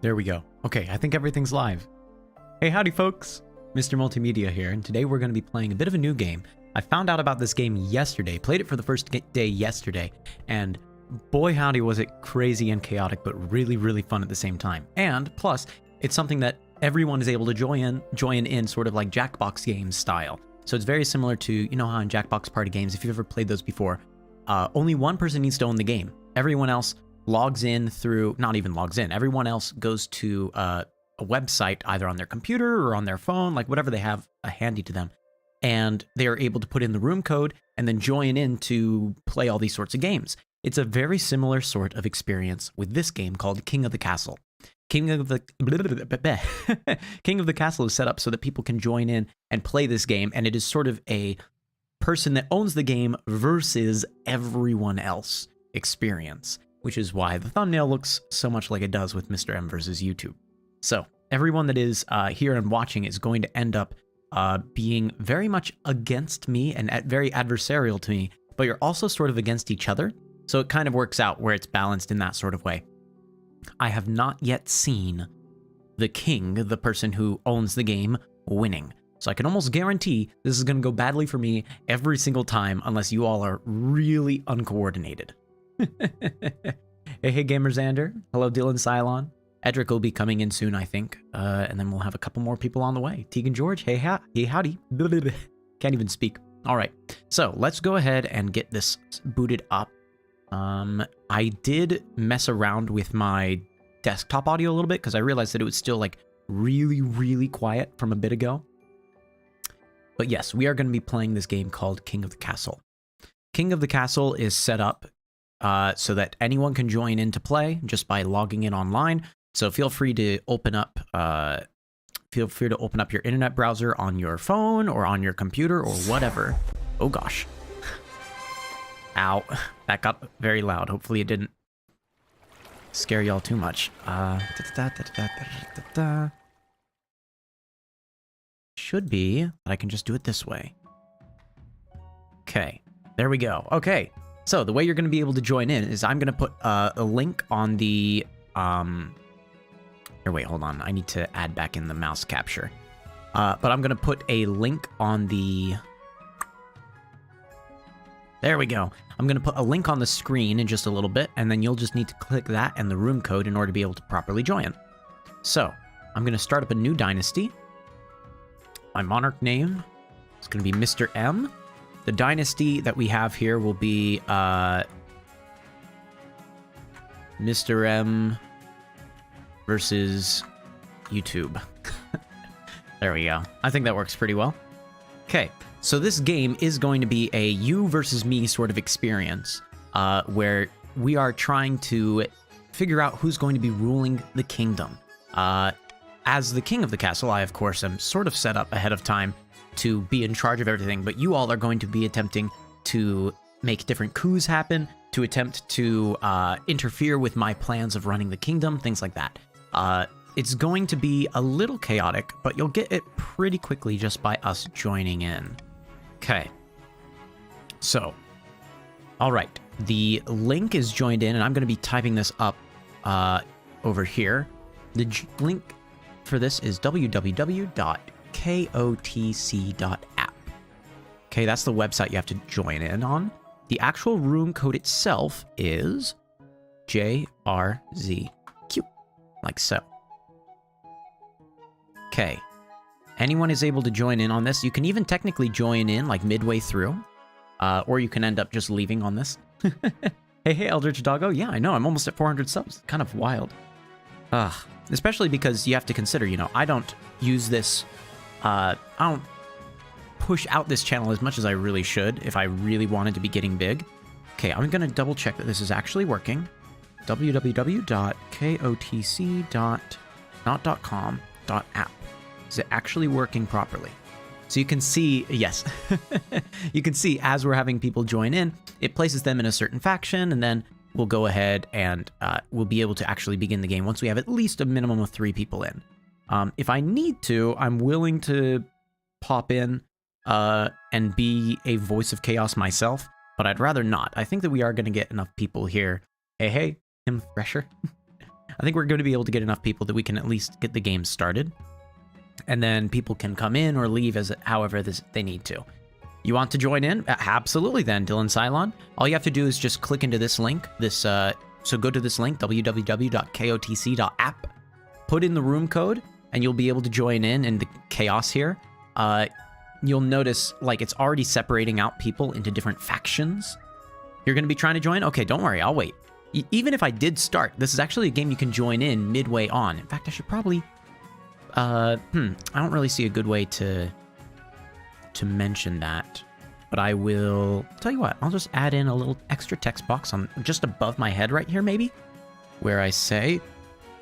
There we go. Okay, I think everything's live. Hey, howdy folks! Mr. Multimedia here, and today we're going to be playing a bit of a new game. I found out about this game yesterday, played it for the first day yesterday, and boy howdy was it crazy and chaotic, but really, really fun at the same time. And plus, it's something that everyone is able to join in sort of like Jackbox games style. So it's very similar to, you know how in Jackbox party games, if you've ever played those before, only one person needs to own the game. Everyone else logs in through, not even logs in, everyone else goes to a website either on their computer or on their phone, like whatever they have handy to them. And they are able to put in the room code and then join in to play all these sorts of games. It's a very similar sort of experience with this game called King of the Castle. King of the Castle is set up so that people can join in and play this game, and it is sort of a person that owns the game versus everyone else experience, which is why the thumbnail looks so much like it does with MrM versus YouTube. So everyone that is here and watching is going to end up being very much against me and very adversarial to me, but you're also sort of against each other. So it kind of works out where it's balanced in that sort of way. I have not yet seen the king, the person who owns the game, winning. So I can almost guarantee this is going to go badly for me every single time unless you all are really uncoordinated. Hey, Gamerzander. Hello, Dylan Cylon. Edric will be coming in soon, I think. And then we'll have a couple more people on the way. Tegan George, hey, howdy. Can't even speak. All right, so let's go ahead and get this booted up. I did mess around with my desktop audio a little bit because I realized that it was still like really, really quiet from a bit ago. But yes, we are going to be playing this game called King of the Castle. King of the Castle is set up so that anyone can join in to play just by logging in online. So feel free to open up your internet browser on your phone or on your computer or whatever. Oh gosh. Ow, that got very loud. Hopefully it didn't scare y'all too much. Should be that I can just do it this way. Okay, there we go. Okay, so the way you're going to be able to join in is I'm going to put a link on the... Or wait, hold on. I need to add back in the mouse capture. But I'm going to put a link on the... There we go. I'm going to put a link on the screen in just a little bit, and then you'll just need to click that and the room code in order to be able to properly join. So, I'm going to start up a new dynasty. My monarch name is going to be MrM. The dynasty that we have here will be MrM versus YouTube. There we go. I think that works pretty well. Okay. So this game is going to be a you versus me sort of experience, where we are trying to figure out who's going to be ruling the kingdom. As the king of the castle, I, of course, am sort of set up ahead of time to be in charge of everything, but you all are going to be attempting to make different coups happen, to attempt to interfere with my plans of running the kingdom, things like that. It's going to be a little chaotic, but you'll get it pretty quickly just by us joining in. Okay, so, all right, the link is joined in, and I'm going to be typing this up over here. The link for this is www.kotc.app. Okay, that's the website you have to join in on. The actual room code itself is JRZQ, like so. Okay. Anyone is able to join in on this. You can even technically join in like midway through, or you can end up just leaving on this. Hey, Eldritch Doggo. Yeah, I know. I'm almost at 400 subs. Kind of wild. Especially because you have to consider, you know, I don't use this, I don't push out this channel as much as I really should if I really wanted to be getting big. Okay, I'm going to double check that this is actually working. www.kotc.not.com.app. Is it actually working properly? So you can see, yes, you can see as we're having people join in, it places them in a certain faction, and then we'll go ahead and we'll be able to actually begin the game once we have at least a minimum of 3 people in. If I need to, I'm willing to pop in and be a voice of chaos myself, but I'd rather not. I think that we are going to get enough people here. Hey, Tim Fresher. I think we're going to be able to get enough people that we can at least get the game started. And then people can come in or leave as however they need to. You want to join in? Absolutely then, Dylan Cylon. All you have to do is just click into this link. So go to this link, www.kotc.app. Put in the room code, and you'll be able to join in the chaos here. You'll notice, like, it's already separating out people into different factions. You're going to be trying to join? Okay, don't worry, I'll wait. Even if I did start, this is actually a game you can join in midway on. In fact, I should probably... I don't really see a good way to mention that. But I will... Tell you what, I'll just add in a little extra text box on just above my head right here, maybe. Where I say...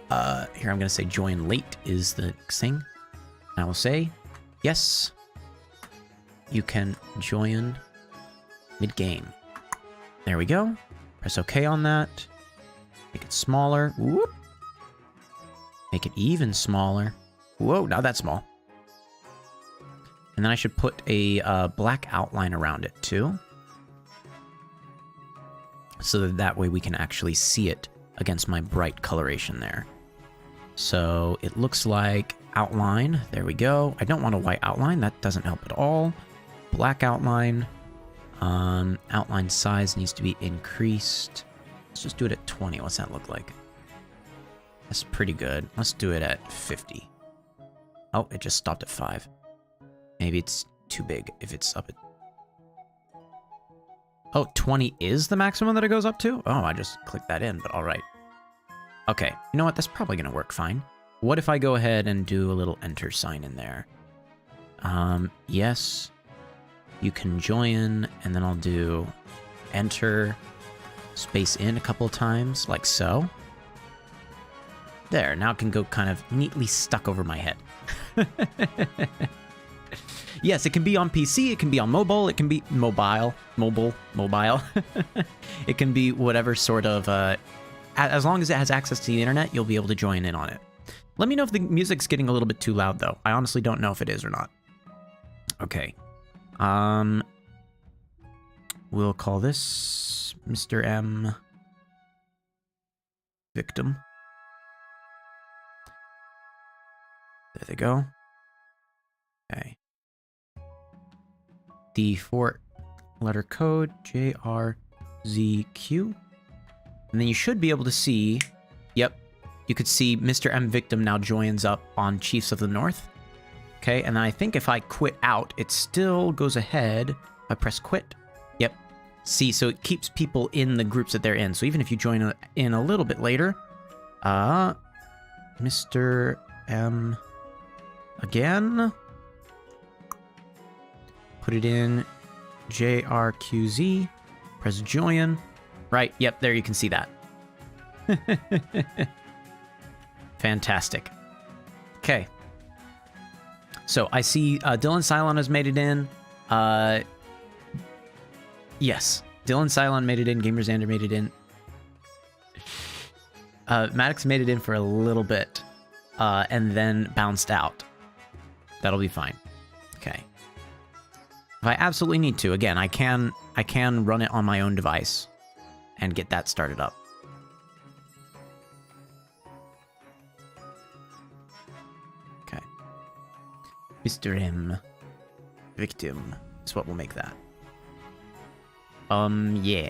here, I'm going to say join late is the thing. I will say, yes, you can join mid-game. There we go. Press OK on that. Make it smaller. Whoop. Make it even smaller. Whoa, not that small. And then I should put a black outline around it too. So that way we can actually see it against my bright coloration there. So it looks like outline. There we go. I don't want a white outline. That doesn't help at all. Black outline. Outline size needs to be increased. Let's just do it at 20. What's that look like? That's pretty good. Let's do it at 50. Oh, it just stopped at 5. Maybe it's too big if it's up at... Oh, 20 is the maximum that it goes up to? Oh, I just clicked that in, but all right. Okay, you know what? That's probably going to work fine. What if I go ahead and do a little enter sign in there? Yes, you can join, and then I'll do enter space in a couple of times, like so. There, now it can go kind of neatly stuck over my head. Yes, it can be on PC, it can be on mobile, it can be mobile. It can be whatever sort of, as long as it has access to the internet, you'll be able to join in on it. Let me know if the music's getting a little bit too loud, though. I honestly don't know if it is or not. Okay. We'll call this MrM victim. There they go. Okay. The 4-letter code, JRZQ. And then you should be able to see, yep, you could see MrM victim now joins up on Chiefs of the North. Okay, and I think if I quit out, it still goes ahead. I press quit. Yep. See, so it keeps people in the groups that they're in. So even if you join in a little bit later, MrM again. Put it in JRQZ. Press join. Right, yep, there you can see that. Fantastic. Okay. So I see Dylan Cylon has made it in. Yes, Dylan Cylon made it in. Gamerzander made it in. Maddox made it in for a little bit, and then bounced out. That'll be fine. Okay. If I absolutely need to, again, I can run it on my own device and get that started up. Okay. MrM victim is what will make that. Yeah.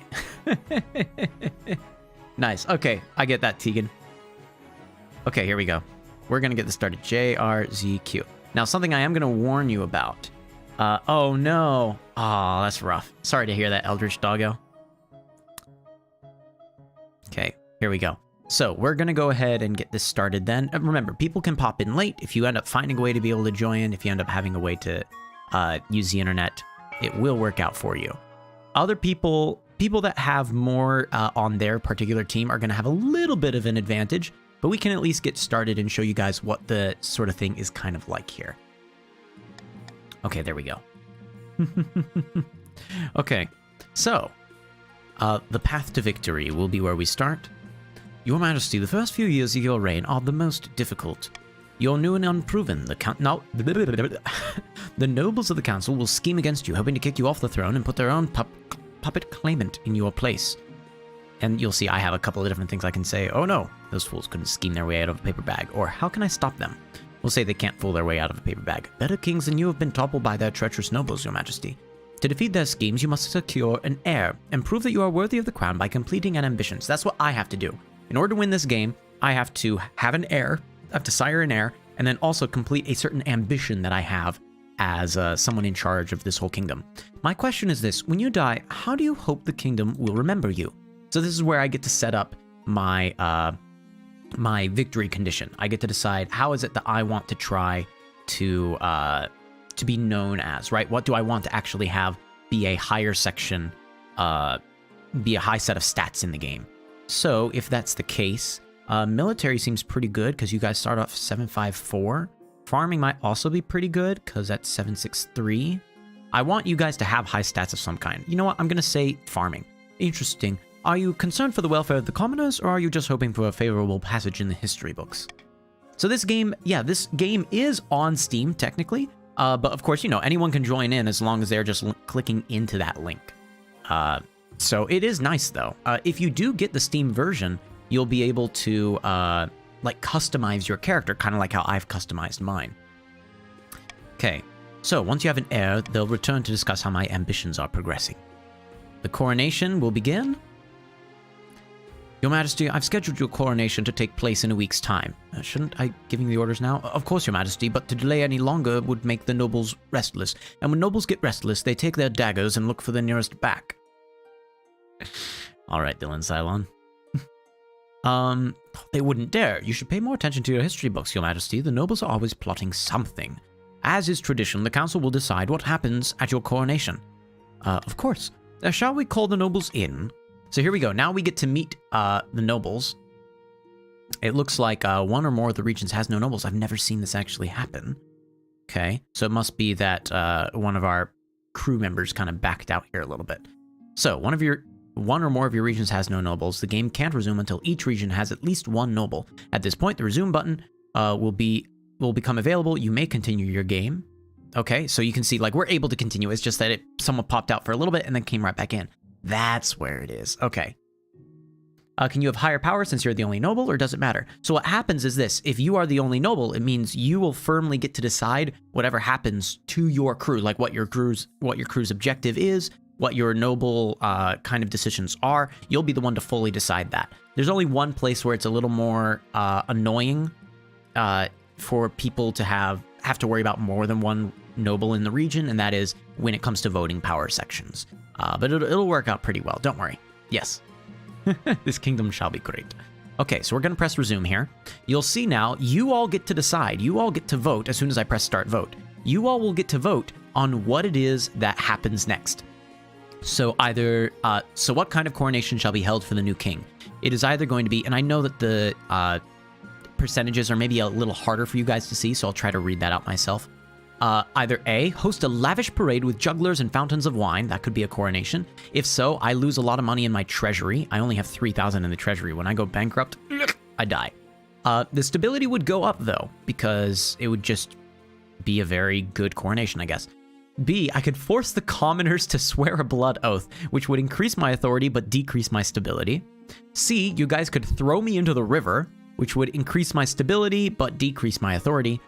Nice. Okay, I get that, Tegan. Okay, here we go. We're gonna get this started. JRZQ. Now, something I am gonna warn you about. Oh no. Oh, that's rough. Sorry to hear that, Eldritch Doggo. Okay, here we go. So we're going to go ahead and get this started then. Remember, people can pop in late. If you end up finding a way to be able to join, if you end up having a way to use the internet, it will work out for you. Other people that have more on their particular team are going to have a little bit of an advantage, but we can at least get started and show you guys what the sort of thing is kind of like here. Okay, there we go. Okay, so the path to victory will be where we start. Your Majesty, the first few years of your reign are the most difficult. You're new and unproven. The nobles of the council will scheme against you, hoping to kick you off the throne and put their own puppet claimant in your place. And you'll see I have a couple of different things I can say. Oh no, those fools couldn't scheme their way out of a paper bag. Or how can I stop them? We'll say they can't fool their way out of a paper bag. Better kings than you have been toppled by their treacherous nobles, your majesty. To defeat their schemes, you must secure an heir and prove that you are worthy of the crown by completing an ambition. So that's what I have to do. In order to win this game, I have to have an heir, I have to sire an heir, and then also complete a certain ambition that I have as someone in charge of this whole kingdom. My question is this: when you die, how do you hope the kingdom will remember you? So this is where I get to set up my my victory condition. I get to decide how is it that I want to try to be known as, right? What do I want to actually have be a higher section, be a high set of stats in the game? So if that's the case, military seems pretty good because you guys start off 754. Farming might also be pretty good because that's 763. I want you guys to have high stats of some kind. You know what? I'm going to say farming. Interesting. Are you concerned for the welfare of the commoners, or are you just hoping for a favorable passage in the history books? So this game, yeah, this game is on Steam, technically. But of course, you know, anyone can join in as long as they're just clicking into that link. So it is nice, though. If you do get the Steam version, you'll be able to, like, customize your character, kind of like how I've customized mine. Okay, so once you have an heir, they'll return to discuss how my ambitions are progressing. The coronation will begin. Your Majesty, I've scheduled your coronation to take place in a week's time. Shouldn't I giving the orders now? Of course, Your Majesty, but to delay any longer would make the nobles restless. And when nobles get restless, they take their daggers and look for the nearest back. All right, Dylan Cylon. They wouldn't dare. You should pay more attention to your history books, Your Majesty. The nobles are always plotting something. As is tradition, the council will decide what happens at your coronation. Of course. Shall we call the nobles in? So here we go. Now we get to meet the nobles. It looks like one or more of the regions has no nobles. I've never seen this actually happen. Okay, so it must be that one of our crew members kind of backed out here a little bit. So one or more of your regions has no nobles. The game can't resume until each region has at least one noble. At this point, the resume button will become available. You may continue your game. Okay, so you can see like we're able to continue. It's just that someone popped out for a little bit and then came right back in. That's where it is. Okay. Can you have higher power since you're the only noble, or does it matter? So what happens is this. If you are the only noble, it means you will firmly get to decide whatever happens to your crew, like what your crew's objective is, what your noble kind of decisions are. You'll be the one to fully decide that. There's only one place where it's a little more annoying for people to have to worry about more than one noble in the region, and that is when it comes to voting power sections. But it'll work out pretty well. Don't worry. Yes. This kingdom shall be great. Okay, so we're going to press resume here. You'll see now, you all get to decide. You all get to vote as soon as I press start vote. You all will get to vote on what it is that happens next. So either, so what kind of coronation shall be held for the new king? It is either going to be, and I know that the percentages are maybe a little harder for you guys to see, so I'll try to read that out myself. Either A, host a lavish parade with jugglers and fountains of wine. That could be a coronation. If so, I lose a lot of money in my treasury. I only have 3,000 in the treasury. When I go bankrupt, I die. The stability would go up, though, because it would just be a very good coronation, I guess. B, I could force the commoners to swear a blood oath, which would increase my authority but decrease my stability. C, you guys could throw me into the river, which would increase my stability but decrease my authority.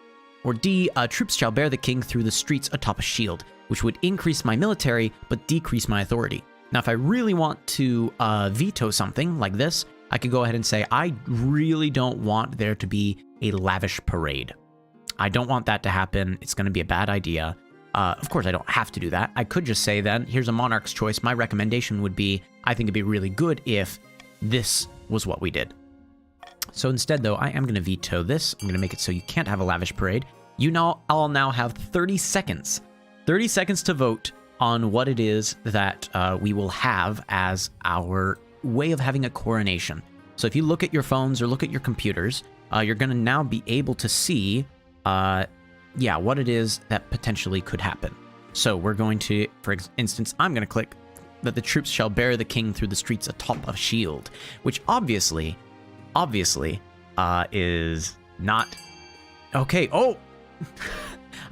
Or D, troops shall bear the king through the streets atop a shield, which would increase my military but decrease my authority. Now, if I really want to veto something like this, I could go ahead and say, I really don't want there to be a lavish parade. I don't want that to happen. It's going to be a bad idea. Of course, I don't have to do that. I could just say then, here's a monarch's choice. My recommendation would be, I think it'd be really good if this was what we did. So instead, though, I am going to veto this. I'm going to make it so you can't have a lavish parade. I'll now have 30 seconds. 30 seconds to vote on what it is that we will have as our way of having a coronation. So if you look at your phones or look at your computers, you're going to now be able to see, what it is that potentially could happen. So we're going to, for instance, I'm going to click that the troops shall bear the king through the streets atop a shield, which obviously is not okay. Oh,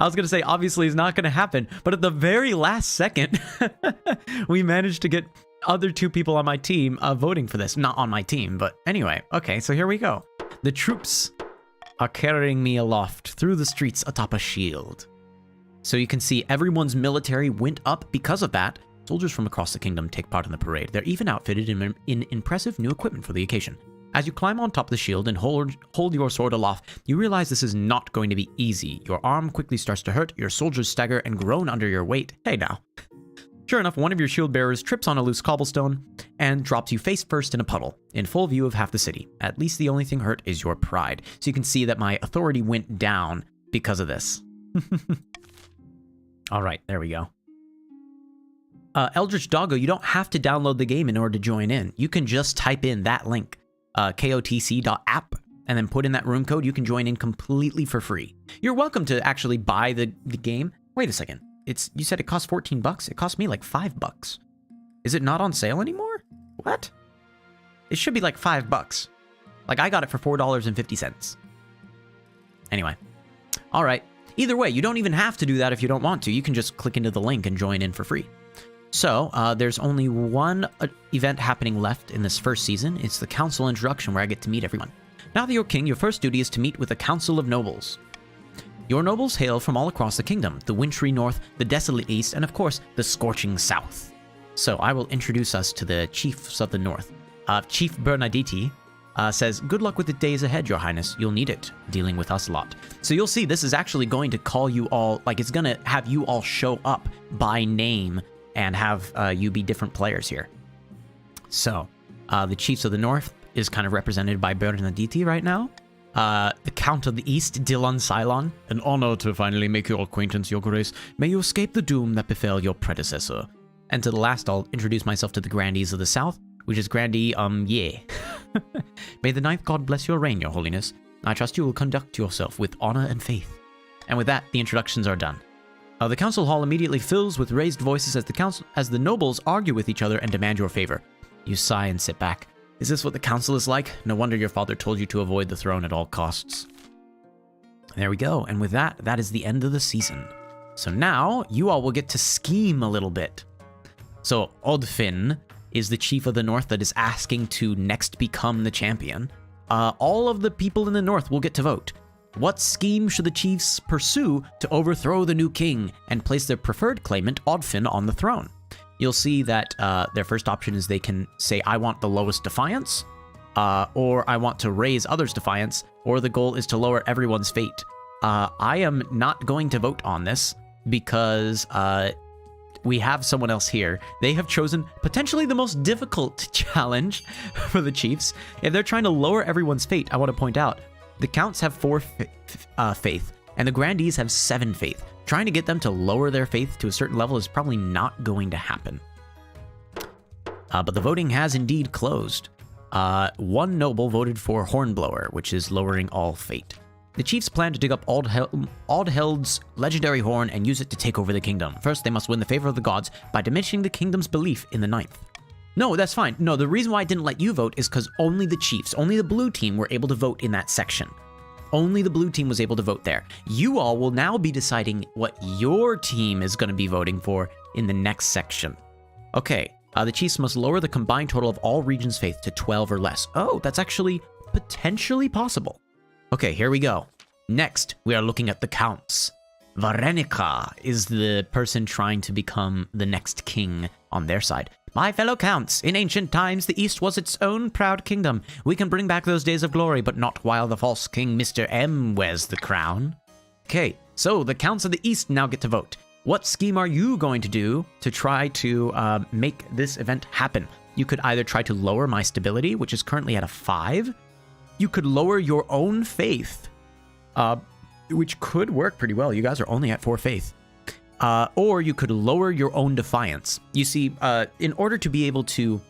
I was gonna say obviously is not gonna happen, but at the very last second we managed to get other 2 people on my team voting for this. Not on my team, but anyway. Okay, so here we go. The troops are carrying me aloft through the streets atop a shield. So you can see everyone's military went up because of that. Soldiers from across the kingdom take part in the parade. They're even outfitted in impressive new equipment for the occasion. As you climb on top of the shield and hold your sword aloft, you realize this is not going to be easy. Your arm quickly starts to hurt, your soldiers stagger and groan under your weight. Hey now. Sure enough, one of your shield bearers trips on a loose cobblestone and drops you face first in a puddle, in full view of half the city. At least the only thing hurt is your pride. So you can see that my authority went down because of this. All right, there we go. Eldritch Doggo, you don't have to download the game in order to join in. You can just type in that link, kotc.app, and then put in that room code. You can join in completely for free. You're welcome to actually buy the game. Wait a second. You said it cost 14 bucks. It cost me like 5 bucks. Is it not on sale anymore? What? It should be like 5 bucks. Like I got it for $4.50. Anyway. All right. Either way, you don't even have to do that if you don't want to. You can just click into the link and join in for free. So, there's only one event happening left in this first season. It's the council introduction where I get to meet everyone. Now that you're king, your first duty is to meet with a council of nobles. Your nobles hail from all across the kingdom, the wintry north, the desolate east, and of course, the scorching south. So I will introduce us to the chiefs of the north. Chief Bernaditi says, "Good luck with the days ahead, your highness. You'll need it, dealing with us lot." So you'll see this is actually going to call you all, like it's going to have you all show up by name and have you be different players here. So the chiefs of the north is kind of represented by Bernaditi right now. The Count of the East, Dylan Cylon. "An honor to finally make your acquaintance, your grace. May you escape the doom that befell your predecessor." And to the last, I'll introduce myself to the Grandees of the South, which is Grandee, yeah. "May the ninth god bless your reign, your holiness. I trust you will conduct yourself with honor and faith." And with that, the introductions are done. The council hall immediately fills with raised voices as the nobles argue with each other and demand your favor. You sigh and sit back. Is this what the council is like? No wonder your father told you to avoid the throne at all costs. There we go. And with that, that is the end of the season. So now, you all will get to scheme a little bit. So, Odfin is the chief of the north that is asking to next become the champion. All of the people in the north will get to vote. What scheme should the chiefs pursue to overthrow the new king and place their preferred claimant, Odfin, on the throne? You'll see that their first option is they can say, "I want the lowest defiance," or "I want to raise others' defiance," or the goal is to lower everyone's fate. I am not going to vote on this because we have someone else here. They have chosen potentially the most difficult challenge for the chiefs. If they're trying to lower everyone's fate, I want to point out, the counts have 4 faith, and the grandees have 7 faith. Trying to get them to lower their faith to a certain level is probably not going to happen. But the voting has indeed closed. One noble voted for Hornblower, which is lowering all fate. The chiefs plan to dig up Aldheld's legendary horn and use it to take over the kingdom. First, they must win the favor of the gods by diminishing the kingdom's belief in the ninth. No, that's fine. No, the reason why I didn't let you vote is because only the chiefs, only the blue team were able to vote in that section. Only the blue team was able to vote there. You all will now be deciding what your team is going to be voting for in the next section. Okay, the chiefs must lower the combined total of all regions' faith to 12 or less. Oh, that's actually potentially possible. Okay, here we go. Next, we are looking at the counts. Varenica is the person trying to become the next king on their side. My fellow counts, in ancient times, the East was its own proud kingdom. We can bring back those days of glory, but not while the false king MrM wears the crown. Okay, so the counts of the East now get to vote. What scheme are you going to do to try to make this event happen? You could either try to lower my stability, which is currently at a 5. You could lower your own faith, which could work pretty well. You guys are only at 4 faith. Or you could lower your own defiance. You see, in order to be able to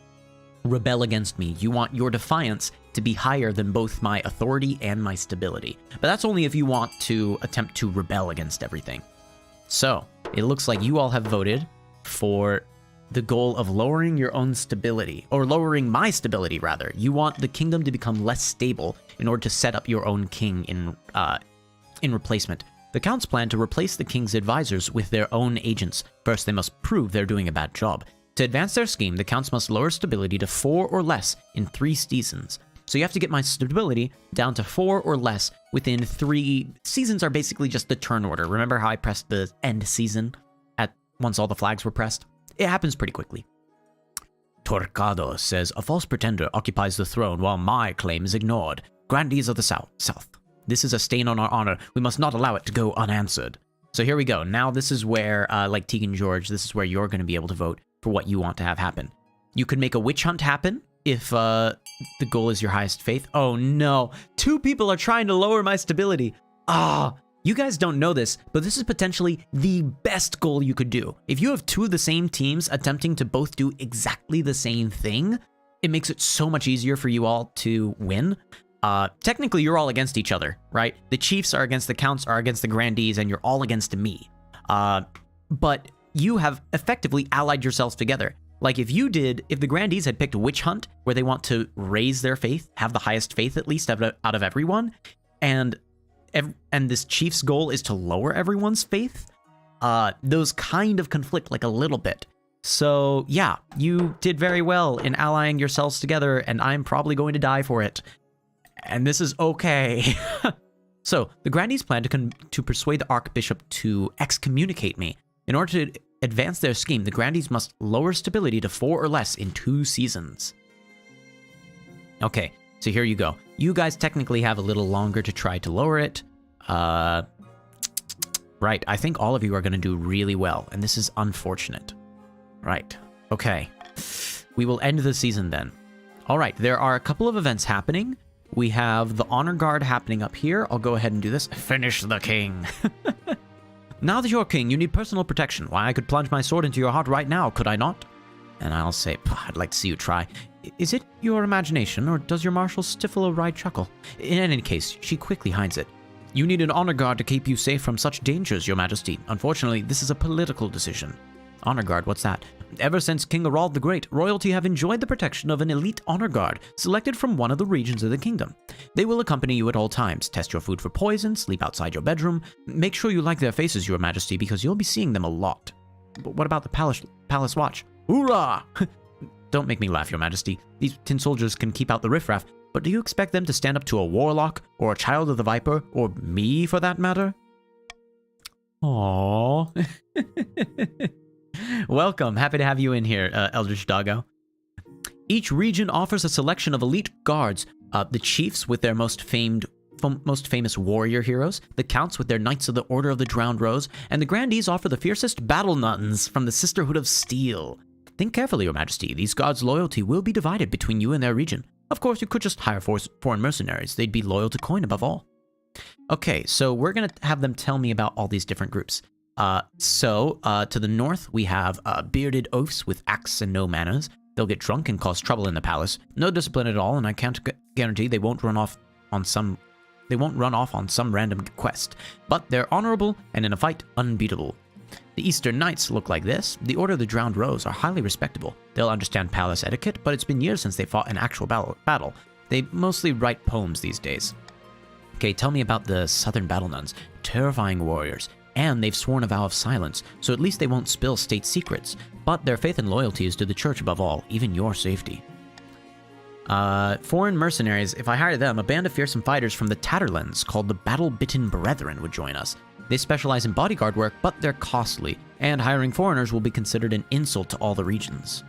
rebel against me, you want your defiance to be higher than both my authority and my stability. But that's only if you want to attempt to rebel against everything. So, it looks like you all have voted for the goal of lowering your own stability, or lowering my stability, rather. You want the kingdom to become less stable in order to set up your own king in replacement. The counts plan to replace the king's advisors with their own agents. First, they must prove they're doing a bad job. To advance their scheme, the counts must lower stability to 4 or less in 3 seasons. So you have to get my stability down to 4 or less within 3 seasons. Are basically just the turn order. Remember how I pressed the end season once all the flags were pressed? It happens pretty quickly. Torcado says, a false pretender occupies the throne while my claim is ignored. Grandees of the South. This is a stain on our honor. We must not allow it to go unanswered. So here we go. Now this is where, like Tegan George, this is where you're going to be able to vote for what you want to have happen. You could make a witch hunt happen if the goal is your highest faith. Oh no, 2 people are trying to lower my stability. You guys don't know this, but this is potentially the best goal you could do. If you have 2 of the same teams attempting to both do exactly the same thing, it makes it so much easier for you all to win. Technically, you're all against each other, right? The chiefs are against the counts, are against the grandees, and you're all against me. But you have effectively allied yourselves together. Like if the grandees had picked witch hunt, where they want to raise their faith, have the highest faith at least out of everyone, and this chief's goal is to lower everyone's faith, those kind of conflict like a little bit. So yeah, you did very well in allying yourselves together, and I'm probably going to die for it. And this is okay. So the grandees plan to persuade the archbishop to excommunicate me. In order to advance their scheme, the grandees must lower stability to 4 or less in 2 seasons. Okay, so here you go. You guys technically have a little longer to try to lower it. Right, I think all of you are going to do really well, and this is unfortunate. Right, okay. We will end the season then. All right, there are a couple of events happening. We have the honor guard happening up here. I'll go ahead and do this. Finish the king. Now that you're king, you need personal protection. Why, I could plunge my sword into your heart right now, could I not? And I'll say, I'd like to see you try. Is it your imagination, or does your marshal stifle a wry chuckle? In any case, she quickly hides it. You need an honor guard to keep you safe from such dangers, your majesty. Unfortunately, this is a political decision. Honor guard, what's that? Ever since King Harald the Great, royalty have enjoyed the protection of an elite honor guard selected from one of the regions of the kingdom. They will accompany you at all times, test your food for poison, sleep outside your bedroom. Make sure you like their faces, your majesty, because you'll be seeing them a lot. But what about the palace watch? Hoorah! Don't make me laugh, your majesty. These tin soldiers can keep out the riffraff, but do you expect them to stand up to a warlock, or a child of the viper, or me for that matter? Aww. Welcome. Happy to have you in here, Eldritch Doggo. Each region offers a selection of elite guards. The chiefs with their most famous warrior heroes, the counts with their knights of the Order of the Drowned Rose, and the grandees offer the fiercest battle nuns from the Sisterhood of Steel. Think carefully, your majesty. These guards' loyalty will be divided between you and their region. Of course, you could just hire foreign mercenaries. They'd be loyal to coin above all. Okay, so we're going to have them tell me about all these different groups. To the north, we have bearded oafs with axe and no manners. They'll get drunk and cause trouble in the palace. No discipline at all, and I can't guarantee they won't run off on some random quest. But they're honorable and in a fight unbeatable. The Eastern Knights look like this. The Order of the Drowned Rose are highly respectable. They'll understand palace etiquette, but it's been years since they fought an actual battle. They mostly write poems these days. Okay, tell me about the Southern Battle Nuns. Terrifying warriors. And they've sworn a vow of silence, so at least they won't spill state secrets. But their faith and loyalty is to the church above all, even your safety. Foreign mercenaries, if I hire them, a band of fearsome fighters from the Tatterlands called the Battle-Bitten Brethren would join us. They specialize in bodyguard work, but they're costly, and hiring foreigners will be considered an insult to all the regions.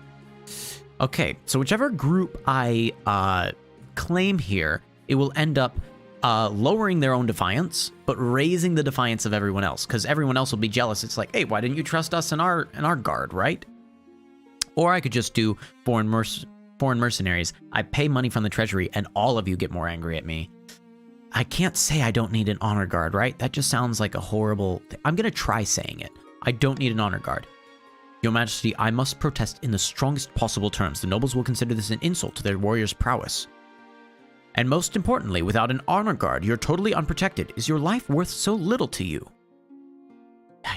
Okay, so whichever group I claim here, it will end up lowering their own defiance, but raising the defiance of everyone else, because everyone else will be jealous. It's like, hey, why didn't you trust us in our guard, right? Or I could just do foreign mercenaries. I pay money from the treasury, and all of you get more angry at me. I can't say I don't need an honor guard, right? That just sounds like a horrible thing. I'm gonna try saying it. I don't need an honor guard. Your Majesty, I must protest in the strongest possible terms. The nobles will consider this an insult to their warriors' prowess. And most importantly, without an honor guard, you're totally unprotected. Is your life worth so little to you?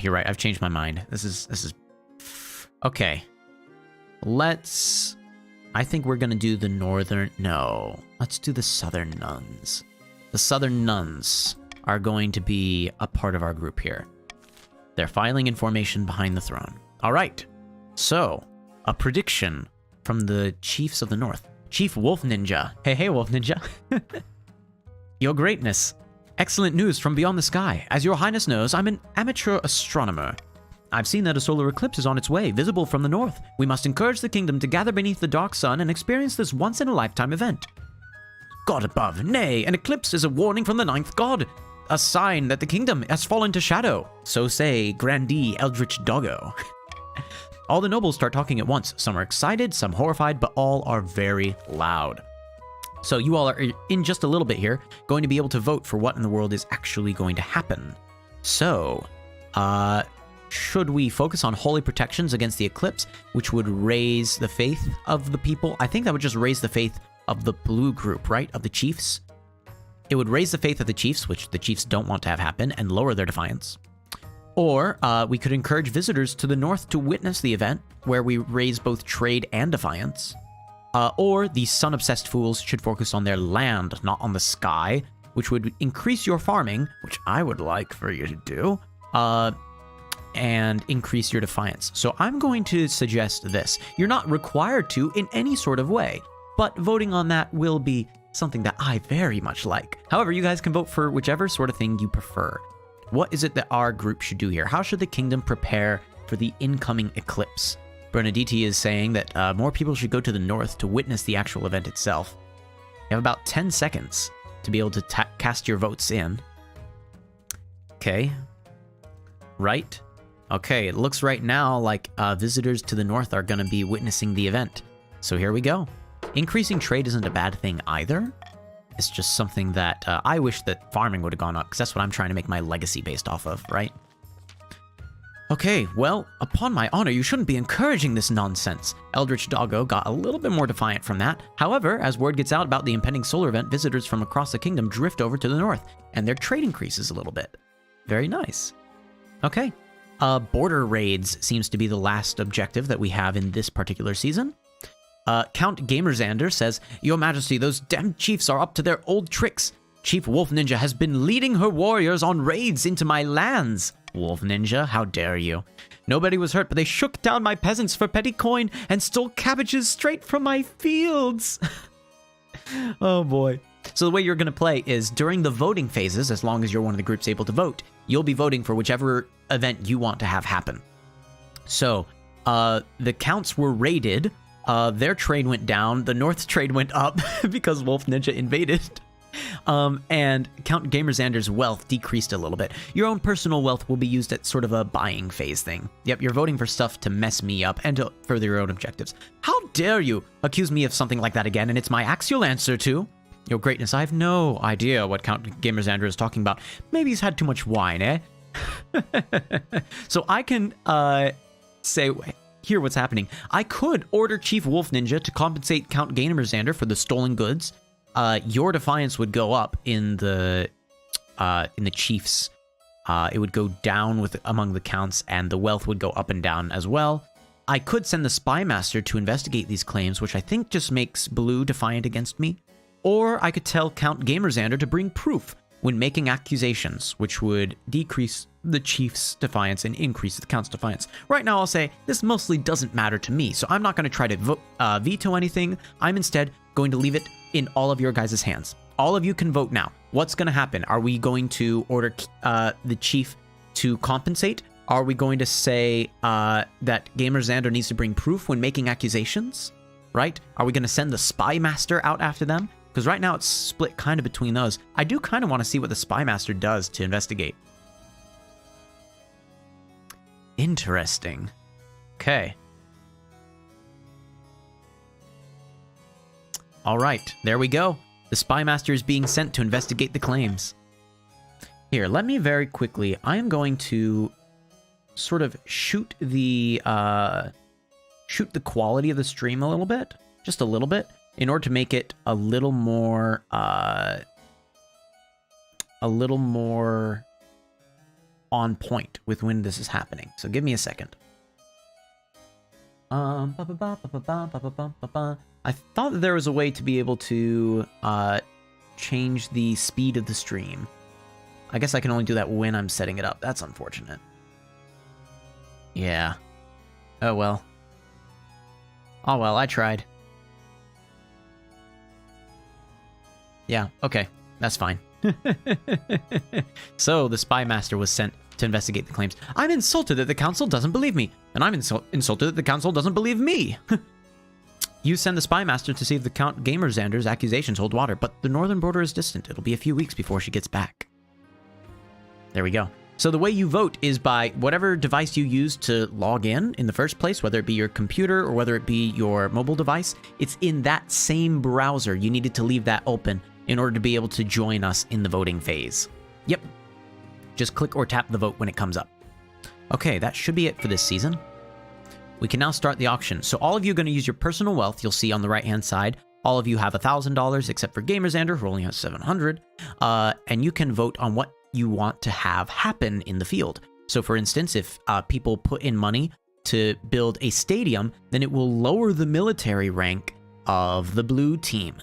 You're right, I've changed my mind. This is... Okay. I think we're gonna do the northern... No. Let's do the southern nuns. The southern nuns are going to be a part of our group here. They're filing in formation behind the throne. All right. So, A prediction from the chiefs of the north. Chief Wolf Ninja. Hey, Wolf Ninja. Your greatness. Excellent news from beyond the sky. As your highness knows, I'm an amateur astronomer. I've seen that a solar eclipse is on its way, visible from the north. We must encourage the kingdom to gather beneath the dark sun and experience this once-in-a-lifetime event. God above, nay, an eclipse is a warning from the ninth god. A sign that the kingdom has fallen to shadow. So say Grandee Eldritch Doggo. All the nobles start talking at once. Some are excited, some horrified, but all are very loud. So you all are, in just a little bit here, going to be able to vote for what in the world is actually going to happen. So, should we focus on holy protections against the eclipse, which would raise the faith of the people? I think that would just raise the faith of the blue group, right? Of the chiefs. It would raise the faith of the chiefs, which the chiefs don't want to have happen, and lower their defiance. Or we could encourage visitors to the north to witness the event, where we raise both trade and defiance. Or the sun-obsessed fools should focus on their land, not on the sky, which would increase your farming, which I would like for you to do, and increase your defiance. So I'm going to suggest this. You're not required to in any sort of way, but voting on that will be something that I very much like. However, you guys can vote for whichever sort of thing you prefer. What is it that our group should do here? How should the kingdom prepare for the incoming eclipse? Bernaditi is saying that more people should go to the north to witness the actual event itself. You have about 10 seconds to be able to cast your votes in. Okay. Right. Okay, it looks right now like visitors to the north are going to be witnessing the event. So here we go. Increasing trade isn't a bad thing either. It's just something that I wish that farming would have gone up, because that's what I'm trying to make my legacy based off of, right? Okay, well, upon my honor, you shouldn't be encouraging this nonsense. Eldritch Doggo got a little bit more defiant from that. However, as word gets out about the impending solar event, visitors from across the kingdom drift over to the north, and their trade increases a little bit. Very nice. Okay. Border raids seems to be the last objective that we have in this particular season. Count Gamerzander says, Your Majesty, those damn chiefs are up to their old tricks. Chief Wolf Ninja has been leading her warriors on raids into my lands. Wolf Ninja, how dare you? Nobody was hurt, but they shook down my peasants for petty coin and stole cabbages straight from my fields. Oh boy. So the way you're going to play is during the voting phases, as long as you're one of the groups able to vote, you'll be voting for whichever event you want to have happen. So, the counts were raided, their trade went down, the North's trade went up because Wolf Ninja invaded. And Count Gamerzander's wealth decreased a little bit. Your own personal wealth will be used at sort of a buying phase thing. Yep, you're voting for stuff to mess me up and to further your own objectives. How dare you accuse me of something like that again, and it's my axial answer too? Your greatness, I have no idea what Count Gamerzander is talking about. Maybe he's had too much wine, eh? So I can, say, hear what's happening. I could order Chief Wolf Ninja to compensate Count Gamerzander for the stolen goods. Your defiance would go up in the chiefs. It would go down among the counts, and the wealth would go up and down as well. I could send the Spy Master to investigate these claims, which I think just makes Blue defiant against me. Or I could tell Count Gamerzander to bring proof when making accusations, which would decrease the chief's defiance and increase the count's defiance. Right now, I'll say this mostly doesn't matter to me, so I'm not going to try to veto anything. I'm instead going to leave it in all of your guys' hands. All of you can vote now. What's going to happen? Are we going to order the chief to compensate? Are we going to say that Gamerzander needs to bring proof when making accusations? Right? Are we going to send the Spy Master out after them? Because right now it's split kind of between those. I do kind of want to see what the Spy Master does to investigate. Interesting. Okay. All right, there we go. The Spy Master is being sent to investigate the claims. Here, let me very quickly, I am going to sort of shoot the quality of the stream a little bit, just a little bit, in order to make it a little more on point with when this is happening. So give me a second. I thought that there was a way to be able to change the speed of the stream. I guess I can only do that when I'm setting it up. That's unfortunate. Yeah. Oh well. Oh well, I tried. Yeah, okay. That's fine. So, the spy master was sent to investigate the claims. I'm insulted that the council doesn't believe me, and I'm insulted that the council doesn't believe me. You send the spy master to see if the Count Gamerzander's accusations hold water, but the northern border is distant. It'll be a few weeks before she gets back. There we go. So the way you vote is by whatever device you use to log in the first place, whether it be your computer or whether it be your mobile device. It's in that same browser. You needed to leave that open in order to be able to join us in the voting phase. Yep. Just click or tap the vote when it comes up. Okay, that should be it for this season. We can now start the auction. So all of you are going to use your personal wealth. You'll see on the right-hand side, all of you have $1,000 except for Gamerzander, who only has 700. And you can vote on what you want to have happen in the field. So for instance, if people put in money to build a stadium, then it will lower the military rank of the blue team,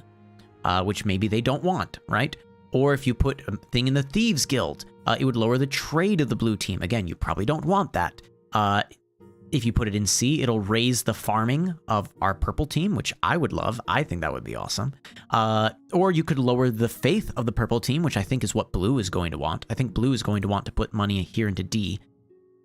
which maybe they don't want, right? Or if you put a thing in the Thieves Guild, it would lower the trade of the blue team. Again, you probably don't want that. If you put it in C, it'll raise the farming of our purple team, which I would love. I think that would be awesome. Or you could lower the faith of the purple team, which I think is what blue is going to want. I think blue is going to want to put money here into D.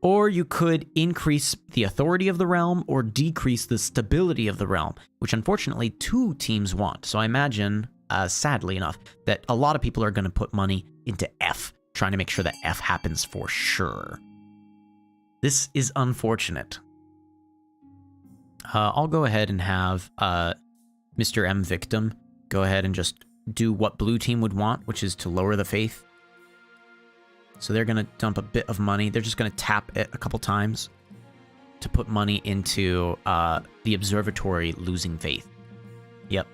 Or you could increase the authority of the realm or decrease the stability of the realm, which unfortunately 2 teams want. So I imagine, sadly enough, that a lot of people are going to put money into F, trying to make sure that F happens for sure. This is unfortunate. I'll go ahead and have MrM victim go ahead and just do what blue team would want, which is to lower the faith. So they're going to dump a bit of money. They're just going to tap it a couple times to put money into the observatory losing faith. Yep.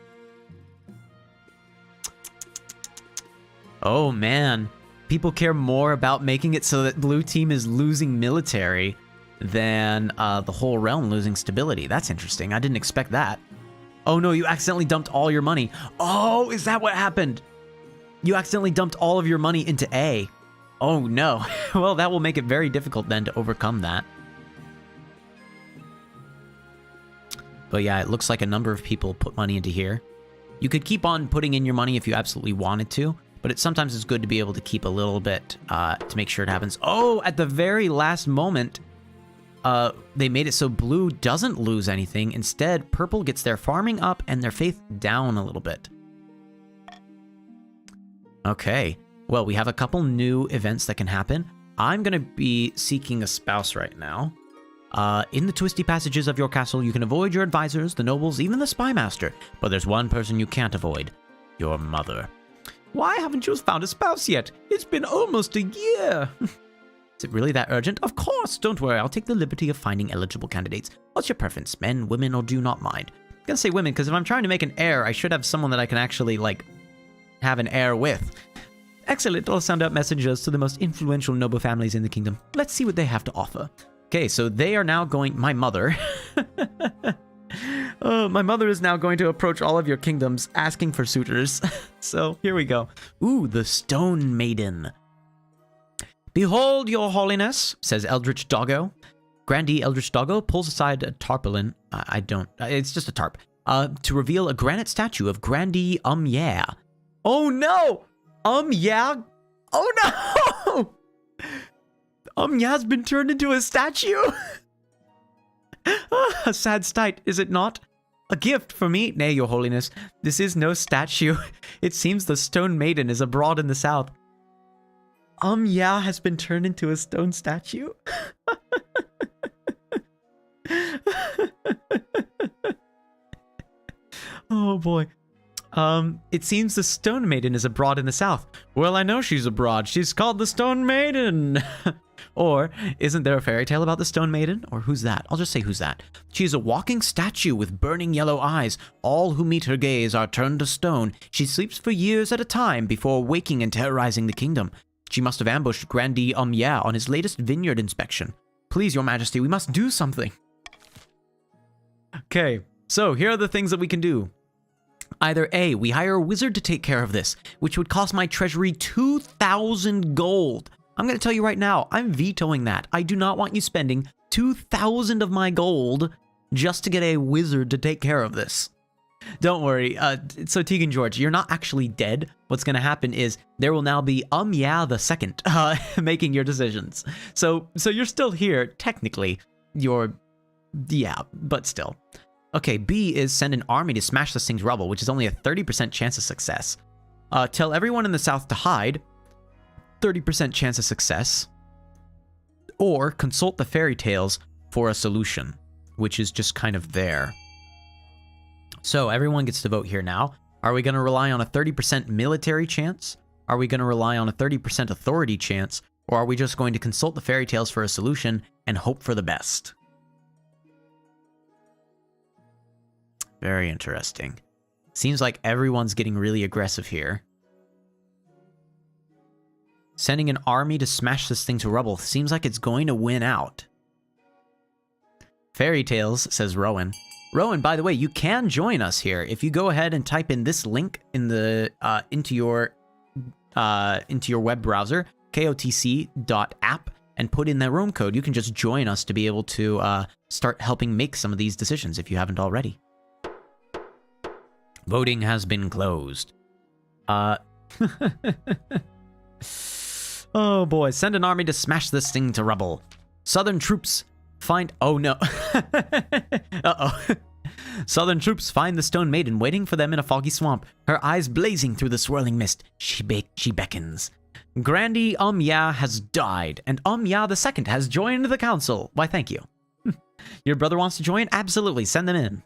Oh, man. People care more about making it so that blue team is losing military than the whole realm losing stability. That's interesting. I didn't expect that. Oh no, you accidentally dumped all your money. Oh, is that what happened? You accidentally dumped all of your money into A. Oh no. Well, that will make it very difficult then to overcome that. But yeah, it looks like a number of people put money into here. You could keep on putting in your money if you absolutely wanted to, but sometimes it's good to be able to keep a little bit to make sure it happens. Oh, at the very last moment, they made it so blue doesn't lose anything. Instead, purple gets their farming up and their faith down a little bit. Okay, well, we have a couple new events that can happen. I'm going to be seeking a spouse right now. In the twisty passages of your castle, you can avoid your advisors, the nobles, even the spy master. But there's one person you can't avoid. Your mother. Why haven't you found a spouse yet? It's been almost a year. Is it really that urgent? Of course, don't worry. I'll take the liberty of finding eligible candidates. What's your preference? Men, women, or do not mind? I'm gonna say women, because if I'm trying to make an heir, I should have someone that I can actually, like, have an heir with. Excellent. I'll send out messengers to the most influential noble families in the kingdom. Let's see what they have to offer. Okay, so they are now going... My mother... Oh, my mother is now going to approach all of your kingdoms asking for suitors. So, here we go. Ooh, the Stone Maiden. Behold, your holiness, says Eldritch Doggo. Grandee Eldritch Doggo pulls aside a tarpaulin. It's just a tarp. To reveal a granite statue of Grandee Yeah. Oh no! Yeah? Oh no! Yeah's been turned into a statue? A sad sight, is it not? A gift for me? Nay, your holiness, this is no statue. It seems the Stone Maiden is abroad in the south. Yeah has been turned into a stone statue? Oh boy. It seems the Stone Maiden is abroad in the south. Well, I know she's abroad. She's called the Stone Maiden. Or, isn't there a fairy tale about the Stone Maiden? Or who's that? I'll just say who's that. She's a walking statue with burning yellow eyes. All who meet her gaze are turned to stone. She sleeps for years at a time before waking and terrorizing the kingdom. She must have ambushed Grandee Yeah on his latest vineyard inspection. Please, your majesty, we must do something. Okay, so here are the things that we can do. Either A, we hire a wizard to take care of this, which would cost my treasury 2,000 gold. I'm going to tell you right now, I'm vetoing that. I do not want you spending 2,000 of my gold just to get a wizard to take care of this. Don't worry. So Tegan George, you're not actually dead. What's going to happen is there will now be yeah the second making your decisions. So you're still here technically. Yeah, but still. Okay, B is send an army to smash this thing's rubble, which is only a 30% chance of success. Tell everyone in the south to hide. 30% chance of success. Or consult the fairy tales for a solution, which is just kind of there. So everyone gets to vote here now. Are we going to rely on a 30% military chance? Are we going to rely on a 30% authority chance? Or are we just going to consult the fairy tales for a solution and hope for the best? Very interesting. Seems like everyone's getting really aggressive here. Sending an army to smash this thing to rubble seems like it's going to win out. Fairy tales, says Rowan. Rowan, by the way, you can join us here. If you go ahead and type in this link in the into your web browser, kotc.app, and put in that room code, you can just join us to be able to start helping make some of these decisions if you haven't already. Voting has been closed. Oh boy, send an army to smash this thing to rubble. Southern troops find... Oh no. Uh-oh. Southern troops find the stone maiden waiting for them in a foggy swamp. Her eyes blazing through the swirling mist. She beckons. Grandy yeah has died, and yeah the second has joined the council. Why, thank you. Your brother wants to join? Absolutely, send them in.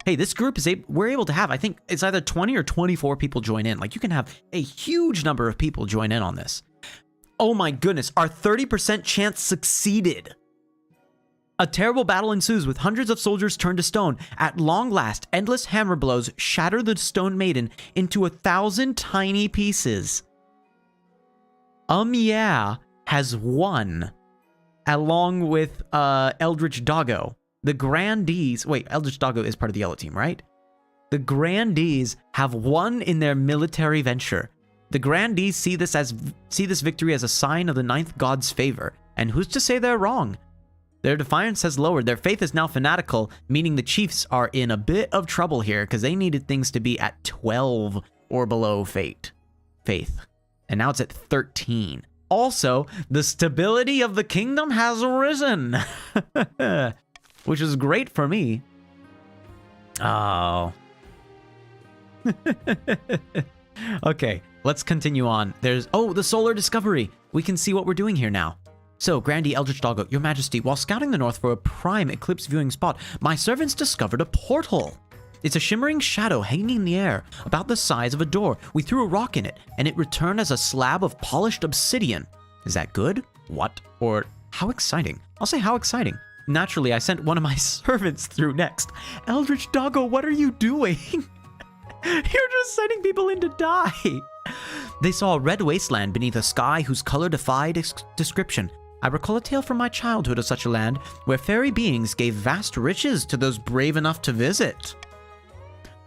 Hey, this group is we're able to have, I think it's either 20 or 24 people join in. Like, you can have a huge number of people join in on this. Oh my goodness, our 30% chance succeeded. A terrible battle ensues with hundreds of soldiers turned to stone. At long last, endless hammer blows shatter the stone maiden into 1,000 tiny pieces. Yeah has won, along with Eldritch Doggo. The Grandees... Wait, Eldritch Doggo is part of the yellow team, right? The Grandees have won in their military venture. The Grandees see this victory as a sign of the ninth god's favor, and who's to say they're wrong? Their defiance has lowered. Their faith is now fanatical, meaning the chiefs are in a bit of trouble here because they needed things to be at 12 or below faith. And now it's at 13. Also, the stability of the kingdom has risen, which is great for me. Oh. Okay, let's continue on. There's... Oh, the solar discovery. We can see what we're doing here now. So, Grandy Eldritch Doggo, your majesty, while scouting the north for a prime eclipse viewing spot, my servants discovered a portal. It's a shimmering shadow hanging in the air, about the size of a door. We threw a rock in it, and it returned as a slab of polished obsidian. Is that good? What? Or how exciting? I'll say how exciting. Naturally, I sent one of my servants through next. Eldritch Doggo, what are you doing? You're just sending people in to die. They saw a red wasteland beneath a sky whose color defied description. I recall a tale from my childhood of such a land, where fairy beings gave vast riches to those brave enough to visit.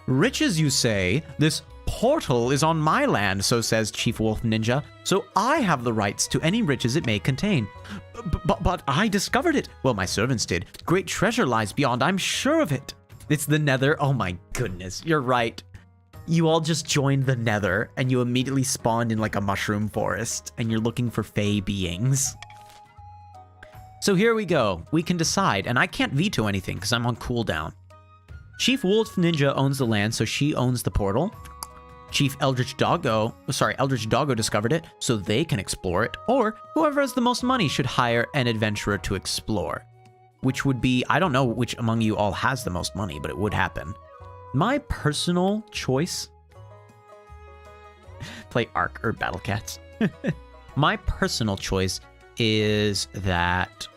Riches, you say? This portal is on my land, so says Chief Wolf Ninja, so I have the rights to any riches it may contain. But I discovered it. Well, my servants did. Great treasure lies beyond, I'm sure of it. It's the Nether. Oh my goodness, you're right. You all just joined the Nether, and you immediately spawned in like a mushroom forest, and you're looking for fey beings. So here we go. We can decide, and I can't veto anything because I'm on cooldown. Chief Wolf Ninja owns the land, so she owns the portal. Eldritch Doggo discovered it, so they can explore it. Or whoever has the most money should hire an adventurer to explore. Which would be, I don't know which among you all has the most money, but it would happen. My personal choice... Play Ark or Battle Cats. My personal choice is that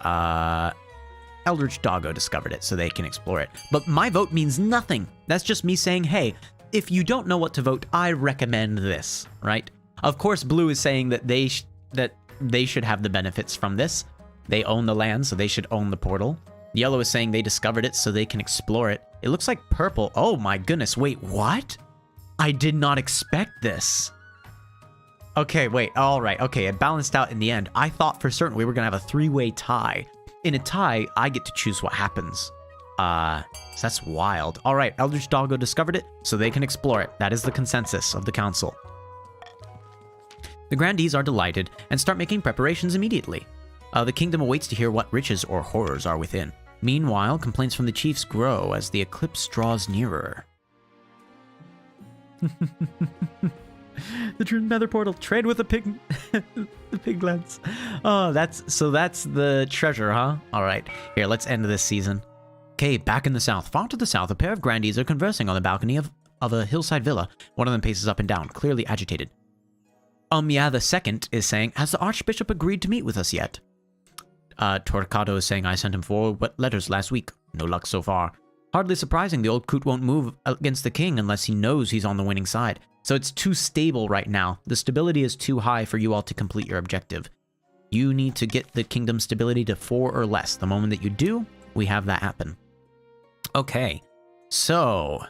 Eldritch Doggo discovered it, so they can explore it. But my vote means nothing. That's just me saying, hey, if you don't know what to vote, I recommend this, right? Of course, Blue is saying that they should have the benefits from this. They own the land, so they should own the portal. Yellow is saying they discovered it, so they can explore it. It looks like purple. Oh my goodness, wait, what? I did not expect this. Okay, wait, all right, okay, it balanced out in the end. I thought for certain we were gonna have a three-way tie. In a tie, I get to choose what happens. So that's wild. All right, Eldritch Doggo discovered it, so they can explore it. That is the consensus of the council. The grandees are delighted and start making preparations immediately. The kingdom awaits to hear what riches or horrors are within. Meanwhile, complaints from the chiefs grow as the eclipse draws nearer. The True Nether Portal. Trade with the pig. The piglets. Oh, that's the treasure, huh? All right. Here, let's end this season. Okay, back in the south. Far to the south, a pair of grandees are conversing on the balcony of a hillside villa. One of them paces up and down, clearly agitated. Yeah, the second is saying, has the Archbishop agreed to meet with us yet? Torquato is saying, I sent him 4 letters last week. No luck so far. Hardly surprising the old coot won't move against the king unless he knows he's on the winning side. So it's too stable right now. The stability is too high for you all to complete your objective. You need to get the kingdom's stability to 4 or less. The moment that you do, we have that happen. Okay, so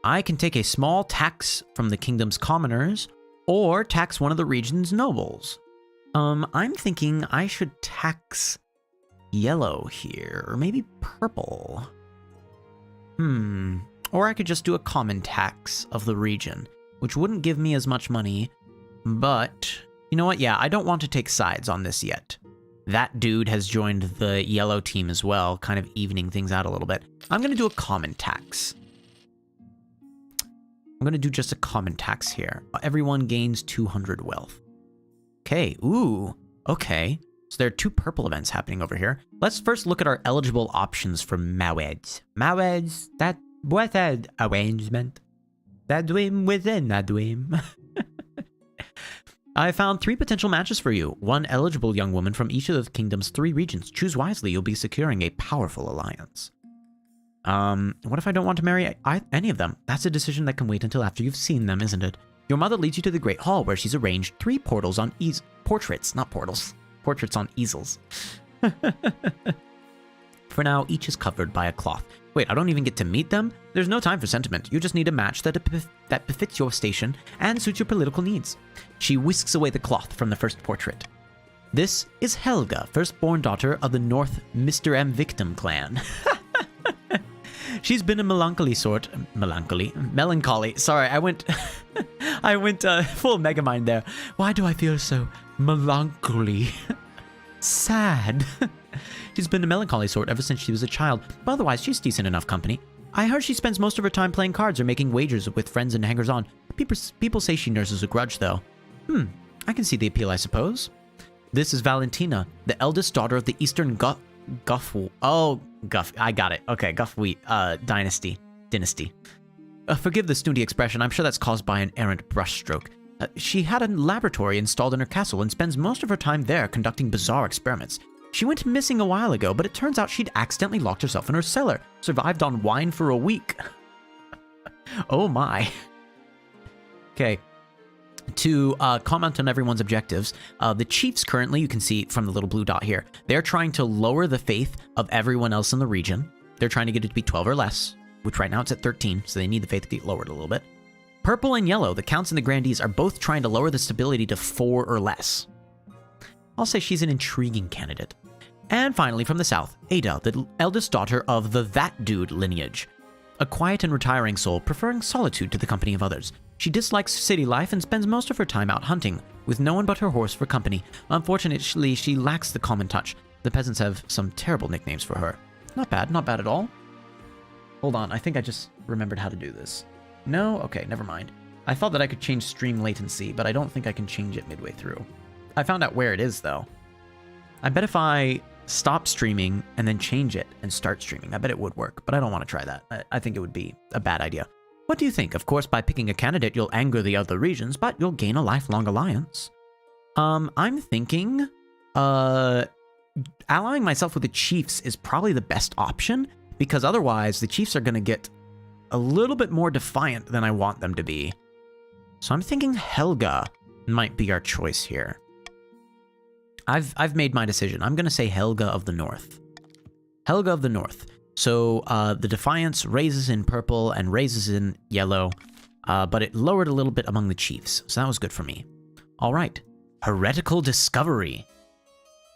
I can take a small tax from the kingdom's commoners or tax one of the region's nobles. I'm thinking I should tax yellow here, or maybe purple. Or I could just do a common tax of the region, which wouldn't give me as much money, but you know what? Yeah, I don't want to take sides on this yet. That dude has joined the yellow team as well, kind of evening things out a little bit. I'm going to do a common tax. I'm going to do just a common tax here. Everyone gains 200 wealth. Okay, ooh, okay. So there are 2 purple events happening over here. Let's first look at our eligible options for Maweds. Maweds, that what an arrangement. That dream within that dream. I found 3 potential matches for you. 1 eligible young woman from each of the kingdom's 3 regions. Choose wisely, you'll be securing a powerful alliance. What if I don't want to marry any of them? That's a decision that can wait until after you've seen them, isn't it? Your mother leads you to the Great Hall, where she's arranged 3 portals on portraits, not portals. Portraits on easels. For now, each is covered by a cloth. Wait, I don't even get to meet them? There's no time for sentiment. You just need a match that befits your station and suits your political needs. She whisks away the cloth from the first portrait. This is Helga, firstborn daughter of the North MrM victim clan. She's been a melancholy. Sorry, I went full Megamind there. Why do I feel so melancholy? Sad. She's been a melancholy sort ever since she was a child, but otherwise she's decent enough company. I heard she spends most of her time playing cards or making wagers with friends and hangers-on. People say she nurses a grudge, though. I can see the appeal, I suppose. This is Valentina, the eldest daughter of the Eastern I got it. Okay, dynasty. Forgive the snooty expression, I'm sure that's caused by an errant brushstroke. She had a laboratory installed in her castle and spends most of her time there conducting bizarre experiments. She went missing a while ago, but it turns out she'd accidentally locked herself in her cellar, survived on wine for a week. Oh my. Okay. To comment on everyone's objectives, the chiefs currently, you can see from the little blue dot here, they're trying to lower the faith of everyone else in the region. They're trying to get it to be 12 or less, which right now it's at 13, so they need the faith to get lowered a little bit. Purple and yellow, the counts and the grandees, are both trying to lower the stability to 4 or less. I'll say she's an intriguing candidate. And finally, from the south, Ada, the eldest daughter of the That Dude lineage. A quiet and retiring soul, preferring solitude to the company of others. She dislikes city life and spends most of her time out hunting, with no one but her horse for company. Unfortunately, she lacks the common touch. The peasants have some terrible nicknames for her. Not bad at all. Hold on, I think I just remembered how to do this. No? Okay, never mind. I thought that I could change stream latency, but I don't think I can change it midway through. I found out where it is, though. I bet if I stop streaming and then change it and start streaming, I bet it would work, but I don't want to try that. I think it would be a bad idea. What do you think? Of course, by picking a candidate, you'll anger the other regions, but you'll gain a lifelong alliance. I'm thinking, allying myself with the chiefs is probably the best option, because otherwise the chiefs are going to get a little bit more defiant than I want them to be. So I'm thinking Helga might be our choice here. I've made my decision. I'm going to say Helga of the North. Helga of the North. So the Defiance raises in purple and raises in yellow, but it lowered a little bit among the chiefs, so that was good for me. All right. Heretical discovery.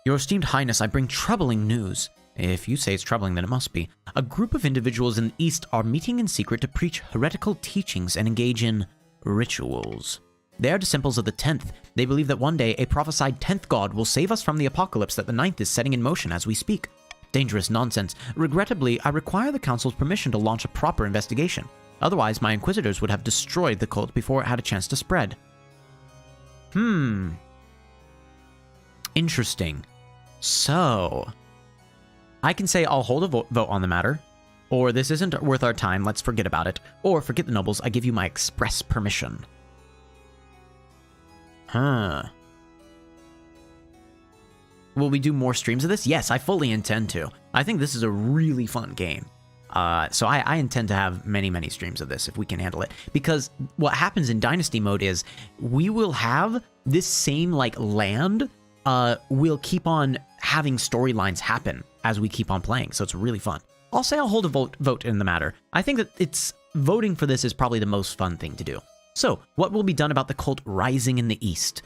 Your esteemed highness, I bring troubling news. If you say it's troubling, then it must be. A group of individuals in the East are meeting in secret to preach heretical teachings and engage in rituals. They are disciples of the 10th. They believe that one day a prophesied 10th god will save us from the apocalypse that the 9th is setting in motion as we speak. Dangerous nonsense. Regrettably, I require the Council's permission to launch a proper investigation. Otherwise, my Inquisitors would have destroyed the cult before it had a chance to spread. Interesting. So, I can say I'll hold a vote on the matter, or this isn't worth our time, let's forget about it, or forget the nobles, I give you my express permission. Will we do more streams of this? Yes, I fully intend to. I think this is a really fun game. So I intend to have many, many streams of this if we can handle it. Because what happens in Dynasty mode is we will have this same like land. We'll keep on having storylines happen as we keep on playing. So it's really fun. I'll say I'll hold a vote in the matter. I think that voting for this is probably the most fun thing to do. So what will be done about the cult rising in the East?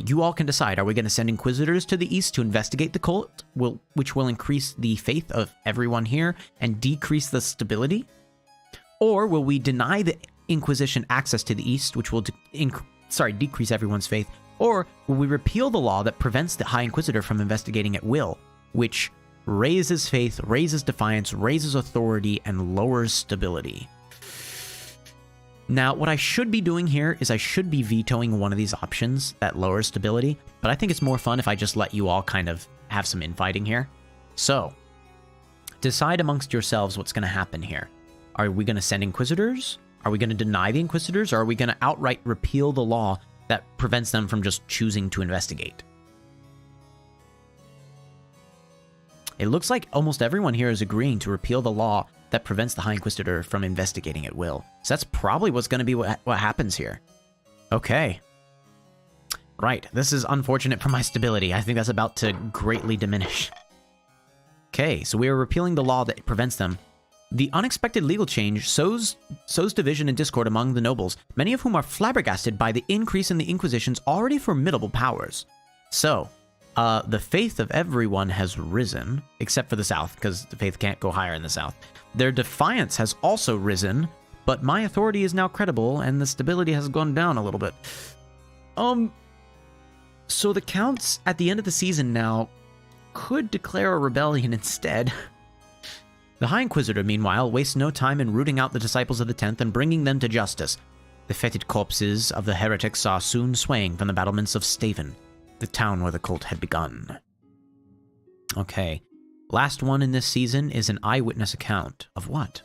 You all can decide. Are we going to send Inquisitors to the East to investigate the cult, which will increase the faith of everyone here and decrease the stability? Or will we deny the Inquisition access to the East, which will decrease everyone's faith? Or will we repeal the law that prevents the High Inquisitor from investigating at will, which raises faith, raises defiance, raises authority, and lowers stability? Now, what I should be doing here is I should be vetoing one of these options that lowers stability, but I think it's more fun if I just let you all kind of have some infighting here. So, decide amongst yourselves what's going to happen here. Are we going to send Inquisitors? Are we going to deny the Inquisitors? Or are we going to outright repeal the law that prevents them from just choosing to investigate? It looks like almost everyone here is agreeing to repeal the law that prevents the High Inquisitor from investigating at will. So that's probably what's going to be what happens here. Okay. Right, this is unfortunate for my stability. I think that's about to greatly diminish. Okay, so we are repealing the law that prevents them. The unexpected legal change sows division and discord among the nobles, many of whom are flabbergasted by the increase in the Inquisition's already formidable powers. So, the faith of everyone has risen, except for the South, because the faith can't go higher in the South. Their defiance has also risen, but my authority is now credible, and the stability has gone down a little bit. So the Counts, at the end of the season now, could declare a rebellion instead. The High Inquisitor, meanwhile, wastes no time in rooting out the disciples of the 10th and bringing them to justice. The fetid corpses of the heretics are soon swaying from the battlements of Staven, the town where the cult had begun. Okay. Last one in this season is an eyewitness account of what?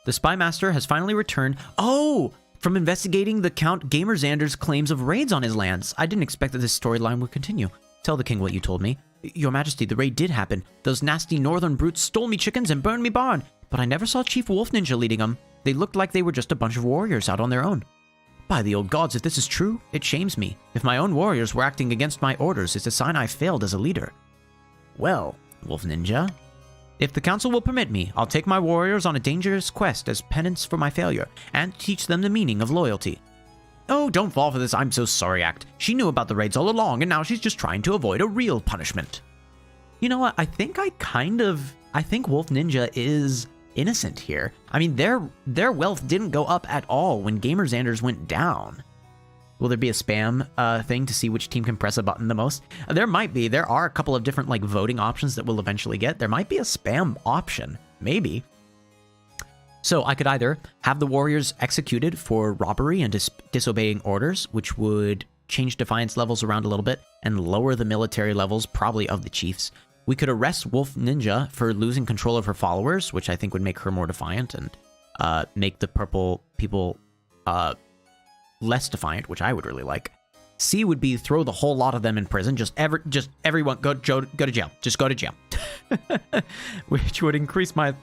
The Spymaster has finally returned. Oh! From investigating the Count Gamerzander's claims of raids on his lands. I didn't expect that this storyline would continue. Tell the king what you told me. Your Majesty, the raid did happen. Those nasty northern brutes stole me chickens and burned me barn. But I never saw Chief Wolf Ninja leading them. They looked like they were just a bunch of warriors out on their own. By the old gods, if this is true, it shames me. If my own warriors were acting against my orders, it's a sign I failed as a leader. Well, Wolf Ninja, if the council will permit me, I'll take my warriors on a dangerous quest as penance for my failure, and teach them the meaning of loyalty. Oh, don't fall for this I'm so sorry act. She knew about the raids all along, and now she's just trying to avoid a real punishment. You know what, I think Wolf Ninja is innocent here. I mean, their wealth didn't go up at all when Gamerzanders went down. Will there be a spam thing to see which team can press a button the most? There might be. There are a couple of different like voting options that we'll eventually get. There might be a spam option. Maybe. So I could either have the warriors executed for robbery and disobeying orders, which would change defiance levels around a little bit and lower the military levels, probably of the chiefs. We could arrest Wolf Ninja for losing control of her followers, which I think would make her more defiant and make the purple people less defiant, which I would really like. C would be throw the whole lot of them in prison. Just everyone go to jail. Just go to jail, which would increase my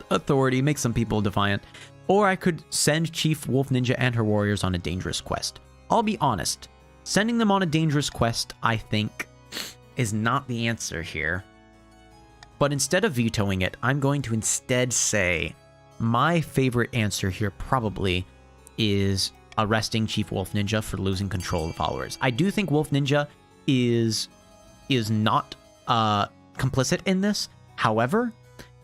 authority, make some people defiant. Or I could send Chief Wolf Ninja and her warriors on a dangerous quest. I'll be honest, sending them on a dangerous quest, I think, is not the answer here. But instead of vetoing it, I'm going to instead say my favorite answer here probably is arresting Chief Wolf Ninja for losing control of followers. I do think Wolf Ninja is not complicit in this, However,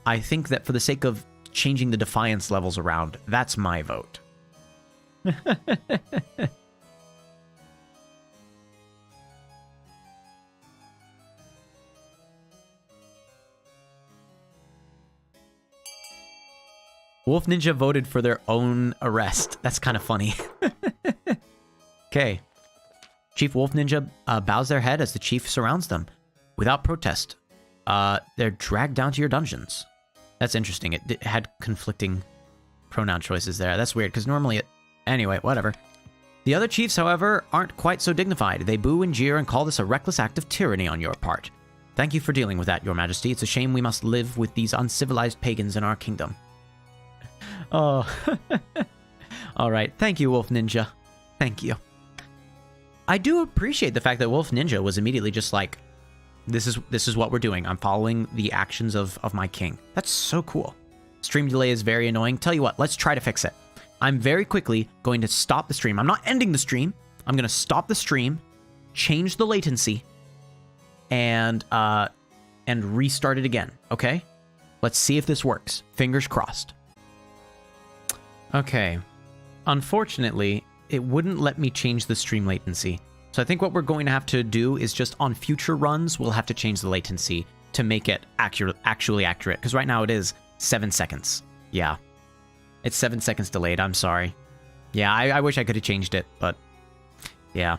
I think that for the sake of changing the defiance levels around, that's my vote. Wolf Ninja voted for their own arrest. That's kind of funny. Okay. Chief Wolf Ninja bows their head as the chief surrounds them. Without protest, they're dragged down to your dungeons. That's interesting. It had conflicting pronoun choices there. That's weird, because normally it... Anyway, whatever. The other chiefs, however, aren't quite so dignified. They boo and jeer and call this a reckless act of tyranny on your part. Thank you for dealing with that, Your Majesty. It's a shame we must live with these uncivilized pagans in our kingdom. Oh. Alright, thank you, Wolf Ninja. Thank you. I do appreciate the fact that Wolf Ninja was immediately just like, this is what we're doing. I'm following the actions of my king. That's so cool. Stream delay is very annoying. Tell you what, let's try to fix it. I'm very quickly going to stop the stream. I'm not ending the stream. I'm going to stop the stream, change the latency, and restart it again, okay? Let's see if this works. Fingers crossed. Okay. Unfortunately, it wouldn't let me change the stream latency. So I think what we're going to have to do is just on future runs, we'll have to change the latency to make it actually accurate. Because right now it is 7 seconds. Yeah. It's 7 seconds delayed. I'm sorry. Yeah, I wish I could have changed it, but yeah.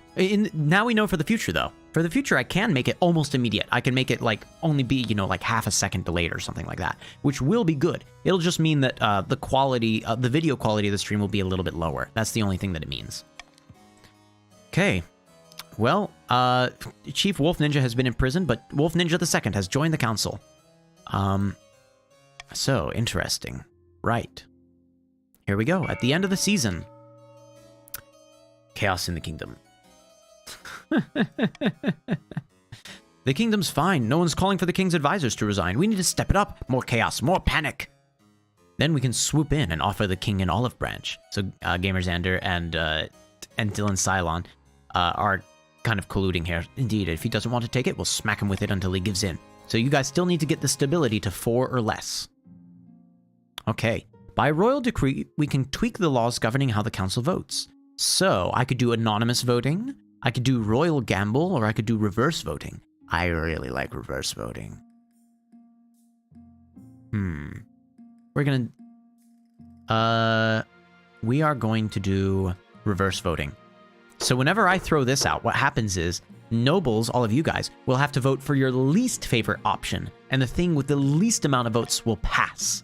Now we know for the future, though. For the future, I can make it almost immediate. I can make it, like, only be, you know, like half a second delayed or something like that, which will be good. It'll just mean that the quality, the video quality of the stream will be a little bit lower. That's the only thing that it means. Okay. Well, Chief Wolf Ninja has been imprisoned, but Wolf Ninja II has joined the council. So, interesting. Right. Here we go. At the end of the season. Chaos in the kingdom. The kingdom's fine. No one's calling for the king's advisors to resign. We need to step it up. More chaos, more panic. Then we can swoop in and offer the king an olive branch. So Gamerzander and Dylan Cylon are kind of colluding here. Indeed, if he doesn't want to take it, we'll smack him with it until he gives in. So you guys still need to get the stability to 4 or less. Okay. By royal decree, we can tweak the laws governing how the council votes. So I could do anonymous voting, I could do royal gamble, or I could do reverse voting. I really like reverse voting. We are going to do reverse voting. So whenever I throw this out, what happens is, nobles, all of you guys, will have to vote for your least favorite option, and the thing with the least amount of votes will pass.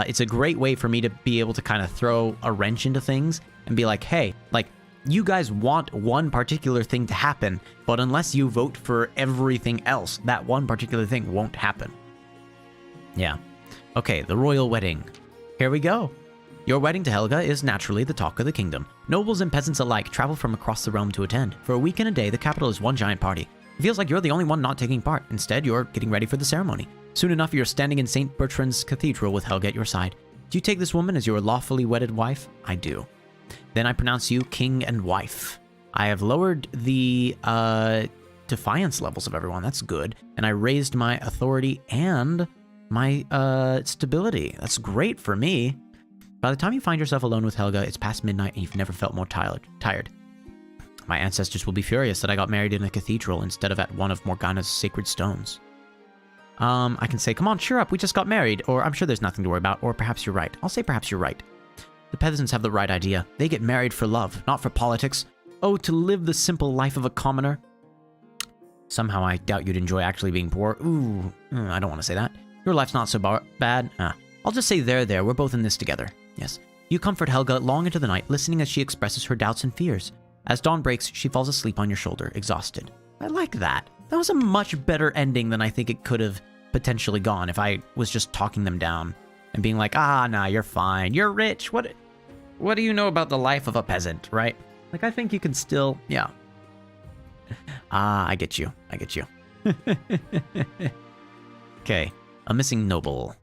It's a great way for me to be able to kind of throw a wrench into things and be like, hey, like, you guys want one particular thing to happen, but unless you vote for everything else, that one particular thing won't happen. Yeah. Okay, the royal wedding. Here we go. Your wedding to Helga is naturally the talk of the kingdom. Nobles and peasants alike travel from across the realm to attend. For a week and a day, the capital is one giant party. It feels like you're the only one not taking part. Instead, you're getting ready for the ceremony. Soon enough, you're standing in St. Bertrand's Cathedral with Helga at your side. Do you take this woman as your lawfully wedded wife? I do. Then I pronounce you king and wife. I have lowered the defiance levels of everyone. That's good. And I raised my authority and my stability. That's great for me. By the time you find yourself alone with Helga, it's past midnight and you've never felt more tired. My ancestors will be furious that I got married in a cathedral instead of at one of Morgana's sacred stones. I can say, come on, cheer up, we just got married, or I'm sure there's nothing to worry about, or perhaps you're right. I'll say perhaps you're right. The peasants have the right idea. They get married for love, not for politics. Oh, to live the simple life of a commoner. Somehow I doubt you'd enjoy actually being poor. Ooh, I don't want to say that. Your life's not so bad. I'll just say there, we're both in this together. Yes. You comfort Helga long into the night, listening as she expresses her doubts and fears. As dawn breaks, she falls asleep on your shoulder, exhausted. I like that. That was a much better ending than I think it could have potentially gone if I was just talking them down and being like, nah, you're fine. You're rich. What do you know about the life of a peasant, right? Like, I think you can still, yeah. I get you. Okay, a missing noble.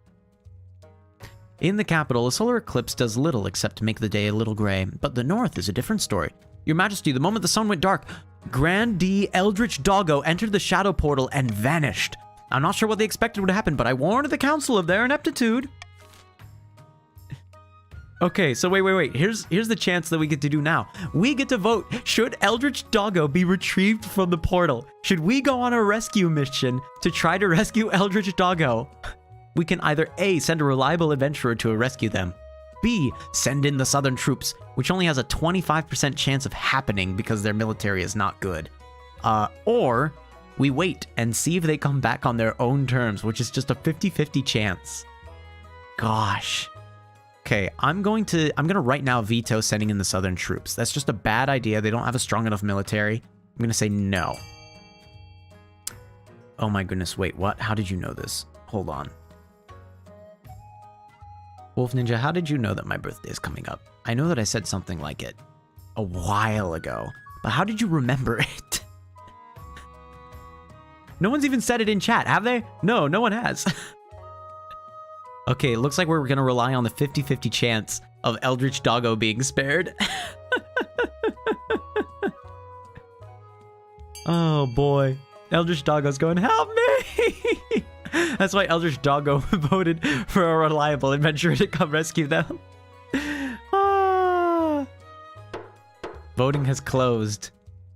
In the capital, a solar eclipse does little except to make the day a little gray, but the north is a different story. Your Majesty, the moment the sun went dark, Grandee Eldritch Doggo entered the shadow portal and vanished. I'm not sure what they expected would happen, but I warned the council of their ineptitude. Okay, so wait. Here's the chance that we get to do now. We get to vote. Should Eldritch Doggo be retrieved from the portal? Should we go on a rescue mission to try to rescue Eldritch Doggo? We can either A, send a reliable adventurer to rescue them. B, send in the southern troops, which only has a 25% chance of happening because their military is not good. Or we wait and see if they come back on their own terms, which is just a 50-50 chance. Gosh. Okay, I'm gonna right now veto sending in the southern troops. That's just a bad idea. They don't have a strong enough military. I'm gonna say no. Oh my goodness, wait, what? How did you know this? Hold on. Wolf Ninja, how did you know that my birthday is coming up? I know that I said something like it a while ago, but how did you remember it? No one's even said it in chat, have they? No, no one has. Okay, it looks like we're gonna rely on the 50-50 chance of Eldritch Doggo being spared. Oh boy. Eldritch Doggo's going, help me! That's why Eldritch Doggo voted for a reliable adventurer to come rescue them. Ah. Voting has closed.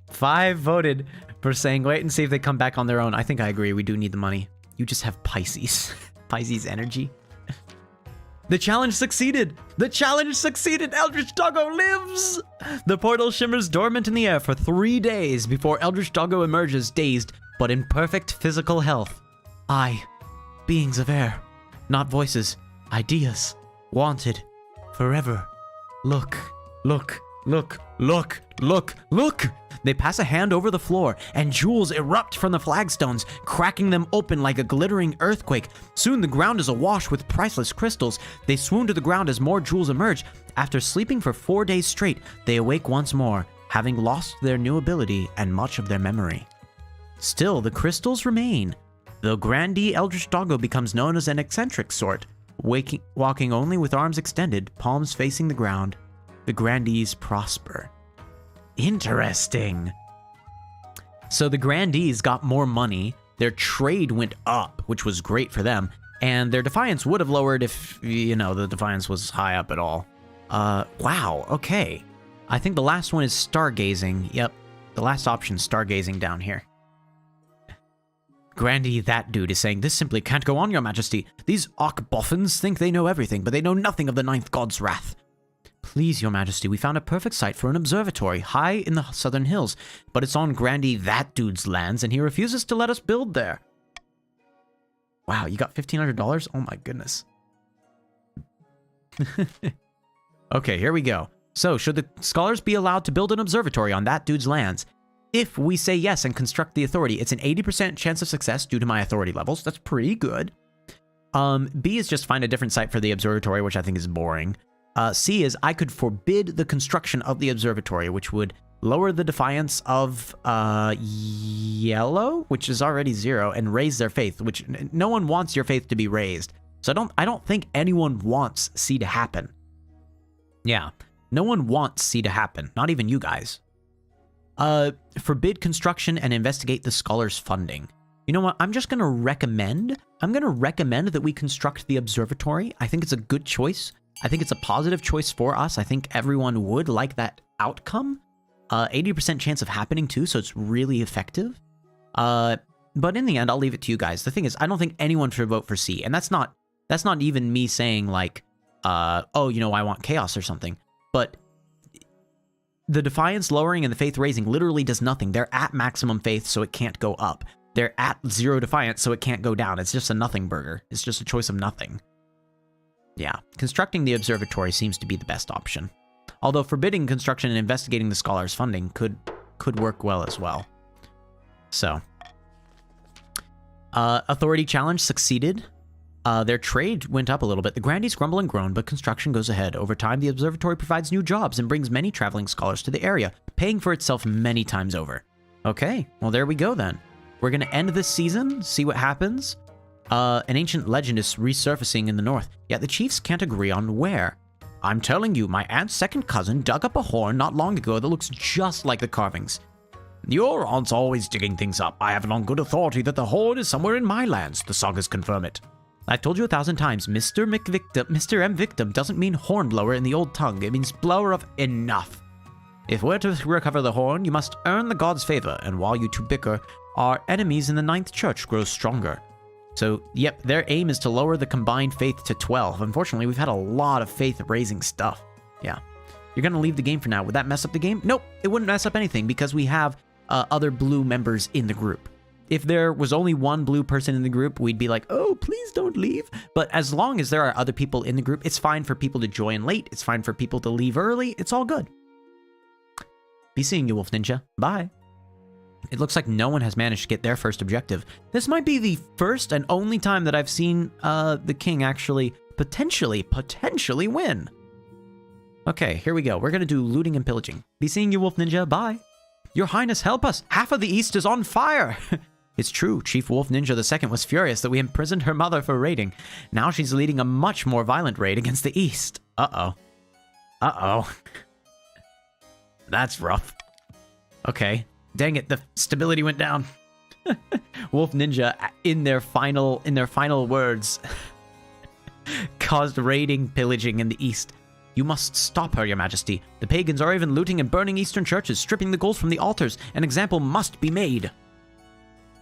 5 voted for saying wait and see if they come back on their own. I think I agree, we do need the money. You just have Pisces. Pisces energy. The challenge succeeded! The challenge succeeded! Eldritch Doggo lives! The portal shimmers dormant in the air for 3 days before Eldritch Doggo emerges dazed, but in perfect physical health. I, beings of air, not voices, ideas, wanted, forever. Look, look, look, look, look, look! They pass a hand over the floor, and jewels erupt from the flagstones, cracking them open like a glittering earthquake. Soon the ground is awash with priceless crystals. They swoon to the ground as more jewels emerge. After sleeping for 4 days straight, they awake once more, having lost their new ability and much of their memory. Still, the crystals remain. The grandee Eldritch Doggo becomes known as an eccentric sort, walking only with arms extended, palms facing the ground. The grandees prosper. Interesting. So the grandees got more money, their trade went up, which was great for them, and their defiance would have lowered if, you know, the defiance was high up at all. Wow, okay. I think the last one is stargazing. Yep, the last option, stargazing down here. Grandee, that dude, is saying, this simply can't go on, your majesty. These Arkboffins think they know everything, but they know nothing of the ninth god's wrath. Please, your majesty, we found a perfect site for an observatory high in the southern hills, but it's on Grandee that dude's lands, and he refuses to let us build there. Wow, you got $1,500? Oh my goodness. Okay, here we go. So, should the scholars be allowed to build an observatory on that dude's lands? If we say yes and construct the authority, it's an 80% chance of success due to my authority levels. That's pretty good. B is just find a different site for the observatory, which I think is boring. C is I could forbid the construction of the observatory, which would lower the defiance of yellow, which is already 0, and raise their faith, which no one wants your faith to be raised. So I don't think anyone wants C to happen. Yeah, no one wants C to happen, not even you guys. Forbid construction and investigate the scholars' funding. You know what? I'm going to recommend that we construct the observatory. I think it's a good choice. I think it's a positive choice for us. I think everyone would like that outcome. 80% chance of happening too, so it's really effective. But in the end, I'll leave it to you guys. The thing is, I don't think anyone should vote for C, and that's not even me saying like, oh, you know, I want chaos or something. But the defiance lowering and the faith raising literally does nothing. They're at maximum faith, so it can't go up. They're at 0 defiance, so it can't go down. It's just a nothing burger. It's just a choice of nothing. Yeah, constructing the observatory seems to be the best option. Although forbidding construction and investigating the scholars' funding could work well as well. So, authority challenge succeeded. Their trade went up a little bit. The grandees grumble and groan, but construction goes ahead. Over time, the observatory provides new jobs and brings many traveling scholars to the area, paying for itself many times over. Okay, well there we go then. We're going to end this season, see what happens. An ancient legend is resurfacing in the north, yet the chiefs can't agree on where. I'm telling you, my aunt's second cousin dug up a horn not long ago that looks just like the carvings. The Orons always digging things up. I have it on good authority that the horn is somewhere in my lands. The sagas confirm it. I've told you 1,000 times, MrM victim doesn't mean hornblower in the old tongue. It means blower of enough. If we're to recover the horn, you must earn the god's favor, and while you two bicker, our enemies in the 9th church grow stronger. So, yep, their aim is to lower the combined faith to 12. Unfortunately, we've had a lot of faith-raising stuff. Yeah. You're gonna leave the game for now. Would that mess up the game? Nope, it wouldn't mess up anything because we have other blue members in the group. If there was only one blue person in the group, we'd be like, oh, please don't leave. But as long as there are other people in the group, it's fine for people to join late. It's fine for people to leave early. It's all good. Be seeing you, Wolf Ninja. Bye. It looks like no one has managed to get their first objective. This might be the first and only time that I've seen the king actually potentially win. Okay, here we go. We're going to do looting and pillaging. Be seeing you, Wolf Ninja. Bye. Your Highness, help us. Half of the East is on fire. It's true. Chief Wolf Ninja II was furious that we imprisoned her mother for raiding. Now she's leading a much more violent raid against the East. Uh-oh. Uh-oh. That's rough. Okay. Dang it, the stability went down. Wolf Ninja, in their final words, caused raiding, pillaging in the East. You must stop her, your majesty. The pagans are even looting and burning eastern churches, stripping the gold from the altars. An example must be made.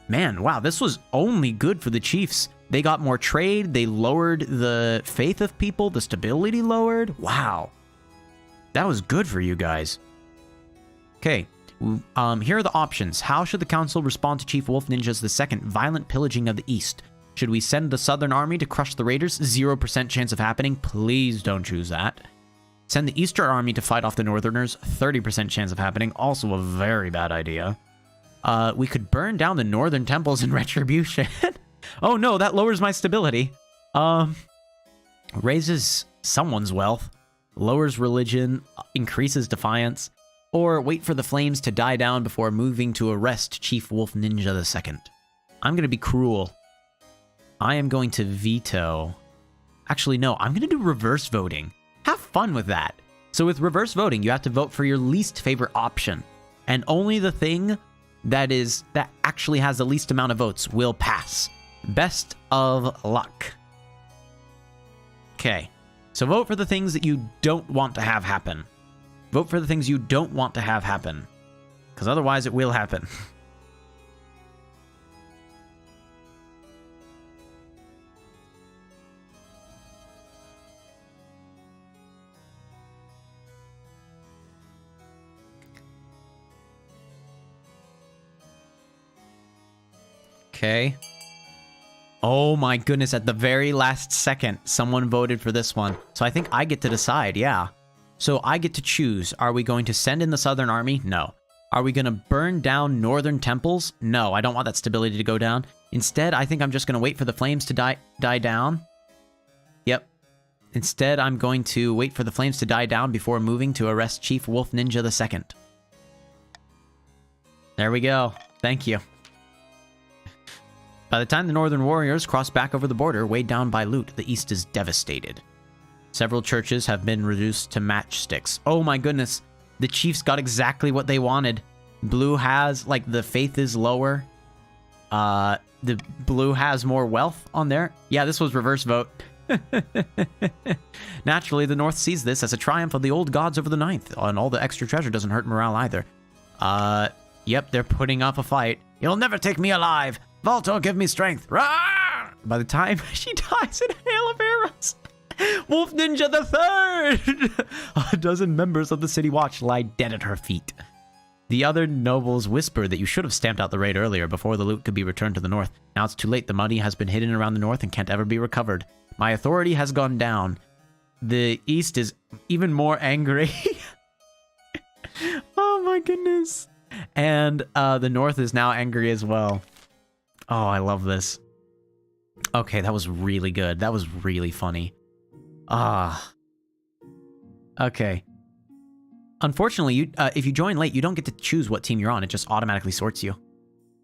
Man, wow, this was only good for the chiefs. They got more trade, they lowered the faith of people, the stability lowered. Wow. That was good for you guys. Okay, here are the options. How should the council respond to Chief Wolf Ninja's II violent pillaging of the East? Should we send the Southern Army to crush the raiders? 0% chance of happening. Please don't choose that. Send the Eastern Army to fight off the Northerners. 30% chance of happening. Also a very bad idea. We could burn down the Northern temples in retribution. Oh no, that lowers my stability. Raises someone's wealth. Lowers religion. Increases defiance. Or wait for the flames to die down before moving to arrest Chief Wolf Ninja II. I'm going to be cruel. I am going to veto. Actually, no, I'm going to do reverse voting. Have fun with that. So with reverse voting, you have to vote for your least favorite option. And only the thing that actually has the least amount of votes will pass. Best of luck. Okay. So vote for the things that you don't want to have happen. Vote for the things you don't want to have happen. Because otherwise it will happen. Okay. Oh my goodness, at the very last second, someone voted for this one. So I think I get to decide, yeah. So I get to choose. Are we going to send in the Southern Army? No. Are we going to burn down Northern temples? No, I don't want that stability to go down. Instead, I think I'm just going to wait for the flames to die down. Yep. Instead, I'm going to wait for the flames to die down before moving to arrest Chief Wolf Ninja II. There we go. Thank you. By the time the Northern warriors cross back over the border, weighed down by loot, the East is devastated. Several churches have been reduced to matchsticks. Oh my goodness. The chiefs got exactly what they wanted. Blue has, like, the faith is lower. The blue has more wealth on there. Yeah, this was reverse vote. Naturally, the North sees this as a triumph of the old gods over the 9th, and all the extra treasure doesn't hurt morale either. Yep, they're putting up a fight. You'll never take me alive. Voltor, give me strength. Rawr! By the time she dies in a hail of arrows, Wolf Ninja III! A dozen members of the City Watch lie dead at her feet. The other nobles whisper that you should have stamped out the raid earlier before the loot could be returned to the North. Now it's too late. The money has been hidden around the North and can't ever be recovered. My authority has gone down. The East is even more angry. Oh my goodness. And the North is now angry as well. Oh, I love this. Okay, that was really good. That was really funny. Okay. Unfortunately, if you join late, you don't get to choose what team you're on. It just automatically sorts you.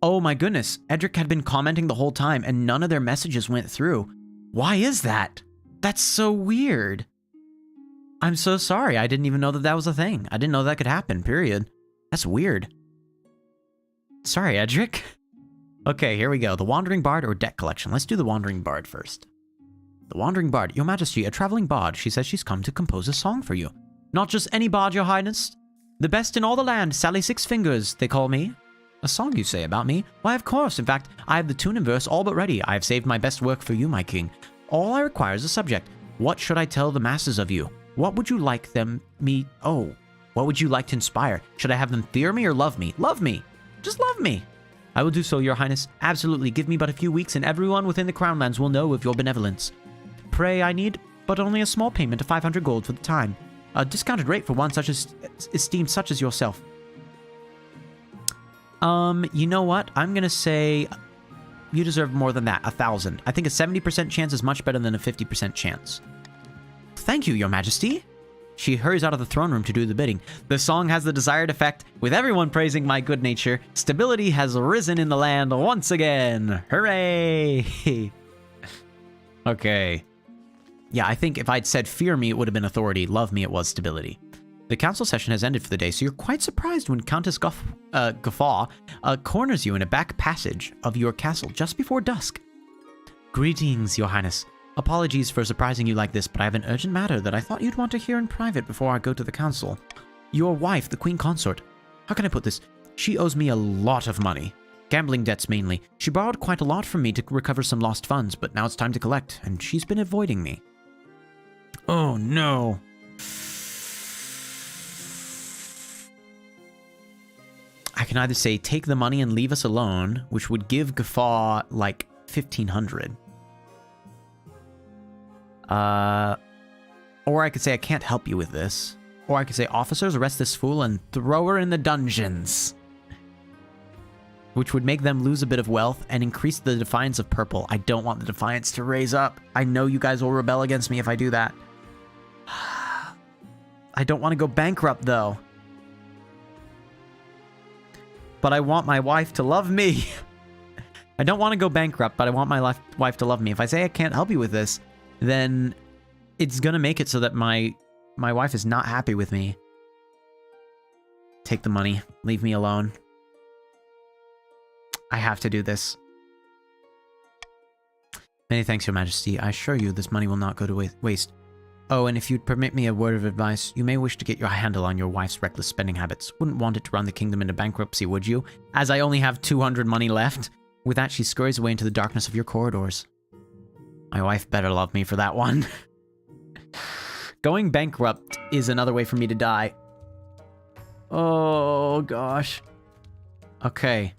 Oh my goodness. Edric had been commenting the whole time, and none of their messages went through. Why is that? That's so weird. I'm so sorry. I didn't even know that that was a thing. I didn't know that could happen, period. That's weird. Sorry, Edric. Okay, here we go. The Wandering Bard or Debt Collection? Let's do the Wandering Bard first. The Wandering Bard. Your Majesty, a traveling bard. She says she's come to compose a song for you. Not just any bard, Your Highness. The best in all the land, Sally Six Fingers, they call me. A song, you say, about me? Why, of course. In fact, I have the tune and verse all but ready. I have saved my best work for you, my king. All I require is a subject. What should I tell the masses of you? What would you like what would you like to inspire? Should I have them fear me or love me? Love me! Just love me! I will do so, Your Highness. Absolutely. Give me but a few weeks, and everyone within the Crownlands will know of your benevolence. Pray, I need but only a small payment of 500 gold for the time. A discounted rate for one such as esteemed such as yourself. You know what? I'm gonna say you deserve more than that, 1,000. I think a 70% chance is much better than a 50% chance. Thank you, Your Majesty. She hurries out of the throne room to do the bidding. The song has the desired effect, with everyone praising my good nature. Stability has risen in the land once again. Hooray! Okay. Yeah, I think if I'd said fear me, it would have been authority. Love me, it was stability. The council session has ended for the day, so you're quite surprised when Countess Guffaw corners you in a back passage of your castle just before dusk. Greetings, Your Highness. Apologies for surprising you like this, but I have an urgent matter that I thought you'd want to hear in private before I go to the council. Your wife, the Queen Consort. How can I put this? She owes me a lot of money. Gambling debts mainly. She borrowed quite a lot from me to recover some lost funds, but now it's time to collect, and she's been avoiding me. Oh no. I can either say take the money and leave us alone, which would give Guffaw like 1,500. Or I could say I can't help you with this. Or I could say officers arrest this fool and throw her in the dungeons. Which would make them lose a bit of wealth and increase the defiance of purple. I don't want the defiance to raise up. I know you guys will rebel against me if I do that. I don't want to go bankrupt though. But I want my wife to love me. I don't want to go bankrupt, but I want my wife to love me. If I say I can't help you with this, then it's gonna make it so that my wife is not happy with me. Take the money. Leave me alone. I have to do this. Many thanks, Your Majesty. I assure you this money will not go to waste. Oh, and if you'd permit me a word of advice, you may wish to get your handle on your wife's reckless spending habits. Wouldn't want it to run the kingdom into bankruptcy, would you? As I only have 200 money left. With that, she scurries away into the darkness of your corridors. My wife better love me for that one. Going bankrupt is another way for me to die. Oh, gosh. Okay.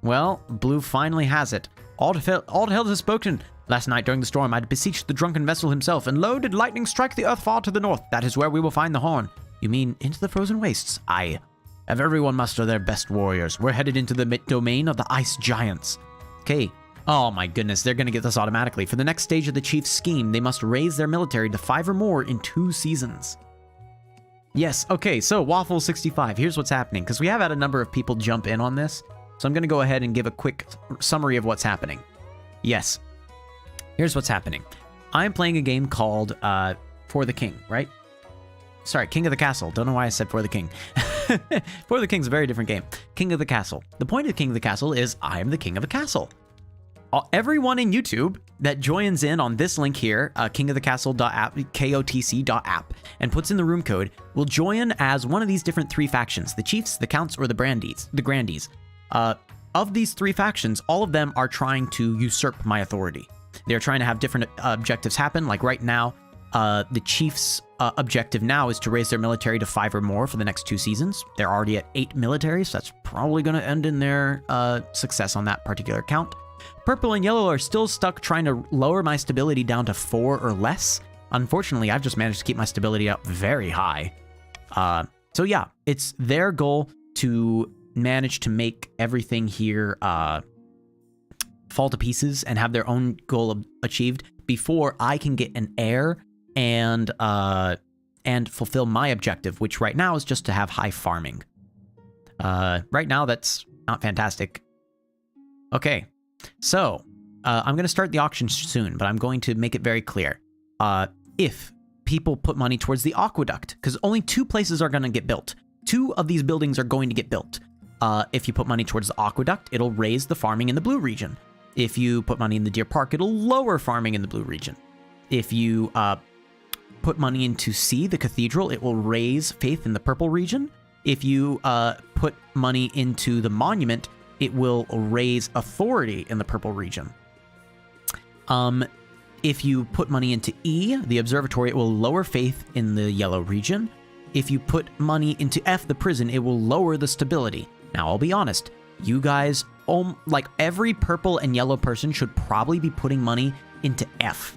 Well, Blue finally has it. Aldheld has spoken. Last night during the storm, I beseeched the drunken vessel himself, and lo, did lightning strike the earth far to the north. That is where we will find the horn. You mean into the frozen wastes? Aye. Have everyone muster their best warriors. We're headed into the domain of the ice giants. Okay. Oh my goodness, they're going to get this automatically. For the next stage of the chief's scheme, they must raise their military to 5 or more in 2 seasons. Yes, okay, so Waffle 65, here's what's happening, because we have had a number of people jump in on this, so I'm going to go ahead and give a quick summary of what's happening. Yes, here's what's happening. I'm playing a game called For the King, right? Sorry, King of the Castle. Don't know why I said For the King. For the King's a very different game. King of the Castle. The point of King of the Castle is I am the King of the Castle. Everyone in YouTube that joins in on this link here, kingofthecastle.app, KOTC.app, and puts in the room code, will join as one of these different 3 factions, the Chiefs, the Counts, or the Grandees. Of these 3 factions, all of them are trying to usurp my authority. They're trying to have different objectives happen, like right now, the Chiefs' objective now is to raise their military to 5 or more for the next 2 seasons. They're already at 8 military, so that's probably going to end in their success on that particular count. Purple and yellow are still stuck trying to lower my stability down to 4 or less. Unfortunately, I've just managed to keep my stability up very high. So yeah, it's their goal to manage to make everything here fall to pieces and have their own goal achieved before I can get an heir and fulfill my objective, which right now is just to have high farming. Right now, that's not fantastic. Okay. So, I'm going to start the auction soon, but I'm going to make it very clear. If people put money towards the aqueduct, because only 2 places are going to get built. 2 of these buildings are going to get built. If you put money towards the aqueduct, it'll raise the farming in the blue region. If you put money in the deer park, it'll lower farming in the blue region. If you put money into C, the cathedral, it will raise faith in the purple region. If you put money into the monument, it will raise authority in the purple region. If you put money into E, the observatory, it will lower faith in the yellow region. If you put money into F, the prison, it will lower the stability. Now, I'll be honest, you guys, like every purple and yellow person should probably be putting money into F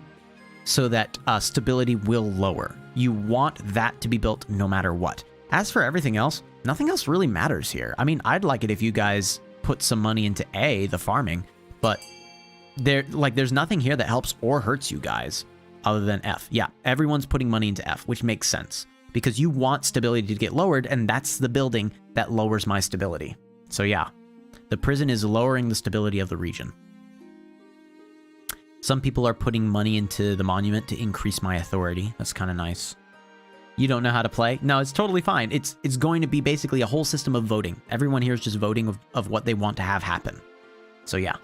so that stability will lower. You want that to be built no matter what. As for everything else, nothing else really matters here. I mean, I'd like it if you guys put some money into A, the farming, but there's nothing here that helps or hurts you guys other than F. Yeah, everyone's putting money into F, which makes sense because you want stability to get lowered, and that's the building that lowers my stability. So yeah, the prison is lowering the stability of the region. Some people are putting money into the monument to increase my authority. That's kind of nice. You don't know how to play? No, it's totally fine. It's going to be basically a whole system of voting. Everyone here is just voting of what they want to have happen. So yeah.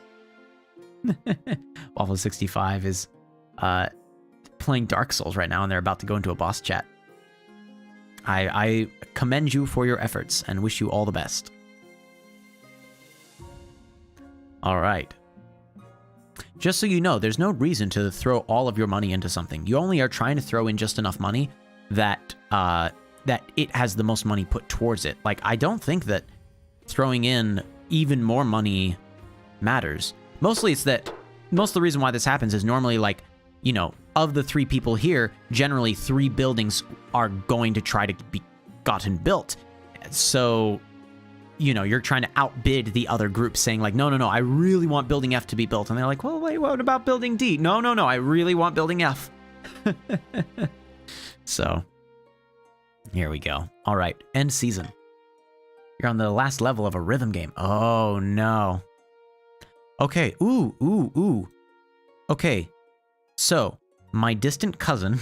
Waffle65 is playing Dark Souls right now, and they're about to go into a boss chat. I commend you for your efforts and wish you all the best. All right. Just so you know, there's no reason to throw all of your money into something. You only are trying to throw in just enough money that that it has the most money put towards it. Like, I don't think that throwing in even more money matters. Mostly it's that most of the reason why this happens is normally, like, you know, of the 3 people here, generally 3 buildings are going to try to be gotten built. So, you know, you're trying to outbid the other group, saying like, no, I really want building F to be built. And they're like, well, wait, what about building D? No, I really want building F. So, here we go. All right, end season. You're on the last level of a rhythm game. Oh, no. Okay, ooh. Okay, so, my distant cousin,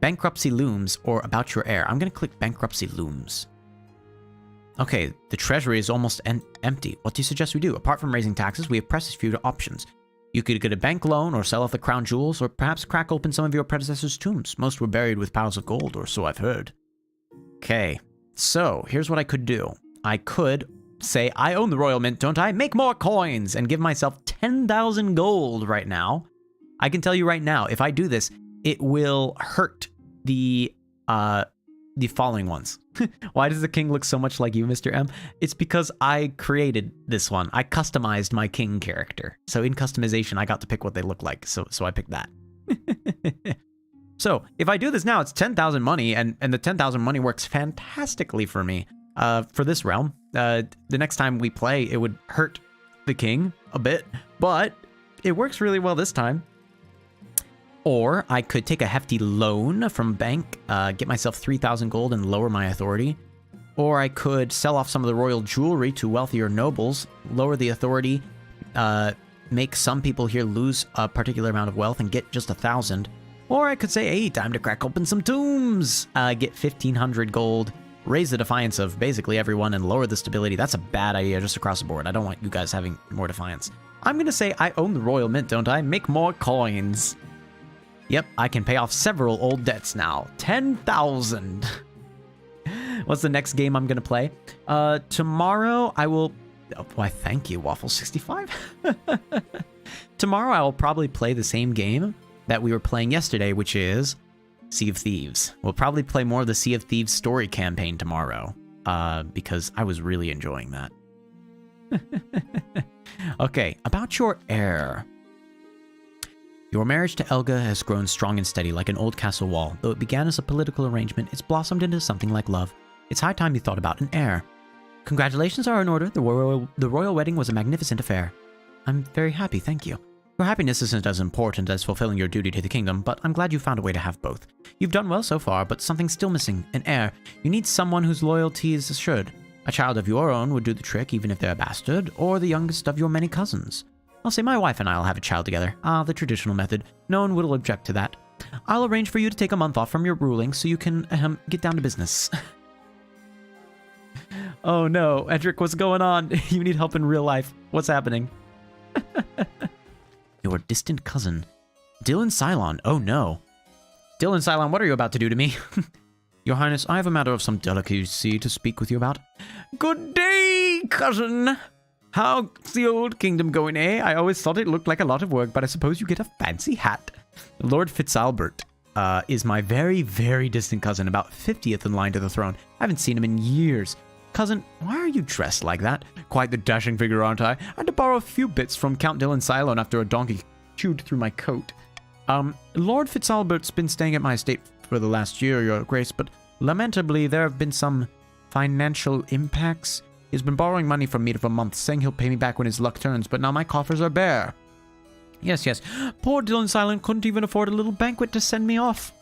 bankruptcy looms, or about your heir. I'm gonna click bankruptcy looms. Okay, the treasury is almost empty. What do you suggest we do? Apart from raising taxes, we have precious few options. You could get a bank loan, or sell off the crown jewels, or perhaps crack open some of your predecessors' tombs. Most were buried with piles of gold, or so I've heard. Okay, so here's what I could do. I could say, I own the royal mint, don't I? Make more coins, and give myself 10,000 gold right now. I can tell you right now, if I do this, it will hurt the following ones. Why does the king look so much like you, Mr. M? It's because I created this one. I customized my king character. So in customization, I got to pick what they look like. So I picked that. So if I do this now, it's 10,000 money, and the 10,000 money works fantastically for me. For this realm, the next time we play, it would hurt the king a bit, but it works really well this time. Or I could take a hefty loan from bank, get myself 3,000 gold and lower my authority. Or I could sell off some of the royal jewelry to wealthier nobles, lower the authority, make some people here lose a particular amount of wealth and get just 1,000. Or I could say, hey, time to crack open some tombs, get 1,500 gold, raise the defiance of basically everyone, and lower the stability. That's a bad idea just across the board. I don't want you guys having more defiance. I'm going to say I own the royal mint, don't I? Make more coins. Yep, I can pay off several old debts now. 10,000. What's the next game I'm going to play? Tomorrow I will... Oh, why, thank you, Waffle65. Tomorrow I will probably play the same game that we were playing yesterday, which is Sea of Thieves. We'll probably play more of the Sea of Thieves story campaign tomorrow, because I was really enjoying that. Okay, about your heir. Your marriage to Elga has grown strong and steady like an old castle wall. Though it began as a political arrangement, it's blossomed into something like love. It's high time you thought about an heir. Congratulations are in order. The royal wedding was a magnificent affair. I'm very happy, thank you. Your happiness isn't as important as fulfilling your duty to the kingdom, but I'm glad you found a way to have both. You've done well so far, but something's still missing. An heir. You need someone whose loyalty is assured. A child of your own would do the trick, even if they're a bastard, or the youngest of your many cousins. I'll say my wife and I'll have a child together. The traditional method. No one will object to that. I'll arrange for you to take a month off from your ruling so you can get down to business. Oh no, Edric, what's going on? You need help in real life. What's happening? Your distant cousin, Dylan Cylon. Oh no. Dylan Cylon, what are you about to do to me? Your Highness, I have a matter of some delicacy to speak with you about. Good day, cousin. How's the old kingdom going, eh? I always thought it looked like a lot of work, but I suppose you get a fancy hat. Lord Fitzalbert is my very, very distant cousin, about 50th in line to the throne. I haven't seen him in years. Cousin, why are you dressed like that? Quite the dashing figure, aren't I? I had to borrow a few bits from Count Dylan Cylon after a donkey chewed through my coat. Lord Fitzalbert's been staying at my estate for the last year, Your Grace, but lamentably there have been some financial impacts. He's been borrowing money from me for months, saying he'll pay me back when his luck turns, but now my coffers are bare. Yes, yes. Poor Dylan Cylon couldn't even afford a little banquet to send me off.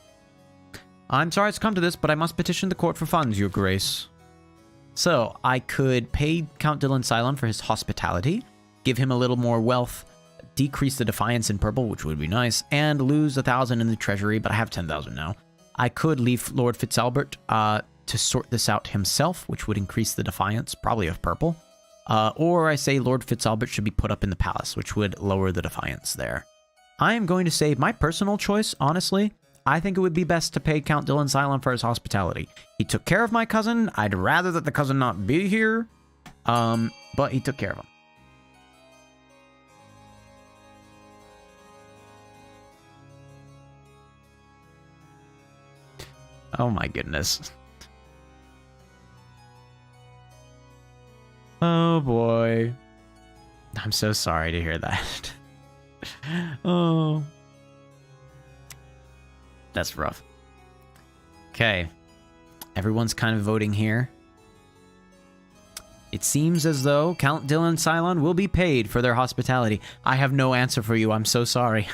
I'm sorry it's come to this, but I must petition the court for funds, Your Grace. So, I could pay Count Dylan Cylon for his hospitality, give him a little more wealth, decrease the defiance in purple, which would be nice, and lose 1,000 in the treasury, but I have 10,000 now. I could leave Lord Fitzalbert to sort this out himself, which would increase the defiance, probably of purple. Or I say Lord Fitzalbert should be put up in the palace, which would lower the defiance there. I am going to say my personal choice, honestly. I think it would be best to pay Count Dylan Cylon for his hospitality. He took care of my cousin. I'd rather that the cousin not be here. But he took care of him. Oh my goodness. Oh boy. I'm so sorry to hear that. Oh. That's rough. Okay. Everyone's kind of voting here. It seems as though Count Dylan Cylon will be paid for their hospitality. I have no answer for you. I'm so sorry.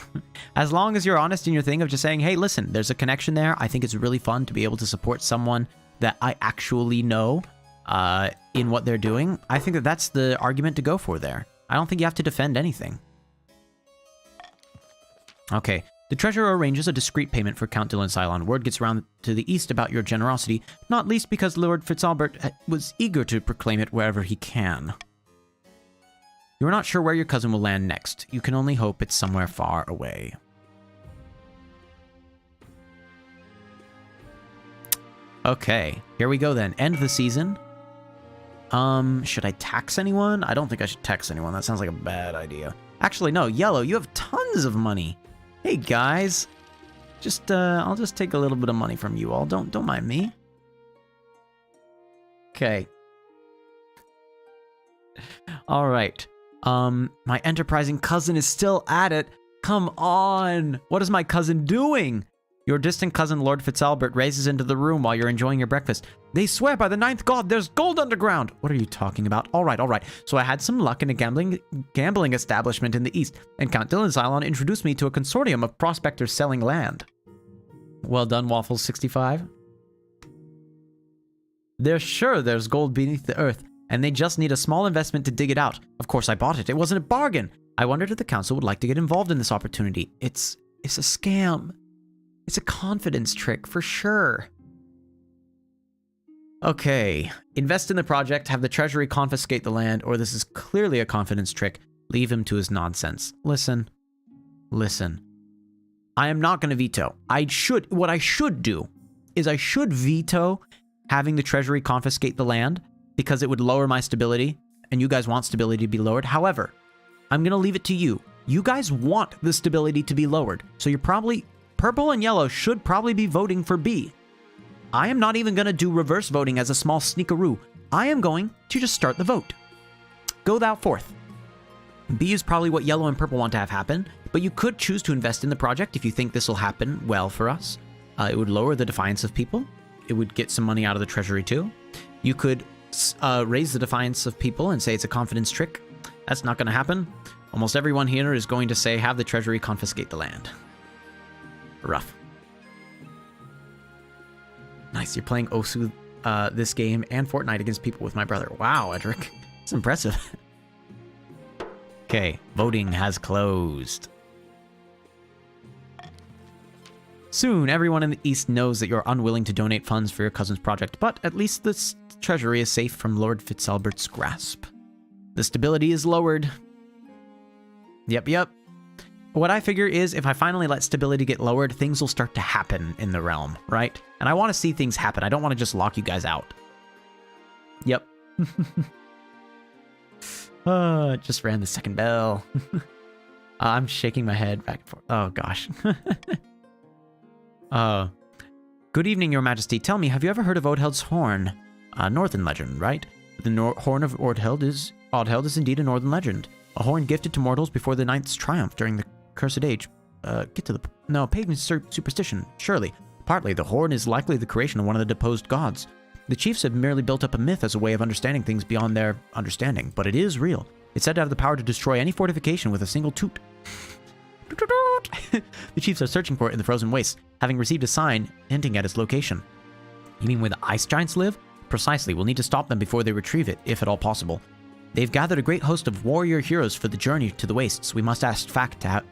As long as you're honest in your thing of just saying, hey, listen, there's a connection there. I think it's really fun to be able to support someone that I actually know in what they're doing. I think that that's the argument to go for there. I don't think you have to defend anything. Okay. The treasurer arranges a discreet payment for Count Dylan Cylon. Word gets around to the east about your generosity, not least because Lord Fitzalbert was eager to proclaim it wherever he can. You're not sure where your cousin will land next. You can only hope it's somewhere far away. Okay, here we go then. End the season. Should I tax anyone? I don't think I should tax anyone. That sounds like a bad idea. Actually, no. Yellow, you have tons of money. Hey guys, I'll just take a little bit of money from you all. Don't mind me. Okay. All right. My enterprising cousin is still at it. Come on. What is my cousin doing? Your distant cousin, Lord Fitzalbert, races into the room while you're enjoying your breakfast. They swear by the ninth god there's gold underground. What are you talking about? All right. So I had some luck in a gambling establishment in the east, and Count Dylan Cylon introduced me to a consortium of prospectors selling land. Well done, Waffles65. They're sure there's gold beneath the earth, and they just need a small investment to dig it out. Of course, I bought it. It wasn't a bargain. I wondered if the council would like to get involved in this opportunity. It's a scam. It's a confidence trick, for sure. Okay. Invest in the project, have the treasury confiscate the land, or this is clearly a confidence trick. Leave him to his nonsense. Listen. I am not going to veto. What I should do is I should veto having the treasury confiscate the land because it would lower my stability, and you guys want stability to be lowered. However, I'm going to leave it to you. You guys want the stability to be lowered, so you're probably... Purple and yellow should probably be voting for B. I am not even going to do reverse voting as a small sneakaroo. I am going to just start the vote. Go thou forth. B is probably what yellow and purple want to have happen, but you could choose to invest in the project if you think this will happen well for us. It would lower the defiance of people. It would get some money out of the treasury too. You could raise the defiance of people and say it's a confidence trick. That's not going to happen. Almost everyone here is going to say have the treasury confiscate the land. Rough. Nice, you're playing Osu this game and Fortnite against people with my brother. Wow, Edric. It's impressive. Okay, voting has closed. Soon, everyone in the East knows that you're unwilling to donate funds for your cousin's project, but at least the treasury is safe from Lord Fitzalbert's grasp. The stability is lowered. Yep. What I figure is if I finally let stability get lowered, things will start to happen in the realm, right? And I want to see things happen. I don't want to just lock you guys out. Yep. Just ran the second bell. I'm shaking my head back and forth. Oh, gosh. Good evening, Your Majesty. Tell me, have you ever heard of Odheld's horn? Northern legend, right? The horn of Odheld is indeed a northern legend. A horn gifted to mortals before the Ninth's triumph during the Cursed Age. Pagan superstition, surely. Partly, the horn is likely the creation of one of the deposed gods. The chiefs have merely built up a myth as a way of understanding things beyond their understanding, but it is real. It's said to have the power to destroy any fortification with a single toot. The chiefs are searching for it in the frozen wastes, having received a sign hinting at its location. You mean where the ice giants live? Precisely. We'll need to stop them before they retrieve it, if at all possible. They've gathered a great host of warrior heroes for the journey to the wastes. We must act fast to have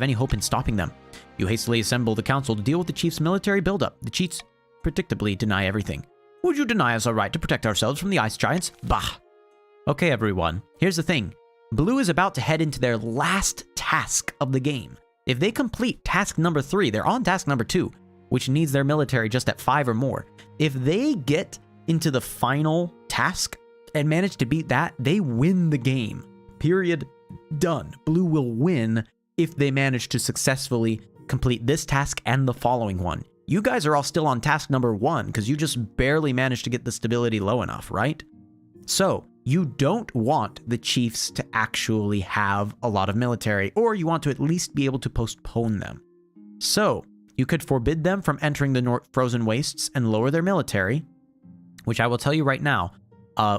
any hope in stopping them. You hastily assemble the council to deal with the chief's military buildup. The chiefs predictably deny everything. Would you deny us our right to protect ourselves from the ice giants? Bah! Okay, everyone. Here's the thing. Blue is about to head into their last task of the game. If they complete task number 3, they're on task number 2, which needs their military just at 5 or more. If they get into the final task and manage to beat that, they win the game. Period. Done. Blue will win if they manage to successfully complete this task and the following one. You guys are all still on task number 1 because you just barely managed to get the stability low enough, right? So, you don't want the chiefs to actually have a lot of military, or you want to at least be able to postpone them. So, you could forbid them from entering the frozen wastes and lower their military, which I will tell you right now,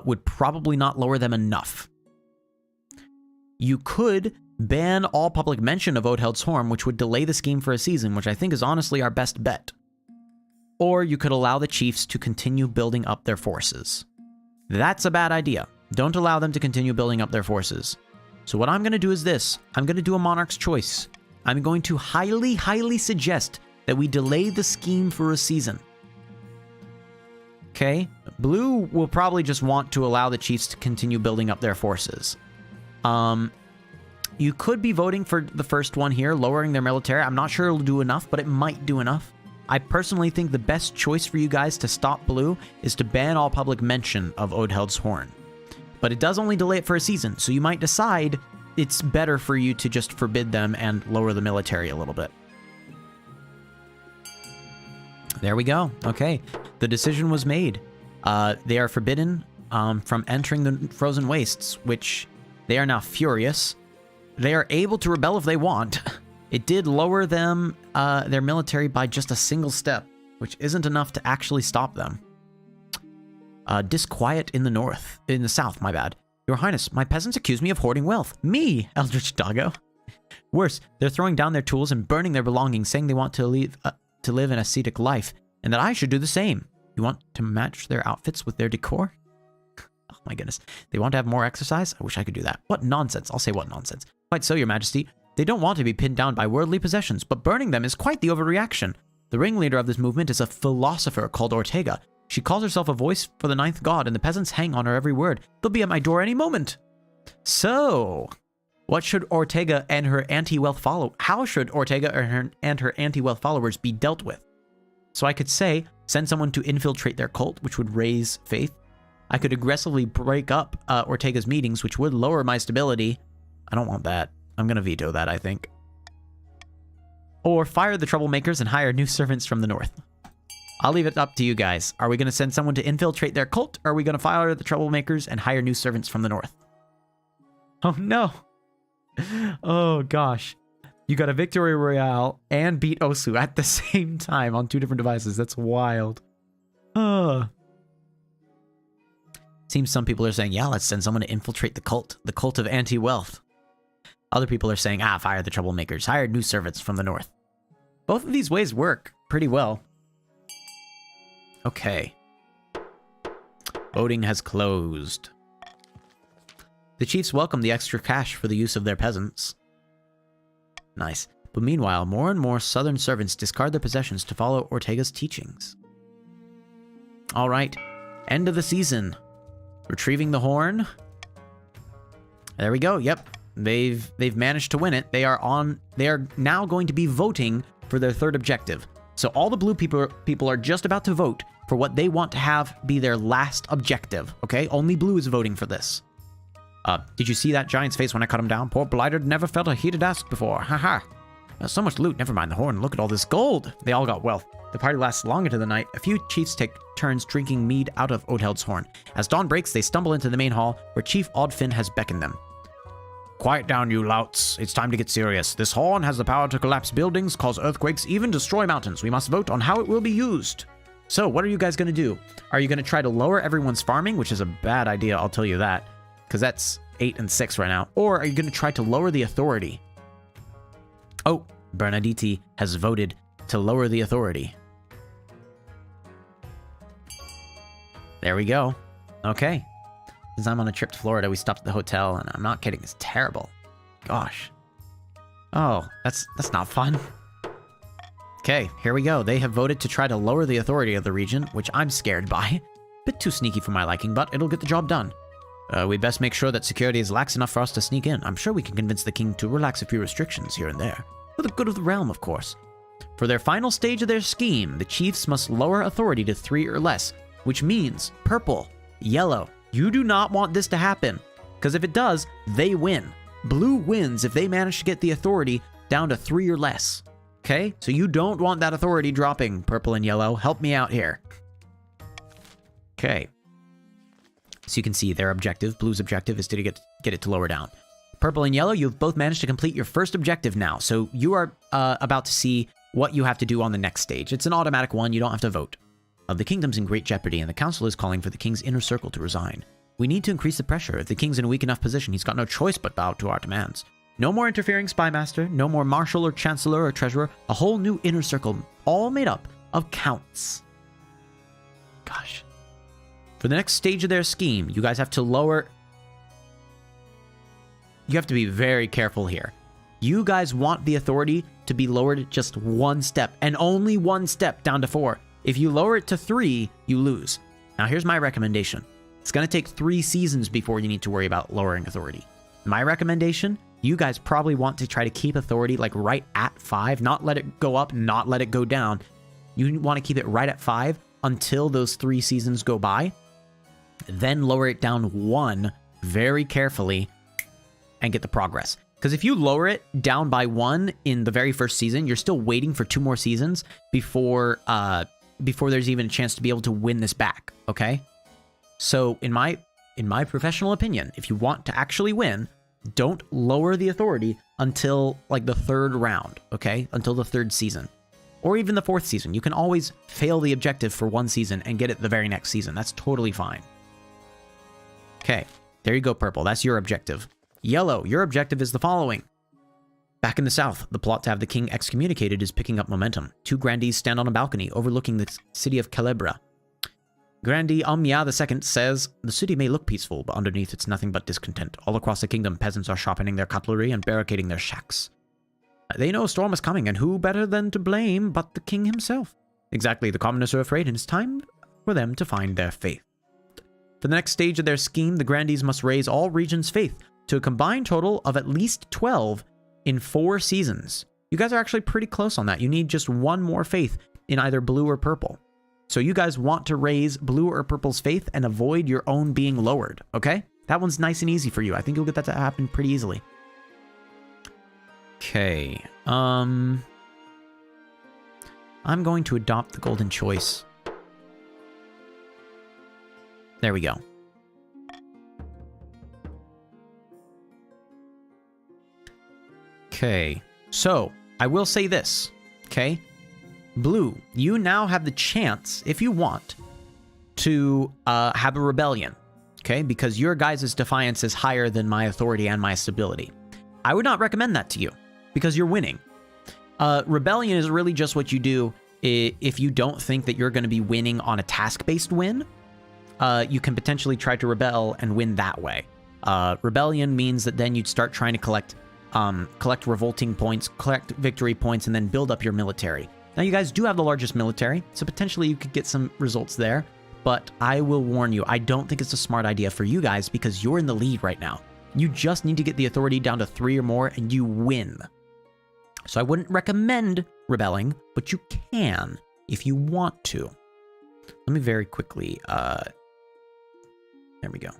would probably not lower them enough. You could ban all public mention of Odheld's horn, which would delay the scheme for a season, which I think is honestly our best bet. Or you could allow the chiefs to continue building up their forces. That's a bad idea. Don't allow them to continue building up their forces. So what I'm going to do is this. I'm going to do a monarch's choice. I'm going to highly suggest that we delay the scheme for a season. Okay? Blue will probably just want to allow the chiefs to continue building up their forces. You could be voting for the first one here, lowering their military. I'm not sure it'll do enough, but it might do enough. I personally think the best choice for you guys to stop Blue is to ban all public mention of Odheld's horn. But it does only delay it for a season, so you might decide it's better for you to just forbid them and lower the military a little bit. There we go. Okay, the decision was made. They are forbidden from entering the frozen wastes, which they are now furious. They are able to rebel if they want. It did lower them, their military by just a single step, which isn't enough to actually stop them. Disquiet in the south, my bad. Your Highness, my peasants accuse me of hoarding wealth. Me, Eldritch Doggo. Worse, they're throwing down their tools and burning their belongings, saying they want to live an ascetic life, and that I should do the same. You want to match their outfits with their decor? Oh my goodness. They want to have more exercise? I wish I could do that. What nonsense. I'll say what nonsense. Quite so, Your Majesty. They don't want to be pinned down by worldly possessions, but burning them is quite the overreaction. The ringleader of this movement is a philosopher called Ortega. She calls herself a voice for the ninth god, and the peasants hang on her every word. They'll be at my door any moment. So, what should Ortega and her anti-wealth follow? How should Ortega and her anti-wealth followers be dealt with? So I could say, send someone to infiltrate their cult, which would raise faith. I could aggressively break up Ortega's meetings, which would lower my stability. I don't want that. I'm going to veto that, I think. Or fire the troublemakers and hire new servants from the north. I'll leave it up to you guys. Are we going to send someone to infiltrate their cult? Or are we going to fire the troublemakers and hire new servants from the north? Oh, no. Oh, gosh. You got a victory royale and beat Osu at the same time on 2 different devices. That's wild. Seems some people are saying, yeah, let's send someone to infiltrate the cult of anti-wealth. Other people are saying, fire the troublemakers, hire new servants from the north. Both of these ways work pretty well. Okay. Voting has closed. The chiefs welcome the extra cash for the use of their peasants. Nice. But meanwhile, more and more southern servants discard their possessions to follow Ortega's teachings. All right, end of the season. Retrieving the horn. There we go. Yep, they've managed to win it. They are now going to be voting for their third objective. So all the blue people are just about to vote for what they want to have be their last objective. Okay, only blue is voting for this. Did you see that giant's face when I cut him down? Poor blighter never felt a heated ask before. Haha. So much loot. Never mind the horn. Look at all this gold. They all got wealth. The party lasts long into the night. A few chiefs take turns drinking mead out of Odheld's horn. As dawn breaks, they stumble into the main hall where Chief Oddfin has beckoned them. Quiet down, you louts. It's time to get serious. This horn has the power to collapse buildings, cause earthquakes, even destroy mountains. We must vote on how it will be used. So, what are you guys going to do? Are you going to try to lower everyone's farming, which is a bad idea, I'll tell you that, because that's 8 and 6 right now. Or are you going to try to lower the authority? Oh, Bernaditi has voted to lower the authority. There we go. Okay. Since I'm on a trip to Florida, we stopped at the hotel, and I'm not kidding, it's terrible. Gosh. Oh, that's not fun. Okay, here we go. They have voted to try to lower the authority of the region, which I'm scared by. Bit too sneaky for my liking, but it'll get the job done. We best make sure that security is lax enough for us to sneak in. I'm sure we can convince the king to relax a few restrictions here and there. For the good of the realm, of course. For their final stage of their scheme, the chiefs must lower authority to 3 or less, which means purple, yellow. You do not want this to happen, because if it does, they win. Blue wins if they manage to get the authority down to 3 or less. Okay? So you don't want that authority dropping, purple and yellow. Help me out here. Okay. So you can see their objective, blue's objective, is to get it to lower down. Purple and yellow, you've both managed to complete your first objective now. So you are about to see what you have to do on the next stage. It's an automatic one. You don't have to vote. The kingdom's in great jeopardy, and the council is calling for the king's inner circle to resign. We need to increase the pressure. If the king's in a weak enough position, he's got no choice but bow to our demands. No more interfering spymaster, no more marshal or chancellor or treasurer, a whole new inner circle, all made up of counts. Gosh. For the next stage of their scheme, you guys have to lower... You have to be very careful here. You guys want the authority to be lowered just 1 step, and only 1 step down to 4. If you lower it to 3, you lose. Now here's my recommendation. It's going to take 3 seasons before you need to worry about lowering authority. My recommendation, you guys probably want to try to keep authority like right at 5, not let it go up, not let it go down. You want to keep it right at 5 until those 3 seasons go by. Then lower it down 1 very carefully and get the progress. Because if you lower it down by 1 in the very first season, you're still waiting for 2 more seasons before there's even a chance to be able to win this back, okay? So in my professional opinion, if you want to actually win, don't lower the authority until like the 3rd round, okay? Until the 3rd season. Or even the 4th season. You can always fail the objective for 1 season and get it the very next season. That's totally fine. Okay, there you go, purple. That's your objective. Yellow, your objective is the following. Back in the south, the plot to have the king excommunicated is picking up momentum. 2 grandees stand on a balcony overlooking the city of Calebra. Grandee Amya II says, the city may look peaceful, but underneath it's nothing but discontent. All across the kingdom, peasants are sharpening their cutlery and barricading their shacks. They know a storm is coming, and who better than to blame but the king himself? Exactly, the commoners are afraid, and it's time for them to find their faith. For the next stage of their scheme, the grandees must raise all regions' faith to a combined total of at least 12 in 4 seasons. You guys are actually pretty close on that. You need just 1 more faith in either blue or purple. So you guys want to raise blue or purple's faith and avoid your own being lowered, okay? That one's nice and easy for you. I think you'll get that to happen pretty easily. Okay. I'm going to adopt the golden choice. There we go. Okay, so I will say this, okay? Blue, you now have the chance, if you want, to have a rebellion, okay? Because your guys' defiance is higher than my authority and my stability. I would not recommend that to you, because you're winning. Rebellion is really just what you do if you don't think that you're going to be winning on a task-based win. You can potentially try to rebel and win that way. Rebellion means that then you'd start trying to collect collect revolting points, collect victory points, and then build up your military. Now, you guys do have the largest military, so potentially you could get some results there. But I will warn you, I don't think it's a smart idea for you guys because you're in the lead right now. You just need to get the authority down to 3 or more and you win. So I wouldn't recommend rebelling, but you can if you want to. Let me very quickly, there we go.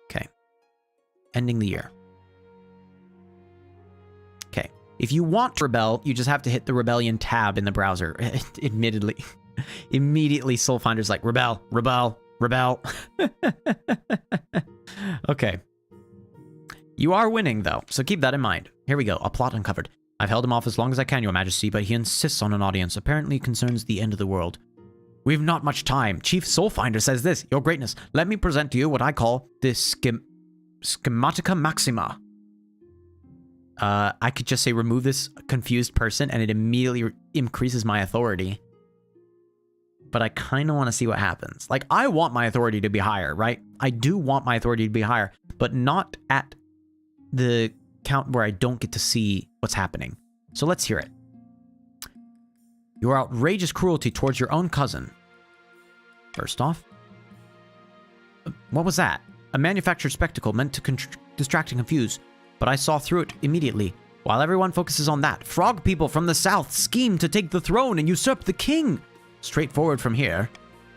Okay. Ending the year. Okay. If you want to rebel, you just have to hit the rebellion tab in the browser. Admittedly. Immediately Soulfinder's like, rebel, rebel, rebel. Okay. You are winning, though, so keep that in mind. Here we go, a plot uncovered. I've held him off as long as I can, Your Majesty, but he insists on an audience. Apparently concerns the end of the world. We've not much time. Chief Soulfinder says this, Your Greatness, let me present to you what I call the Schematica Maxima. I could just say remove this confused person and it immediately increases my authority. But I kind of want to see what happens. Like, I want my authority to be higher, right? I do want my authority to be higher, but not at the count where I don't get to see what's happening. So let's hear it. Your outrageous cruelty towards your own cousin. First off, what was that? A manufactured spectacle meant to distract and confuse, but I saw through it immediately. While everyone focuses on that, frog people from the south scheme to take the throne and usurp the king. Straightforward from here.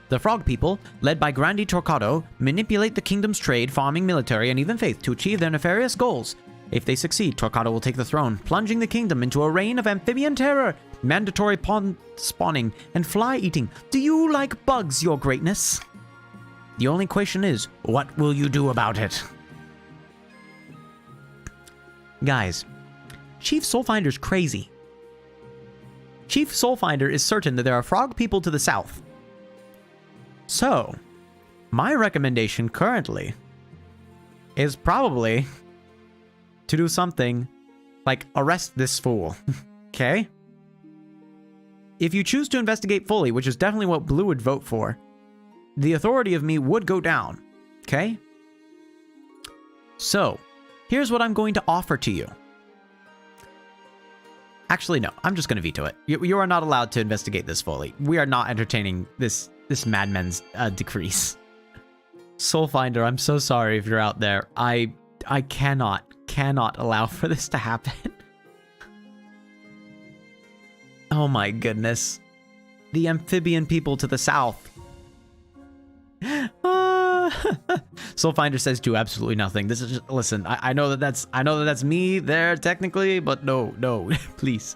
The frog people, led by Grandi Torquato, manipulate the kingdom's trade, farming, military, and even faith to achieve their nefarious goals. If they succeed, Torquato will take the throne, plunging the kingdom into a reign of amphibian terror, mandatory pond spawning, and fly eating. Do you like bugs, Your Greatness? The only question is, what will you do about it? Guys, Chief Soulfinder's crazy. Chief Soulfinder is certain that there are frog people to the south. So, my recommendation currently is probably to do something like arrest this fool. Okay? If you choose to investigate fully, which is definitely what Blue would vote for, the authority of me would go down. Okay? So, here's what I'm going to offer to you. Actually, no. I'm just going to veto it. You are not allowed to investigate this fully. We are not entertaining this madman's decrease. Soulfinder, I'm so sorry if you're out there. I cannot allow for this to happen. Oh my goodness. The amphibian people to the south. Soulfinder says do absolutely nothing. This is just, listen, I know that that's me there technically, but no, please.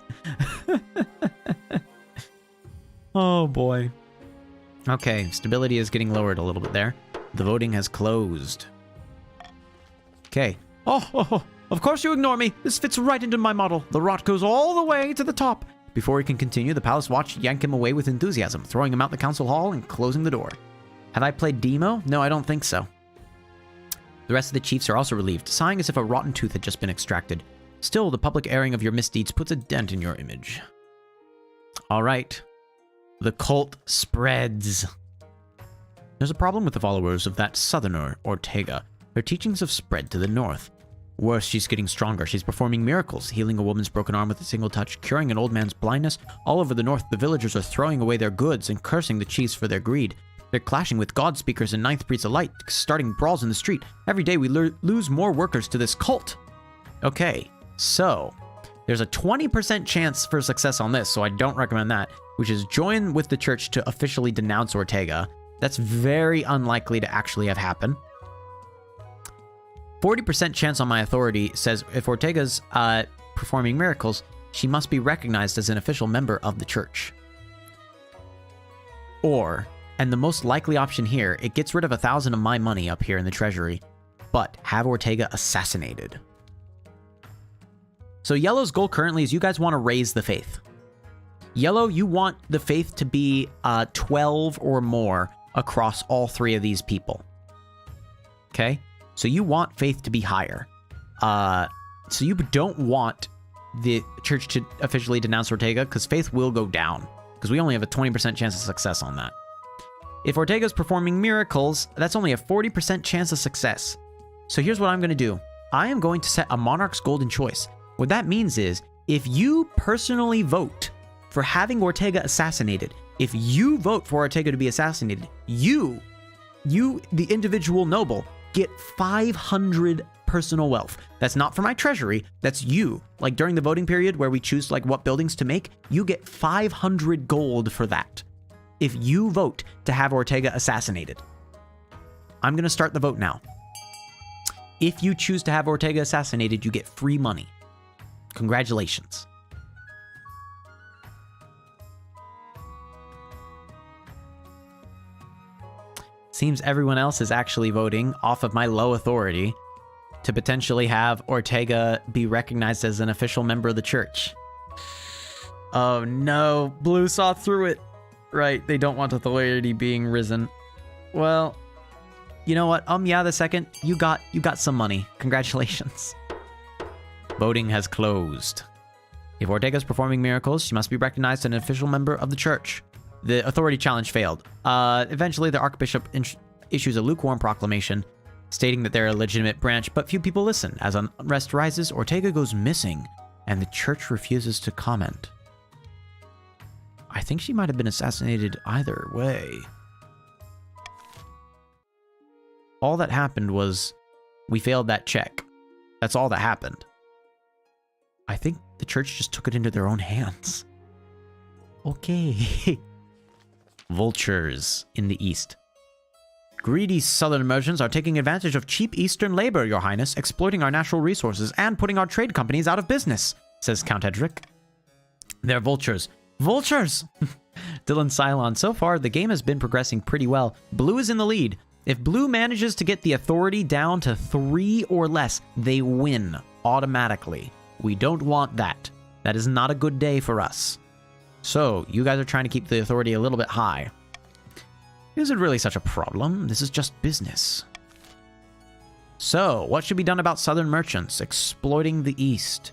Oh boy. Okay, stability is getting lowered a little bit there. The voting has closed. Okay. Oh, of course you ignore me. This fits right into my model. The rot goes all the way to the top. Before he can continue, the palace watch yank him away with enthusiasm, throwing him out the council hall and closing the door. Have I played Demo? No, I don't think so. The rest of the chiefs are also relieved, sighing as if a rotten tooth had just been extracted. Still, the public airing of your misdeeds puts a dent in your image. All right. The cult spreads. There's a problem with the followers of that southerner, Ortega. Their teachings have spread to the north. Worse, she's getting stronger. She's performing miracles, healing a woman's broken arm with a single touch, curing an old man's blindness. All over the north, the villagers are throwing away their goods and cursing the chiefs for their greed. They're clashing with God speakers and ninth breeds alike, starting brawls in the street. Every day we lose more workers to this cult. Okay, so there's a 20% chance for success on this, so I don't recommend that, which is join with the church to officially denounce Ortega. That's very unlikely to actually have happened. 40% chance on my authority says if Ortega's performing miracles, she must be recognized as an official member of the church. Or, and the most likely option here, it gets rid of 1,000 of my money up here in the treasury, but have Ortega assassinated. So Yellow's goal currently is you guys want to raise the faith. Yellow, you want the faith to be 12 or more across all 3 of these people. Okay? So you want faith to be higher. So you don't want the church to officially denounce Ortega, because faith will go down, because we only have a 20% chance of success on that. If Ortega's performing miracles, that's only a 40% chance of success. So here's what I'm going to do. I am going to set a monarch's golden choice. What that means is, if you personally vote for having Ortega assassinated, if you vote for Ortega to be assassinated, you, the individual noble, get 500 personal wealth. That's not for my treasury, that's you. Like during the voting period where we choose like what buildings to make, you get 500 gold for that if you vote to have Ortega assassinated. I'm gonna start the vote now. If you choose to have Ortega assassinated, you get free money. Congratulations. Seems everyone else is actually voting off of my low authority to potentially have Ortega be recognized as an official member of the church. Oh no, Blue saw through it. Right, they don't want authority being risen. Well, you know what? Yeah, the second, you got some money. Congratulations. Voting has closed. If Ortega is performing miracles, she must be recognized as an official member of the church. The authority challenge failed. Eventually, the Archbishop issues a lukewarm proclamation stating that they're a legitimate branch, but few people listen. As unrest rises, Ortega goes missing, and the church refuses to comment. I think she might have been assassinated either way. All that happened was we failed that check. That's all that happened. I think the church just took it into their own hands. Okay. Vultures in the east. Greedy southern merchants are taking advantage of cheap eastern labor, Your Highness, exploiting our natural resources and putting our trade companies out of business, says Count Edric. They're vultures. Vultures! Dylan Cylon, so far the game has been progressing pretty well. Blue is in the lead. If Blue manages to get the authority down to 3 or less, they win automatically. We don't want that. That is not a good day for us. So, you guys are trying to keep the authority a little bit high. Is it really such a problem? This is just business. So, what should be done about southern merchants exploiting the east?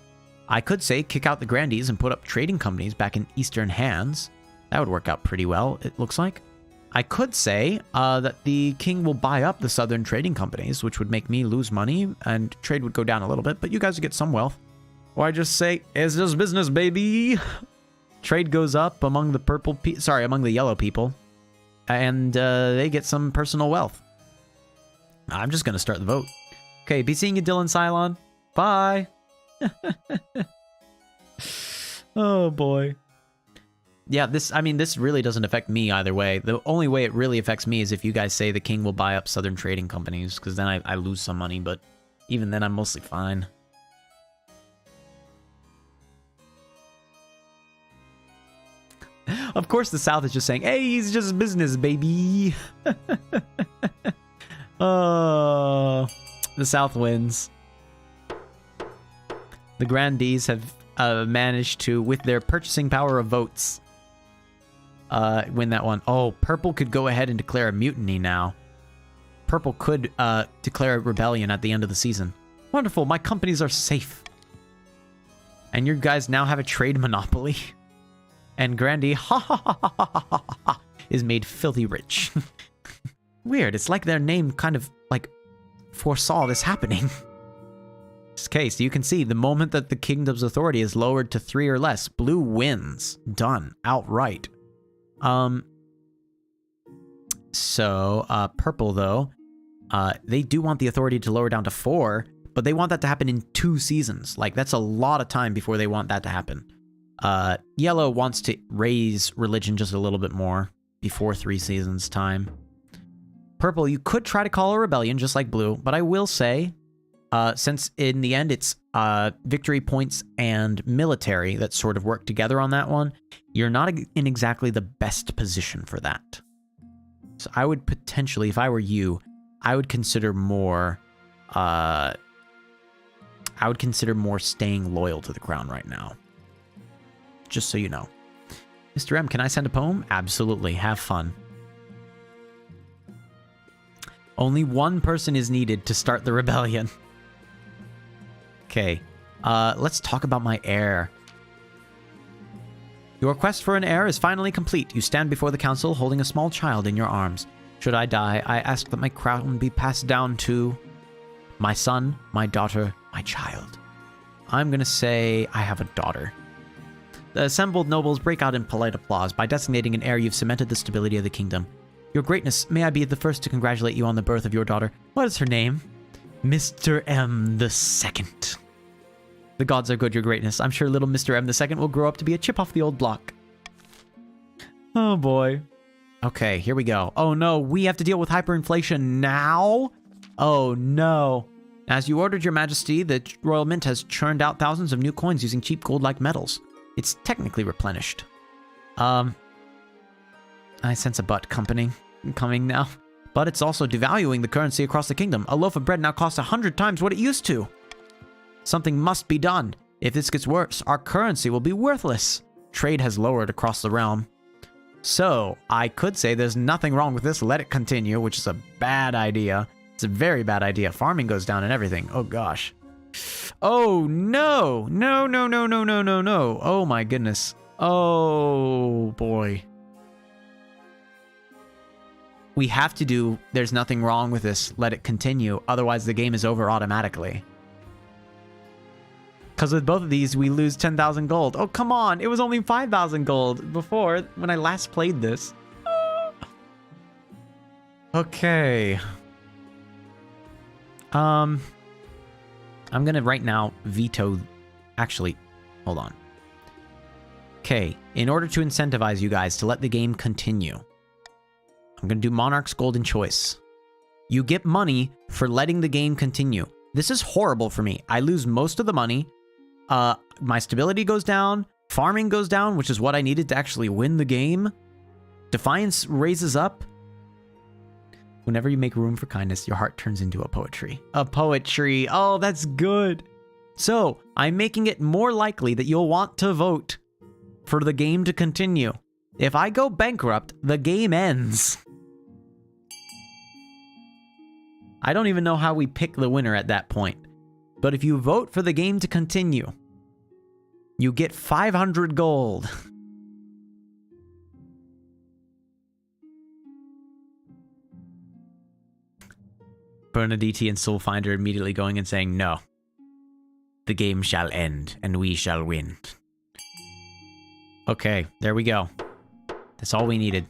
I could say kick out the grandees and put up trading companies back in eastern hands. That would work out pretty well, it looks like. I could say that the king will buy up the southern trading companies, which would make me lose money and trade would go down a little bit, but you guys would get some wealth. Or I just say, it's just business, baby. Trade goes up among the among the yellow people, and they get some personal wealth. I'm just gonna start the vote. Okay, be seeing you, Dylan Cylon. Bye. Oh boy. Yeah, this really doesn't affect me either way. The only way it really affects me is if you guys say the king will buy up southern trading companies, because then I lose some money, but even then I'm mostly fine. Of course the South is just saying, hey, he's just business, baby. Oh, the South wins. The grandees have managed to, with their purchasing power of votes, win that one. Oh, Purple could go ahead and declare a mutiny now. Purple could declare a rebellion at the end of the season. Wonderful, my companies are safe. And you guys now have a trade monopoly. And Grandee, is made filthy rich. Weird, it's like their name kind of, like, foresaw this happening. This case, you can see the moment that the kingdom's authority is lowered to 3 or less, Blue wins. Done. Outright. Purple, though, they do want the authority to lower down to 4, but they want that to happen in 2 seasons. Like, that's a lot of time before they want that to happen. Yellow wants to raise religion just a little bit more before 3 seasons time. Purple, you could try to call a rebellion just like Blue, but I will say, since in the end it's victory points and military that sort of work together on that one, you're not in exactly the best position for that. So I would potentially, if I were you, I would consider more staying loyal to the crown right now. Just so you know. Mr. M, can I send a poem? Absolutely. Have fun. Only one person is needed to start the rebellion. Okay. Let's talk about my heir. Your quest for an heir is finally complete. You stand before the council holding a small child in your arms. Should I die, I ask that my crown be passed down to... My son, my daughter, my child. I'm gonna say I have a daughter. The assembled nobles break out in polite applause. By designating an heir, you've cemented the stability of the kingdom. Your greatness, may I be the first to congratulate you on the birth of your daughter. What is her name? MrM II. The gods are good, your greatness. I'm sure little MrM II will grow up to be a chip off the old block. Oh boy. Okay, here we go. Oh no, we have to deal with hyperinflation now? Oh no. As you ordered, your majesty, the royal mint has churned out thousands of new coins using cheap gold-like metals. It's technically replenished. I sense a butt coming now. But it's also devaluing the currency across the kingdom. A loaf of bread now costs 100 times what it used to. Something must be done. If this gets worse, our currency will be worthless. Trade has lowered across the realm. So, I could say there's nothing wrong with this, let it continue, which is a bad idea. It's a very bad idea. Farming goes down and everything. Oh gosh. Oh no! No, no, no, no, no, no, no. Oh my goodness. Oh boy. We have to do, there's nothing wrong with this, let it continue, otherwise the game is over automatically. Because with both of these, we lose 10,000 gold. Oh, come on! It was only 5,000 gold before, when I last played this. Okay. I'm gonna right now veto... Actually, hold on. Okay, in order to incentivize you guys to let the game continue, I'm gonna do Monarch's Golden Choice. You get money for letting the game continue. This is horrible for me. I lose most of the money. My stability goes down. Farming goes down, which is what I needed to actually win the game. Defiance raises up. Whenever you make room for kindness, your heart turns into a poetry. A poetry. Oh, that's good. So, I'm making it more likely that you'll want to vote for the game to continue. If I go bankrupt, the game ends. I don't even know how we pick the winner at that point. But if you vote for the game to continue, you get 500 gold. Bernadette and Soulfinder immediately going and saying, no. The game shall end, and we shall win. Okay, there we go. That's all we needed.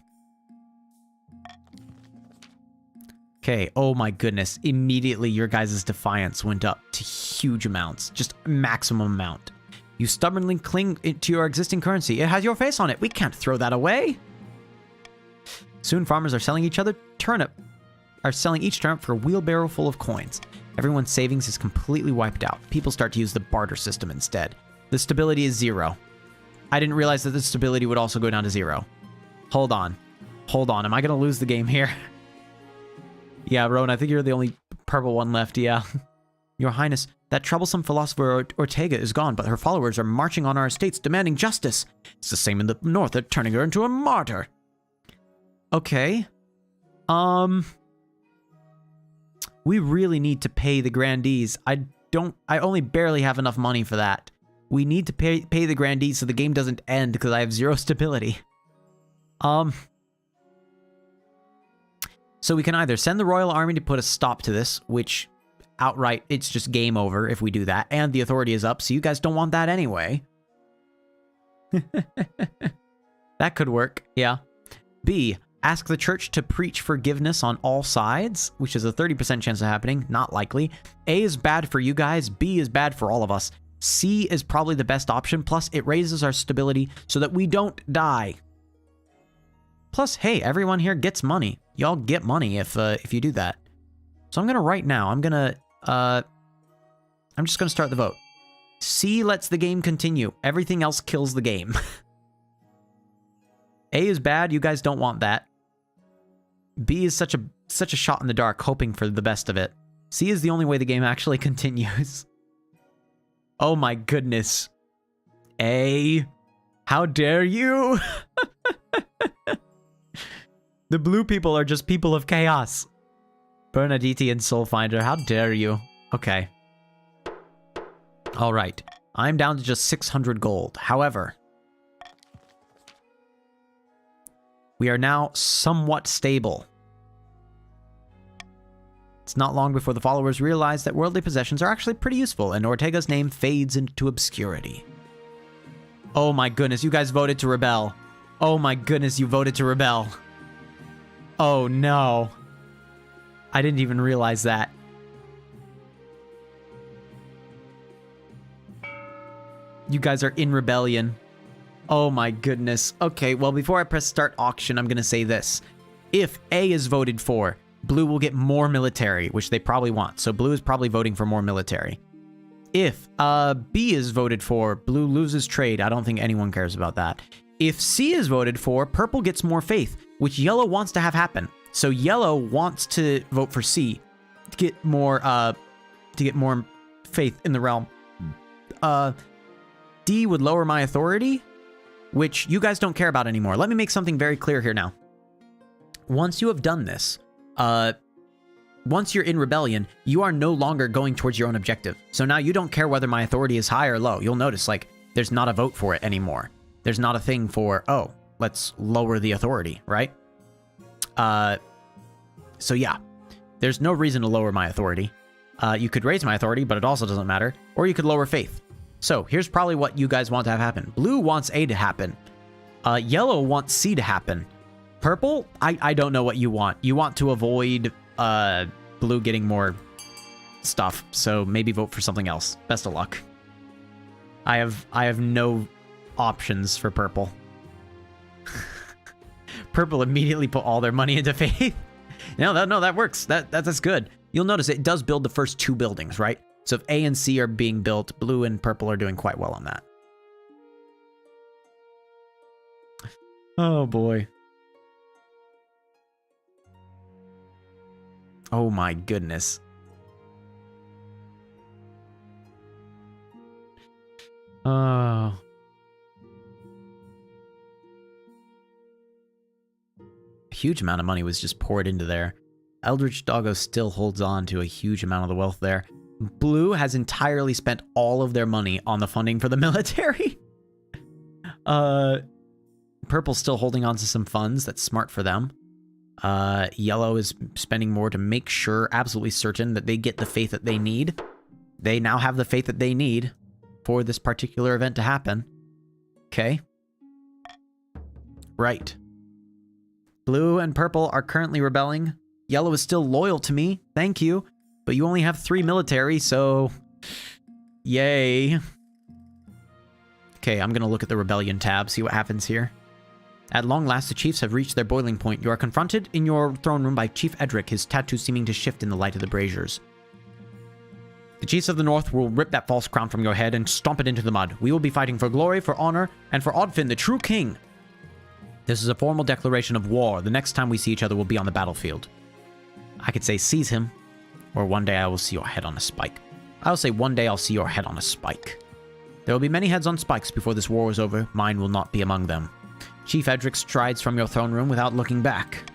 Okay, oh my goodness. Immediately, your guys' defiance went up to huge amounts. Just maximum amount. You stubbornly cling to your existing currency. It has your face on it. We can't throw that away. Soon, farmers are selling each other each turnip for a wheelbarrow full of coins. Everyone's savings is completely wiped out. People start to use the barter system instead. The stability is 0. I didn't realize that the stability would also go down to 0. Hold on. Hold on. Am I going to lose the game here? Yeah, Rowan, I think you're the only purple one left, yeah. Your Highness, that troublesome philosopher Ortega is gone, but her followers are marching on our estates demanding justice. It's the same in the north. They're turning her into a martyr. Okay. We really need to pay the grandees. I only barely have enough money for that. We need to pay the grandees so the game doesn't end because I have 0 stability. So we can either send the royal army to put a stop to this, which outright, it's just game over if we do that, and the authority is up, so you guys don't want that anyway. That could work, yeah. B, ask the church to preach forgiveness on all sides, which is a 30% chance of happening, not likely. A is bad for you guys, B is bad for all of us. C is probably the best option, plus it raises our stability so that we don't die. Plus, hey, everyone here gets money. Y'all get money if you do that. So I'm gonna right now, I'm just gonna start the vote. C lets the game continue. Everything else kills the game. A is bad, you guys don't want that. B is such a shot in the dark, hoping for the best of it. C is the only way the game actually continues. Oh my goodness. A, how dare you? The blue people are just people of chaos. Bernadette and Soulfinder, how dare you? Okay. Alright. I'm down to just 600 gold. However, we are now somewhat stable. It's not long before the followers realize that worldly possessions are actually pretty useful, and Ortega's name fades into obscurity. Oh my goodness, you guys voted to rebel. Oh my goodness, you voted to rebel. Oh no. I didn't even realize that. You guys are in rebellion. Oh my goodness. Okay, well, before I press start auction, I'm going to say this. If A is voted for, blue will get more military, which they probably want. So blue is probably voting for more military. If B is voted for, blue loses trade. I don't think anyone cares about that. If C is voted for, purple gets more faith, which yellow wants to have happen. So yellow wants to vote for C to get more faith in the realm. D would lower my authority, which you guys don't care about anymore. Let me make something very clear here now. Once you have done this, once you're in rebellion, you are no longer going towards your own objective. So now you don't care whether my authority is high or low. You'll notice, like, there's not a vote for it anymore. There's not a thing for, oh, let's lower the authority, right? So yeah, there's no reason to lower my authority. You could raise my authority, but it also doesn't matter. Or you could lower faith. So here's probably what you guys want to have happen. Blue wants A to happen. Yellow wants C to happen. Purple, I don't know what you want. You want to avoid blue getting more stuff, so maybe vote for something else. Best of luck. I have no options for purple. Purple immediately put all their money into faith. No, that works. That's good. You'll notice it does build the first 2 buildings, right? So if A and C are being built, blue and purple are doing quite well on that. Oh boy. Oh my goodness. Oh. A huge amount of money was just poured into there. Eldritch Doggo still holds on to a huge amount of the wealth there. Blue has entirely spent all of their money on the funding for the military. Purple's still holding on to some funds. That's smart for them. Yellow is spending more to make sure, absolutely certain, that they get the faith that they need. They now have the faith that they need for this particular event to happen. Okay. Right. Blue and purple are currently rebelling. Yellow is still loyal to me. Thank you. But you only have 3 military, so... Yay. Okay, I'm gonna look at the rebellion tab, see what happens here. At long last, the chiefs have reached their boiling point. You are confronted in your throne room by Chief Edric, his tattoo seeming to shift in the light of the braziers. The chiefs of the north will rip that false crown from your head and stomp it into the mud. We will be fighting for glory, for honor, and for Oddfin, the true king. This is a formal declaration of war. The next time we see each other will be on the battlefield. I could say seize him, or one day I will see your head on a spike. I will say one day I'll see your head on a spike. There will be many heads on spikes before this war is over. Mine will not be among them. Chief Edric strides from your throne room without looking back.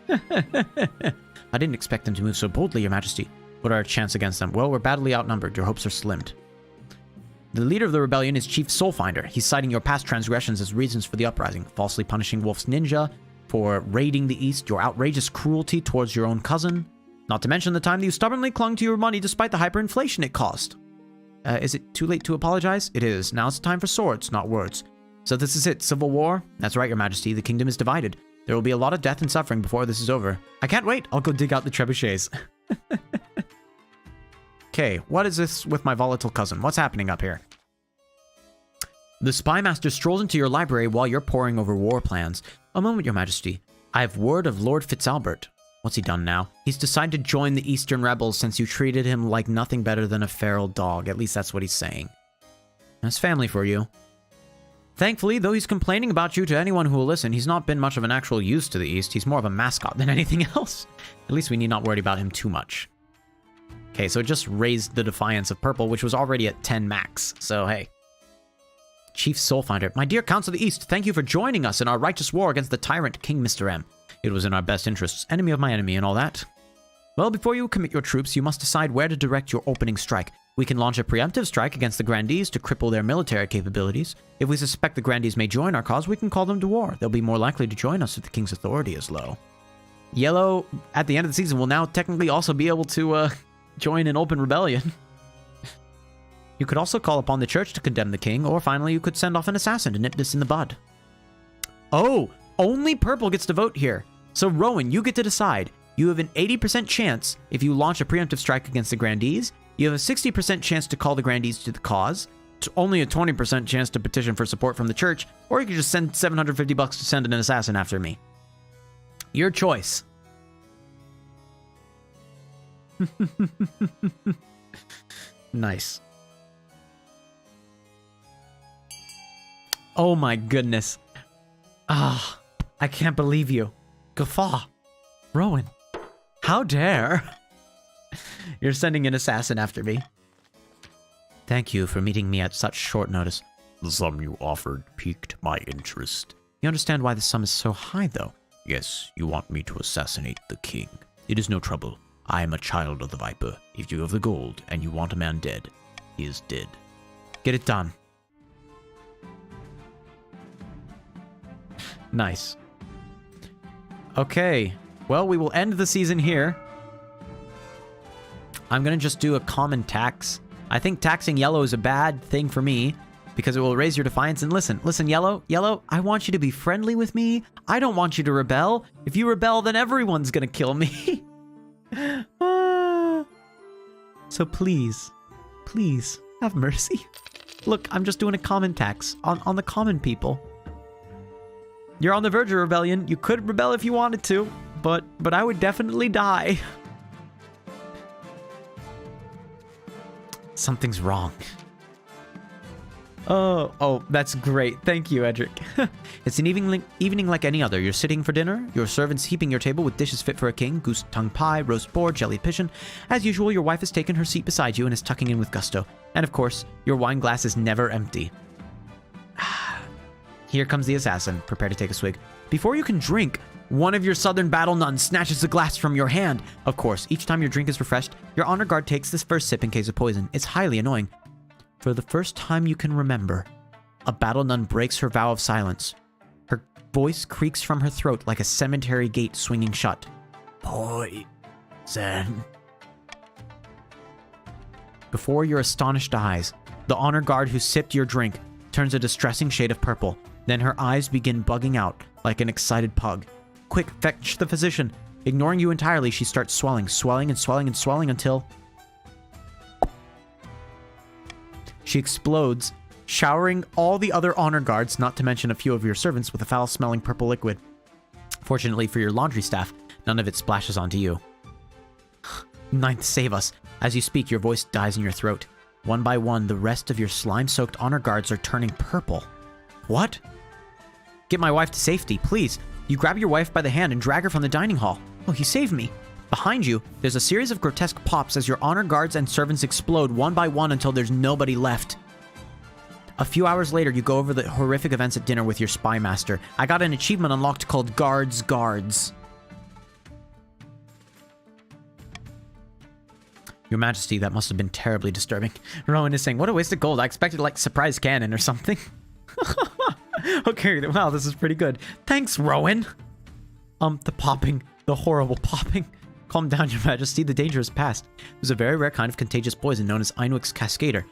I didn't expect them to move so boldly, Your Majesty. What are our chances against them? Well, we're badly outnumbered. Your hopes are slimmed. The leader of the rebellion is Chief Soulfinder. He's citing your past transgressions as reasons for the uprising, falsely punishing Wolf's ninja for raiding the East, your outrageous cruelty towards your own cousin, not to mention the time that you stubbornly clung to your money despite the hyperinflation it caused. Is it too late to apologize? It is. Now it's time for swords, not words. So this is it, civil war? That's right, Your Majesty. The kingdom is divided. There will be a lot of death and suffering before this is over. I can't wait. I'll go dig out the trebuchets. Okay, what is this with my volatile cousin? What's happening up here? The spy master strolls into your library while you're poring over war plans. A moment, Your Majesty. I have word of Lord Fitzalbert. What's he done now? He's decided to join the Eastern rebels since you treated him like nothing better than a feral dog. At least that's what he's saying. That's family for you. Thankfully, though he's complaining about you to anyone who will listen, he's not been much of an actual use to the East. He's more of a mascot than anything else. At least we need not worry about him too much. Okay, so it just raised the defiance of purple, which was already at 10 max. So, hey. Chief Soulfinder, my dear Council of the East, thank you for joining us in our righteous war against the tyrant King MrM. It was in our best interests, enemy of my enemy and all that. Well, before you commit your troops, you must decide where to direct your opening strike. We can launch a preemptive strike against the Grandees to cripple their military capabilities. If we suspect the Grandees may join our cause, we can call them to war. They'll be more likely to join us if the King's authority is low. Yellow, at the end of the season, will now technically also be able to join an open rebellion. You could also call upon the church to condemn the king, or finally you could send off an assassin to nip this in the bud. Oh, only purple gets to vote here. So Rowan, you get to decide. You have an 80% chance if you launch a preemptive strike against the grandees. You have a 60% chance to call the grandees to the cause. It's only a 20% chance to petition for support from the church, or you could just send $750 to send an assassin after me. Your choice. Nice. Oh my goodness. Ah, I can't believe you. Guffaw. Rowan. How dare. You're sending an assassin after me. Thank you for meeting me at such short notice. The sum you offered piqued my interest. You understand why the sum is so high, though? Yes, you want me to assassinate the king. It is no trouble. I am a child of the Viper. If you have the gold and you want a man dead, he is dead. Get it done. Nice. Okay. Well, we will end the season here. I'm going to just do a common tax. I think taxing yellow is a bad thing for me because it will raise your defiance. And listen, yellow, I want you to be friendly with me. I don't want you to rebel. If you rebel, then everyone's going to kill me. So please, have mercy. Look, I'm just doing a common tax on the common people. You're on the verge of rebellion. You could rebel if you wanted to, but I would definitely die. Something's wrong. Oh, that's great. Thank you, Edric. It's an evening like any other. You're sitting for dinner, your servants heaping your table with dishes fit for a king, goose tongue pie, roast boar, jellied pigeon. As usual, your wife has taken her seat beside you and is tucking in with gusto. And of course, your wine glass is never empty. Here comes the assassin. Prepare to take a swig. Before you can drink, one of your southern battle nuns snatches the glass from your hand. Of course, each time your drink is refreshed, your honor guard takes this first sip in case of poison. It's highly annoying. For the first time you can remember, a battle nun breaks her vow of silence. Her voice creaks from her throat like a cemetery gate swinging shut. Poison. Before your astonished eyes, the honor guard who sipped your drink turns a distressing shade of purple. Then her eyes begin bugging out like an excited pug. Quick, fetch the physician. Ignoring you entirely, she starts swelling until she explodes, showering all the other honor guards, not to mention a few of your servants, with a foul-smelling purple liquid. Fortunately for your laundry staff, none of it splashes onto you. Ninth, save us. As you speak, your voice dies in your throat. One by one, the rest of your slime-soaked honor guards are turning purple. What? Get my wife to safety, please. You grab your wife by the hand and drag her from the dining hall. Oh, you saved me. Behind you, there's a series of grotesque pops as your honor guards and servants explode one by one until there's nobody left. A few hours later, you go over the horrific events at dinner with your spy master. I got an achievement unlocked called Guards. Your Majesty, that must have been terribly disturbing. Rowan is saying, what a waste of gold. I expected like surprise cannon or something. Okay, wow, this is pretty good. Thanks, Rowan. The popping. The horrible popping. Calm down, Your Majesty. The danger is past. There's a very rare kind of contagious poison known as Einwick's Cascader.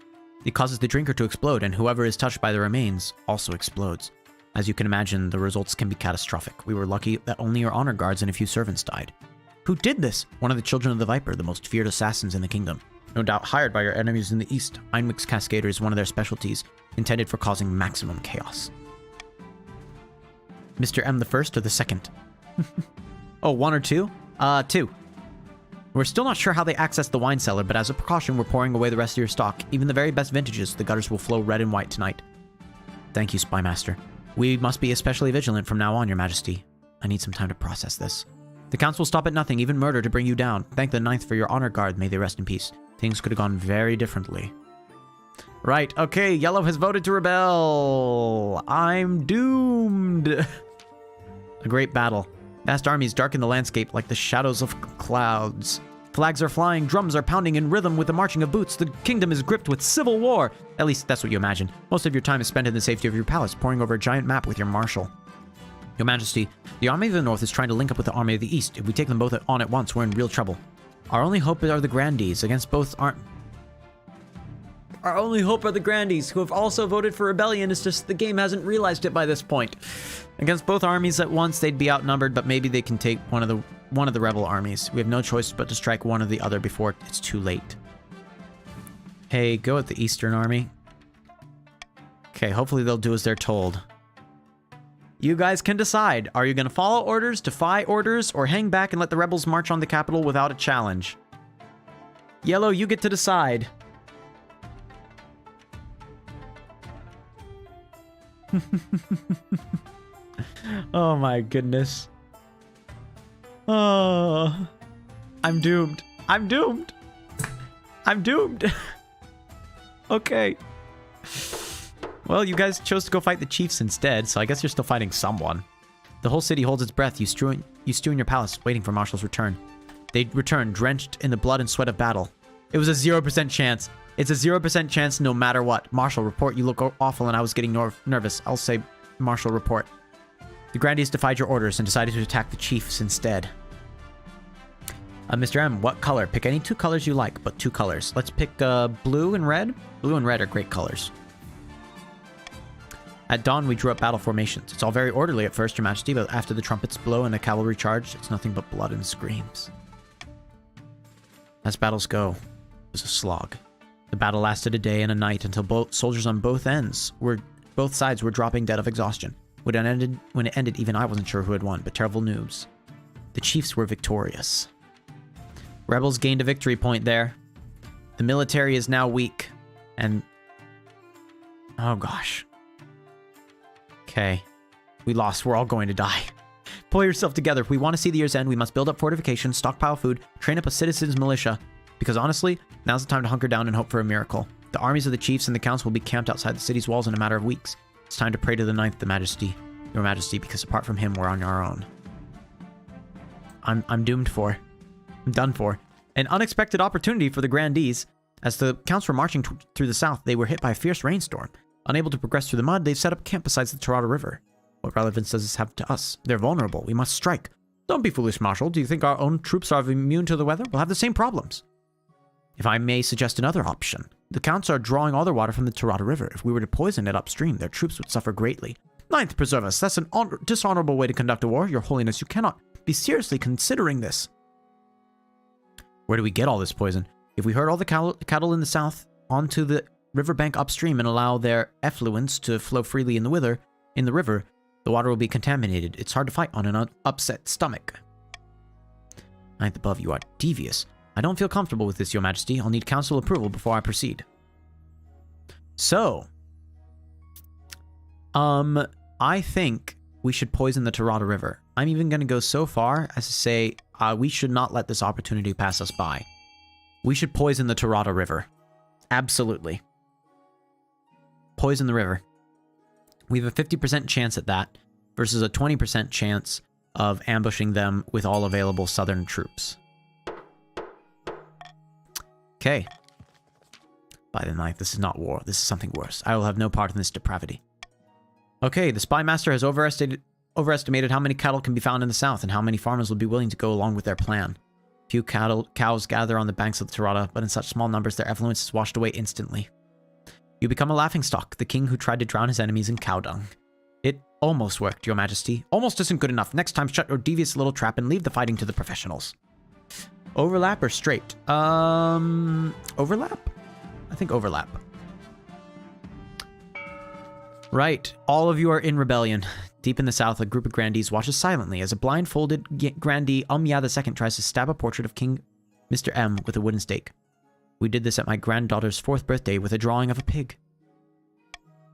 It causes the drinker to explode, and whoever is touched by the remains also explodes. As you can imagine, the results can be catastrophic. We were lucky that only your honor guards and a few servants died. Who did this? One of the children of the Viper, the most feared assassins in the kingdom. No doubt hired by your enemies in the east. Einwick's Cascader is one of their specialties, intended for causing maximum chaos. MrM the first or the second? Oh, one or two? Two. We're still not sure how they accessed the wine cellar, but as a precaution, we're pouring away the rest of your stock. Even the very best vintages, the gutters will flow red and white tonight. Thank you, Spy Master. We must be especially vigilant from now on, Your Majesty. I need some time to process this. The counts will stop at nothing, even murder, to bring you down. Thank the Ninth for your honor guard. May they rest in peace. Things could have gone very differently. Right, okay, Yellow has voted to rebel. I'm doomed. A great battle. Vast armies darken the landscape like the shadows of clouds. Flags are flying, drums are pounding in rhythm with the marching of boots. The kingdom is gripped with civil war. At least, that's what you imagine. Most of your time is spent in the safety of your palace, poring over a giant map with your marshal. Your Majesty, the army of the north is trying to link up with the army of the east. If we take them both on at once, we're in real trouble. Our only hope are the grandees against both Our only hope are the grandees, who have also voted for rebellion. It's just the game hasn't realized it by this point. Against both armies at once, they'd be outnumbered, but maybe they can take one of the rebel armies. We have no choice but to strike one or the other before it's too late. Hey, go at the Eastern army. Okay, hopefully they'll do as they're told. You guys can decide. Are you going to follow orders, defy orders, or hang back and let the rebels march on the capital without a challenge? Yellow, you get to decide. Oh my goodness. Oh, I'm doomed. I'm doomed. I'm doomed. Okay. Well, you guys chose to go fight the chiefs instead, so I guess you're still fighting someone. The whole city holds its breath. You stew in your palace, waiting for Marshall's return. They return, drenched in the blood and sweat of battle. It was a 0% chance. It's a 0% chance no matter what. Marshall, report. You look awful and I was getting nervous. I'll say, Marshall, report. The grandees defied your orders and decided to attack the chiefs instead. MrM, what color? Pick any 2 colors you like, but 2 colors. Let's pick blue and red. Blue and red are great colors. At dawn, we drew up battle formations. It's all very orderly at first, Your Majesty, but after the trumpets blow and the cavalry charge, it's nothing but blood and screams. As battles go, it was a slog. The battle lasted a day and a night until both soldiers on both sides were dropping dead of exhaustion. When it ended, even I wasn't sure who had won, but terrible news. The chiefs were victorious. Rebels gained a victory point there. The military is now weak, and... oh gosh. Okay. We lost. We're all going to die. Pull yourself together. If we want to see the year's end, we must build up fortifications, stockpile food, train up a citizens' militia. Because honestly, now's the time to hunker down and hope for a miracle. The armies of the chiefs and the council will be camped outside the city's walls in a matter of weeks. It's time to pray to the ninth, Your Majesty, because apart from him, we're on our own. I'm doomed for. I'm done for. An unexpected opportunity for the grandees. As the counts were marching through the south, they were hit by a fierce rainstorm. Unable to progress through the mud, they've set up camp beside the Tirada River. What relevance does this have to us? They're vulnerable. We must strike. Don't be foolish, Marshal. Do you think our own troops are immune to the weather? We'll have the same problems. If I may suggest another option. The counts are drawing all their water from the Tirada River. If we were to poison it upstream, their troops would suffer greatly. Ninth, preserve us. That's an dishonorable way to conduct a war. Your Holiness, you cannot be seriously considering this. Where do we get all this poison? If we herd all the cattle in the south onto the riverbank upstream and allow their effluents to flow freely in the river, the water will be contaminated. It's hard to fight on an upset stomach. Ninth above, you are devious. I don't feel comfortable with this, Your Majesty. I'll need council approval before I proceed. So, I think we should poison the Tirada River. I'm even going to go so far as to say we should not let this opportunity pass us by. We should poison the Tirada River. Absolutely. Poison the river. We have a 50% chance at that versus a 20% chance of ambushing them with all available southern troops. Okay. By the ninth, this is not war. This is something worse. I will have no part in this depravity. Okay, the spy master has overestimated how many cattle can be found in the south and how many farmers will be willing to go along with their plan. Few cows gather on the banks of the Tirada, but in such small numbers their effluence is washed away instantly. You become a laughingstock, the king who tried to drown his enemies in cow dung. It almost worked, Your Majesty. Almost isn't good enough. Next time, shut your devious little trap and leave the fighting to the professionals. Overlap or straight? Overlap? I think overlap. Right. All of you are in rebellion. Deep in the south, a group of grandees watches silently as a blindfolded grandee Yeah II tries to stab a portrait of King MrM with a wooden stake. We did this at my granddaughter's 4th birthday with a drawing of a pig.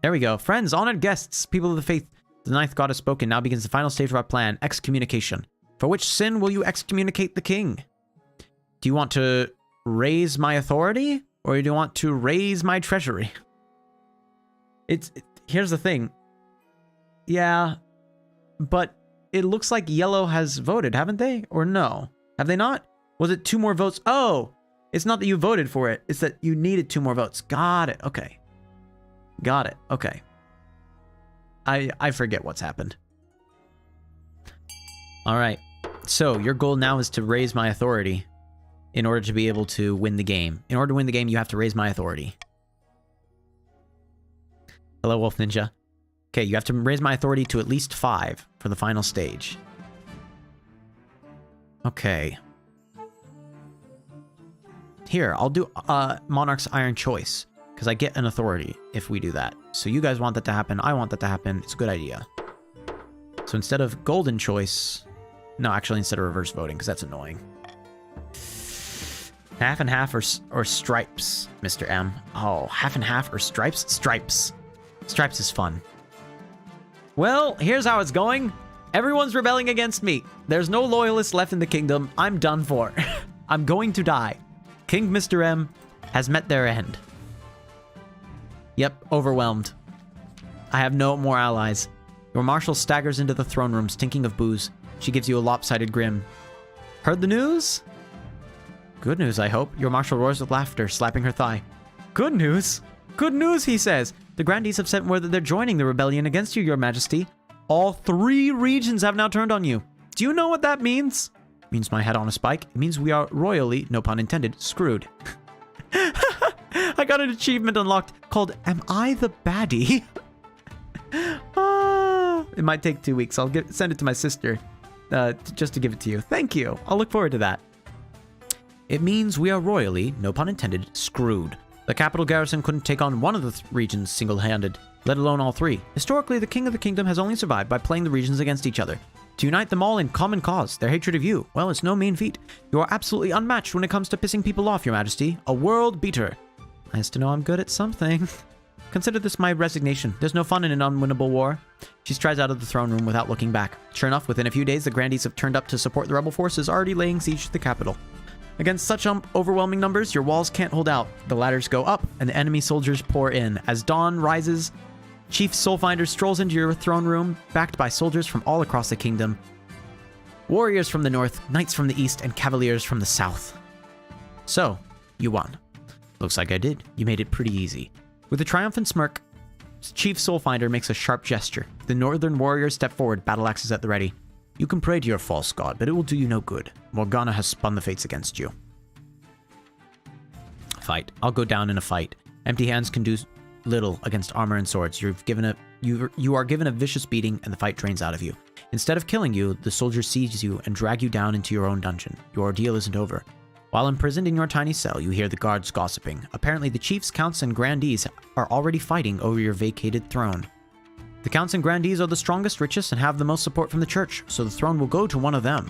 There we go. Friends, honored guests, people of the faith, the ninth god has spoken. Now begins the final stage of our plan, excommunication. For which sin will you excommunicate the king? Do you want to raise my authority? Or do you want to raise my treasury? Here's the thing. Yeah, but it looks like yellow has voted, haven't they? Or no? Have they not? Was it 2 more votes? Oh, it's not that you voted for it. It's that you needed 2 more votes. Got it. Okay. Got it. Okay. I forget what's happened. All right. So your goal now is to raise my authority in order to be able to win the game. In order to win the game, you have to raise my authority. Hello, Wolf Ninja. Okay, you have to raise my authority to at least 5 for the final stage. Okay. Here, I'll do Monarch's Iron Choice, because I get an authority if we do that. So you guys want that to happen, I want that to happen. It's a good idea. So instead of Golden Choice... No, actually, instead of reverse voting, because that's annoying. Half and half or stripes, Mr. M. Oh, half and half or stripes? Stripes. Stripes is fun. Well, here's how it's going. Everyone's rebelling against me. There's no loyalists left in the kingdom. I'm done for. I'm going to die. King Mr. M has met their end. Yep, overwhelmed. I have no more allies. Your marshal staggers into the throne room, stinking of booze. She gives you a lopsided grin. Heard the news? Good news, I hope. Your marshal roars with laughter, slapping her thigh. Good news? Good news, he says. The grandees have sent word that they're joining the rebellion against you, your majesty. All 3 regions have now turned on you. Do you know what that means? It means my head on a spike. It means we are royally, no pun intended, screwed. I got an achievement unlocked called Am I the Baddie? It might take 2 weeks. I'll send it to my sister. Just to give it to you. Thank you. I'll look forward to that. It means we are royally, no pun intended, screwed. The capital garrison couldn't take on one of the regions single-handed, let alone all 3. Historically, the king of the kingdom has only survived by playing the regions against each other. To unite them all in common cause, their hatred of you, well, it's no mean feat. You are absolutely unmatched when it comes to pissing people off, your majesty. A world beater. Nice to know I'm good at something. Consider this my resignation. There's no fun in an unwinnable war. She strides out of the throne room without looking back. Sure enough, within a few days, the grandees have turned up to support the rebel forces already laying siege to the capital. Against such overwhelming numbers, your walls can't hold out. The ladders go up, and the enemy soldiers pour in. As dawn rises, Chief Soulfinder strolls into your throne room, backed by soldiers from all across the kingdom. Warriors from the north, knights from the east, and cavaliers from the south. So, you won. Looks like I did. You made it pretty easy. With a triumphant smirk, Chief Soulfinder makes a sharp gesture. The northern warriors step forward, battle axes at the ready. You can pray to your false god, but it will do you no good. Morgana has spun the fates against you. Fight. I'll go down in a fight. Empty hands can do little against armor and swords. You are given a vicious beating, and the fight drains out of you. Instead of killing you, the soldiers seize you and drag you down into your own dungeon. Your ordeal isn't over. While imprisoned in your tiny cell, you hear the guards gossiping. Apparently, the chiefs, counts, and grandees are already fighting over your vacated throne. The counts and grandees are the strongest, richest, and have the most support from the church, so the throne will go to one of them.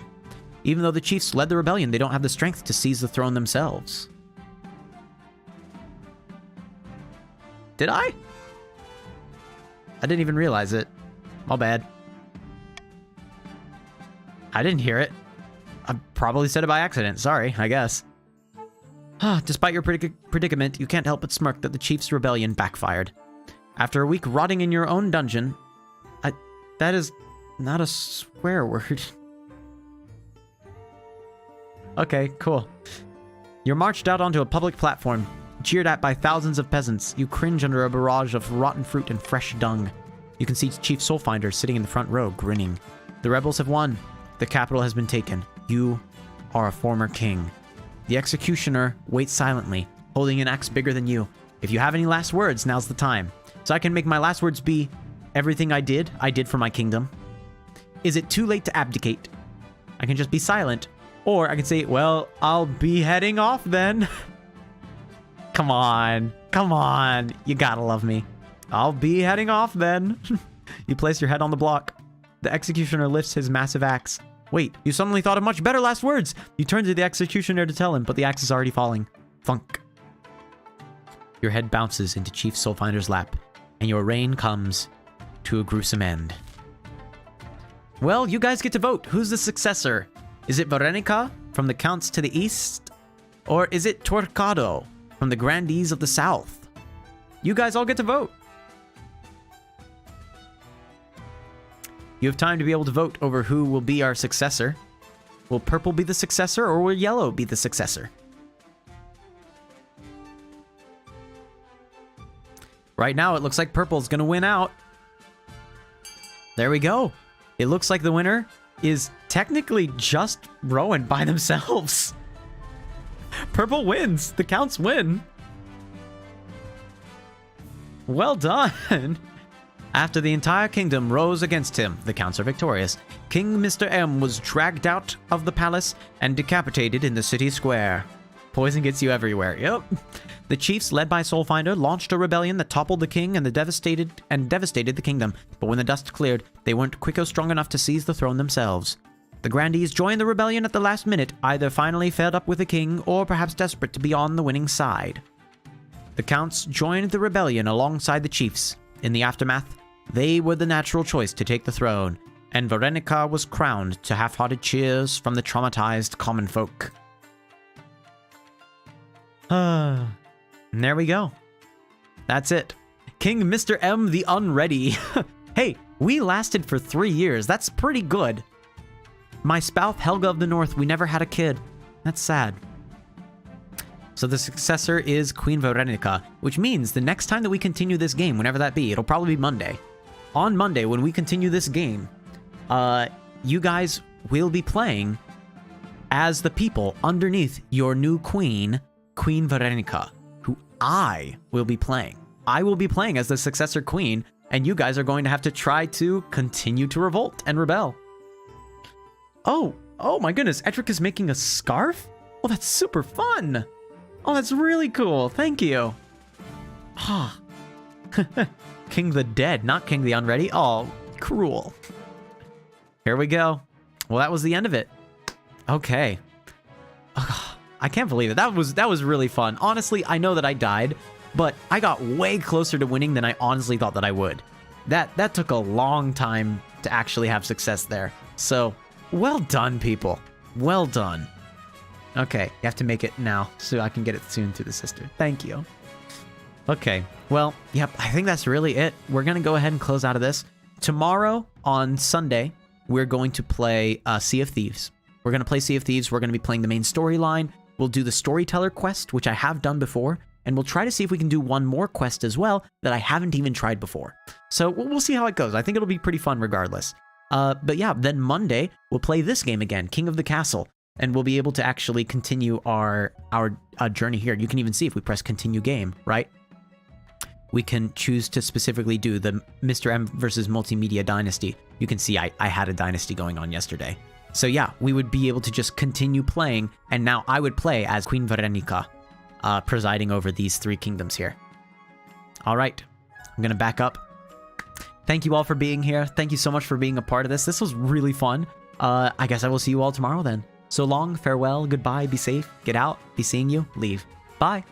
Even though the chiefs led the rebellion, they don't have the strength to seize the throne themselves. Did I? I didn't even realize it. My bad. I didn't hear it. I probably said it by accident. Sorry, I guess. Despite your predicament, you can't help but smirk that the chief's rebellion backfired. After a week rotting in your own dungeon... that is not a swear word. Okay, cool. You're marched out onto a public platform, cheered at by thousands of peasants. You cringe under a barrage of rotten fruit and fresh dung. You can see Chief Soulfinder sitting in the front row, grinning. The rebels have won. The capital has been taken. You are a former king. The executioner waits silently, holding an axe bigger than you. If you have any last words, now's the time. So I can make my last words be, everything I did for my kingdom. Is it too late to abdicate? I can just be silent. Or I can say, well, I'll be heading off then. Come on. Come on. You gotta love me. I'll be heading off then. You place your head on the block. The executioner lifts his massive axe. Wait, you suddenly thought of much better last words. You turn to the executioner to tell him, but the axe is already falling. Thunk. Your head bounces into Chief Soulfinder's lap, and your reign comes to a gruesome end. Well, you guys get to vote. Who's the successor? Is it Varenica from the Counts to the east? Or is it Torquado from the Grandees of the south? You guys all get to vote. You have time to be able to vote over who will be our successor. Will purple be the successor, or will yellow be the successor? Right now, it looks like purple's gonna win out. There we go. It looks like the winner is technically just Rowan by themselves. Purple wins. The counts win. Well done. After the entire kingdom rose against him, the counts are victorious. King MrM was dragged out of the palace and decapitated in the city square. Poison gets you everywhere. Yep. The chiefs, led by Soulfinder, launched a rebellion that toppled the king and devastated the kingdom. But when the dust cleared, they weren't quick or strong enough to seize the throne themselves. The grandees joined the rebellion at the last minute, either finally fed up with the king or perhaps desperate to be on the winning side. The counts joined the rebellion alongside the chiefs. In the aftermath, they were the natural choice to take the throne, and Varenica was crowned to half-hearted cheers from the traumatized common folk. And there we go. That's it. King MrM the Unready. Hey, we lasted for 3 years. That's pretty good. My spouse, Helga of the North, we never had a kid. That's sad. So the successor is Queen Varenica, which means the next time that we continue this game, whenever that be, it'll probably be Monday. On Monday, when we continue this game, you guys will be playing as the people underneath your new queen, Queen Varenica, who I will be playing. I will be playing as the successor queen, and you guys are going to have to try to continue to revolt and rebel. Oh my goodness, Edric is making a scarf? Oh, that's super fun. Oh, that's really cool. Thank you. Ah. King the Dead, not King the Unready. Oh, cruel. Here we go. Well, that was the end of it. Okay. Oh, I can't believe it. That was really fun. Honestly, I know that I died, but I got way closer to winning than I honestly thought that I would. That took a long time to actually have success there. So, well done, people. Well done. Okay, you have to make it now so I can get it soon to the sister. Thank you. Okay, well, yep, I think that's really it. We're going to go ahead and close out of this. Tomorrow, on Sunday, we're going to play Sea of Thieves. We're going to play Sea of Thieves. We're going to be playing the main storyline. We'll do the Storyteller quest, which I have done before, and we'll try to see if we can do one more quest as well that I haven't even tried before. So we'll see how it goes. I think it'll be pretty fun regardless. But yeah, then Monday, we'll play this game again, King of the Castle. And we'll be able to actually continue our journey here. You can even see if we press continue game, right? We can choose to specifically do the MrM versus Multimedia Dynasty. You can see I had a dynasty going on yesterday. So yeah, we would be able to just continue playing, and now I would play as Queen Varenica, presiding over these 3 kingdoms here. All right, I'm gonna back up. Thank you all for being here. Thank you so much for being a part of this. This was really fun. I guess I will see you all tomorrow then. So long, farewell, goodbye, be safe, get out, be seeing you, leave. Bye.